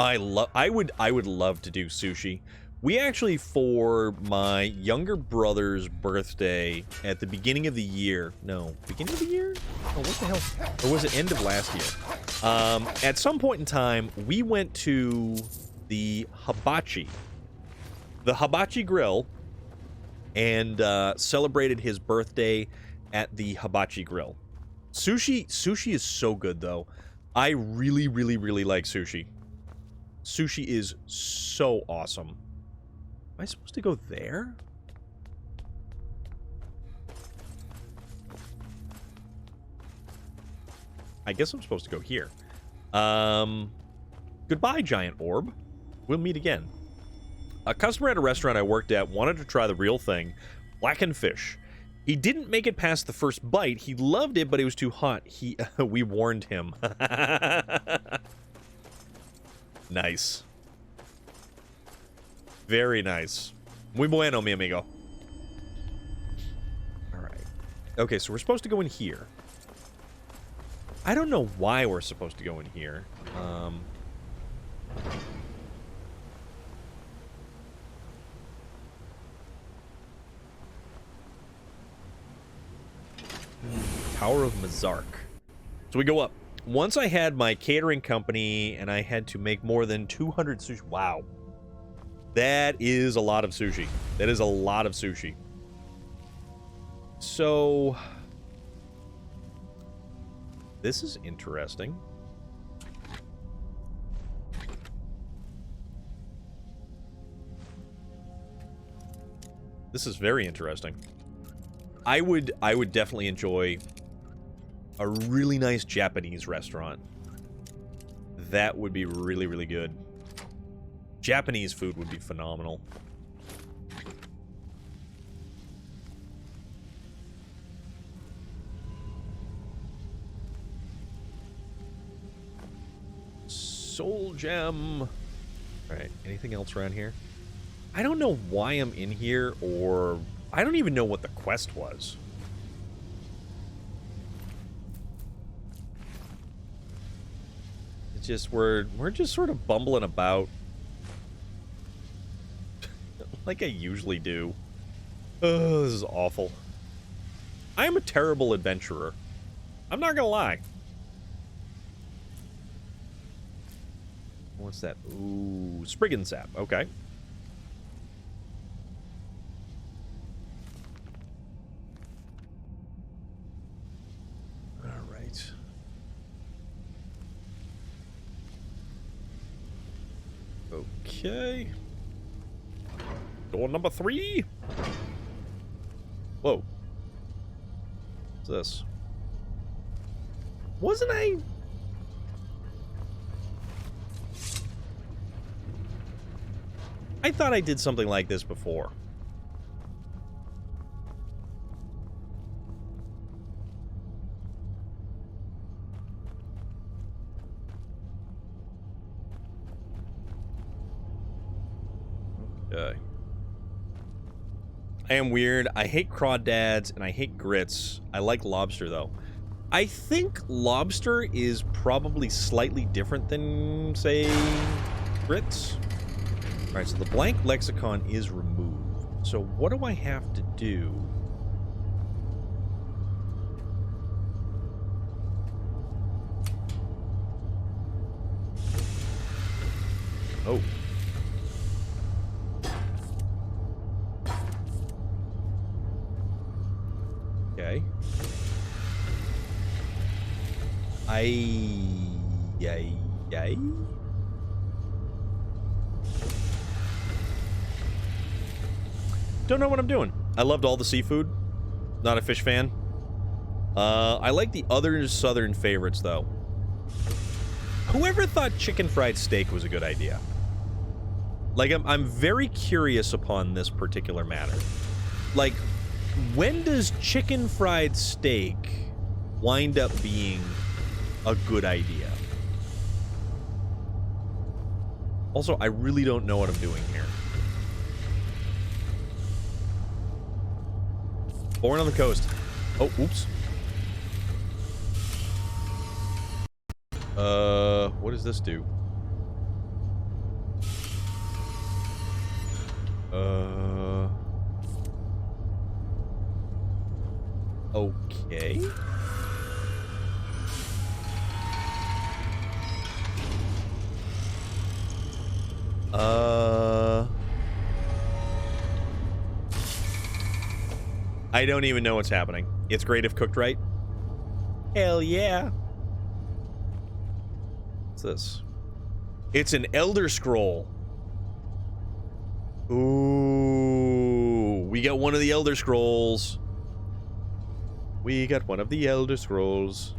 A: I would love to do sushi. We actually, for my younger brother's birthday at the beginning of the year, no, beginning of the year? Oh, what the hell? Or was it end of last year? At some point in time, we went to the Hibachi Grill, and celebrated his birthday at the Hibachi Grill. Sushi is so good, though. I really, really, really like sushi. Sushi is so awesome. Am I supposed to go there? I guess I'm supposed to go here. Goodbye, giant orb. We'll meet again. A customer at a restaurant I worked at wanted to try the real thing, blackened fish. He didn't make it past the first bite. He loved it, but it was too hot. We warned him. Nice. Very nice. Muy bueno, mi amigo. All right. Okay, so we're supposed to go in here. I don't know why we're supposed to go in here. Tower of Mazark. So we go up. Once I had my catering company and I had to make more than 200 sushi. Wow. That is a lot of sushi. That is a lot of sushi. So this is interesting. This is very interesting. I would definitely enjoy a really nice Japanese restaurant. That would be really, really good. Japanese food would be phenomenal. Soul gem. All right, anything else around here? I don't know why I'm in here, or I don't even know what the quest was. It's just we're just sort of bumbling about like I usually do. Oh, this is awful. I am a terrible adventurer. I'm not gonna lie. What's that? Ooh, Spriggan sap. Okay. All right. Okay. Door number 3. Whoa. What's this? Wasn't I... I thought I did something like this before. Okay. I am weird. I hate crawdads and I hate grits. I like lobster, though. I think lobster is probably slightly different than, say, grits. All right, so the blank lexicon is removed. So what do I have to do? Oh. Okay. Yay. Don't know what I'm doing. I loved all the seafood. Not a fish fan. I like the other southern favorites, though. Whoever thought chicken fried steak was a good idea? Like, I'm very curious upon this particular matter. Like, when does chicken fried steak wind up being a good idea? Also, I really don't know what I'm doing here. Born on the coast. Oh, oops. What does this do? Okay. I don't even know what's happening. It's great if cooked right. Hell yeah. What's this? It's an Elder Scroll. Ooh, we got one of the Elder Scrolls. We got one of the Elder Scrolls.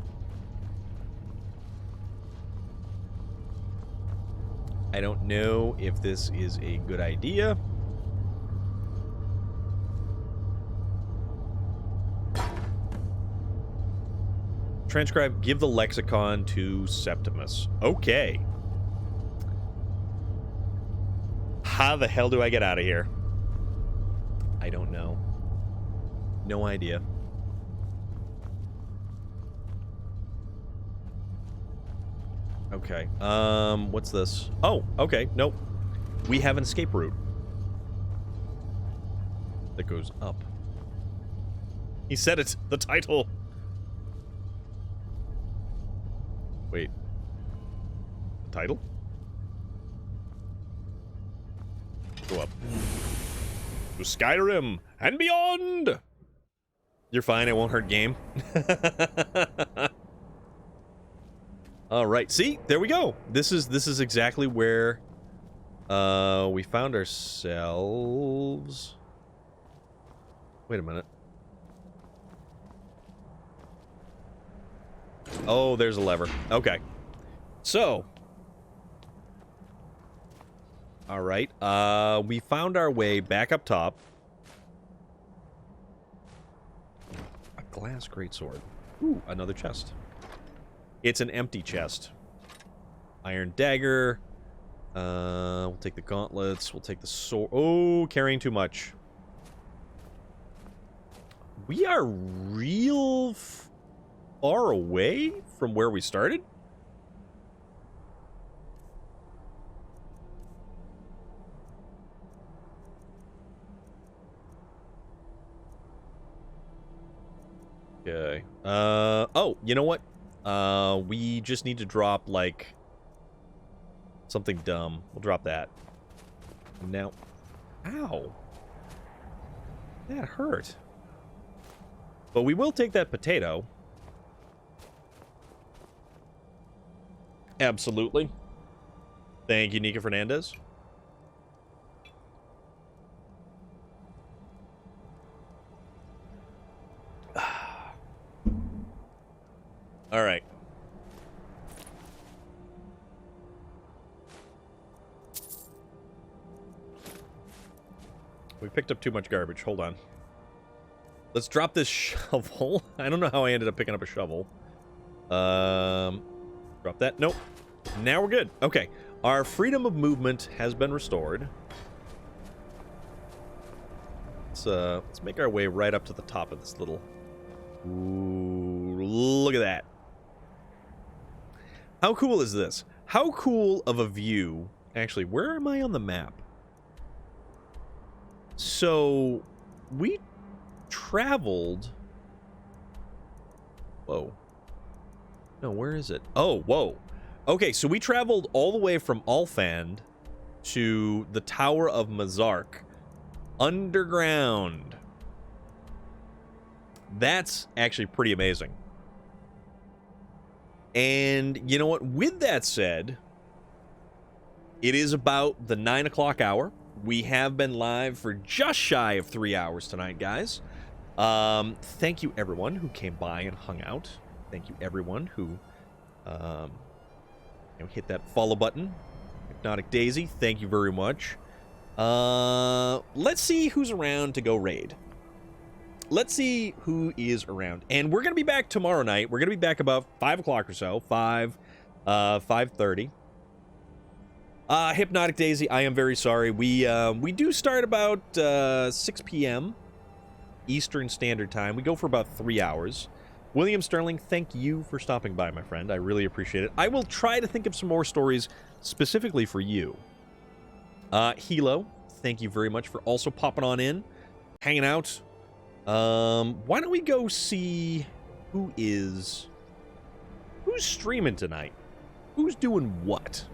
A: I don't know if this is a good idea. Transcribe, give the lexicon to Septimus. Okay. How the hell do I get out of here? I don't know. No idea. Okay. What's this? Oh, okay. Nope. We have an escape route that goes up. He said it. The title. Wait. The title? Go up. To Skyrim and beyond! You're fine, it won't hurt game. Alright, see? There we go. This is exactly where we found ourselves. Wait a minute. Oh, there's a lever. Okay. So. Alright. We found our way back up top. A glass greatsword. Ooh, another chest. It's an empty chest. Iron dagger. We'll take the gauntlets. We'll take the sword. Oh, carrying too much. We are real far away from where we started? Okay. Oh, you know what? We just need to drop, like, something dumb. We'll drop that. Now. Ow. That hurt. But we will take that potato. Absolutely. Thank you, Nika Fernandez. All right. We picked up too much garbage. Hold on. Let's drop this shovel. I don't know how I ended up picking up a shovel. Drop that. Nope. Now we're good. Okay. Our freedom of movement has been restored. Let's make our way right up to the top of this little... Ooh, look at that. How cool is this? How cool of a view... Actually, where am I on the map? So, we traveled... Whoa. No, where is it? Oh, whoa. Okay, so we traveled all the way from Alfand to the Tower of Mazark. Underground. That's actually pretty amazing. And you know what? With that said, it is about the 9 o'clock hour. We have been live for just shy of 3 hours tonight, guys. Thank you, everyone who came by and hung out. Thank you, everyone who hit that follow button. Hypnotic Daisy, thank you very much. Let's see who's around to go raid. Let's see who is around. And we're going to be back tomorrow night. We're going to be back about 5 o'clock or so. 5:30. Hypnotic Daisy, I am very sorry. We do start about 6 p.m. Eastern Standard Time. We go for about 3 hours. William Sterling, thank you for stopping by, my friend. I really appreciate it. I will try to think of some more stories specifically for you. Hilo, thank you very much for also popping on in, hanging out. Why don't we go see who's streaming tonight? Who's doing what?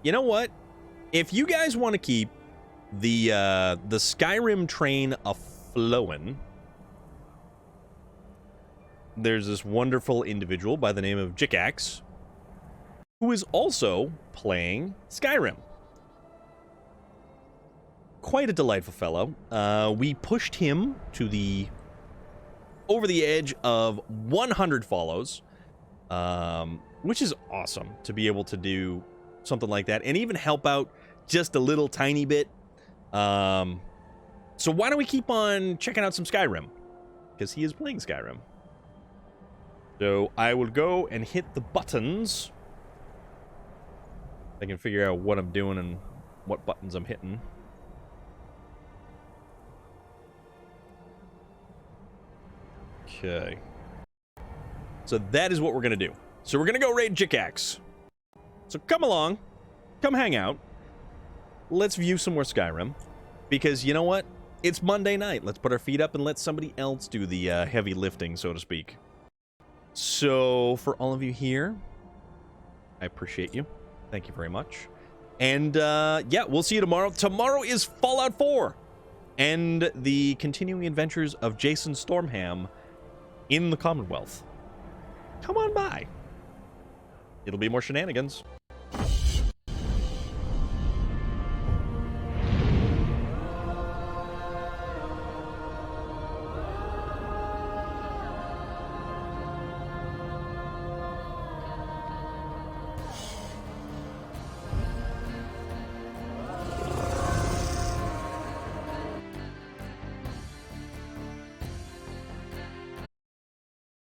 A: You know what? If you guys want to keep the Skyrim train a-flowin'. There's this wonderful individual by the name of Jickaxe, who is also playing Skyrim. Quite a delightful fellow. We pushed him to over the edge of 100 follows, which is awesome to be able to do something like that and even help out just a little tiny bit. So why don't we keep on checking out some Skyrim? Because he is playing Skyrim. So I will go and hit the buttons. I can figure out what I'm doing and what buttons I'm hitting. Okay. So that is what we're going to do. So we're going to go raid Jickaxe. So come along. Come hang out. Let's view some more Skyrim. Because you know what? It's Monday night. Let's put our feet up and let somebody else do the heavy lifting, so to speak. So for all of you here, I appreciate you. Thank you very much. And yeah, we'll see you tomorrow. Tomorrow is Fallout 4 and the continuing adventures of Jason Stormham in the Commonwealth. Come on by. It'll be more shenanigans.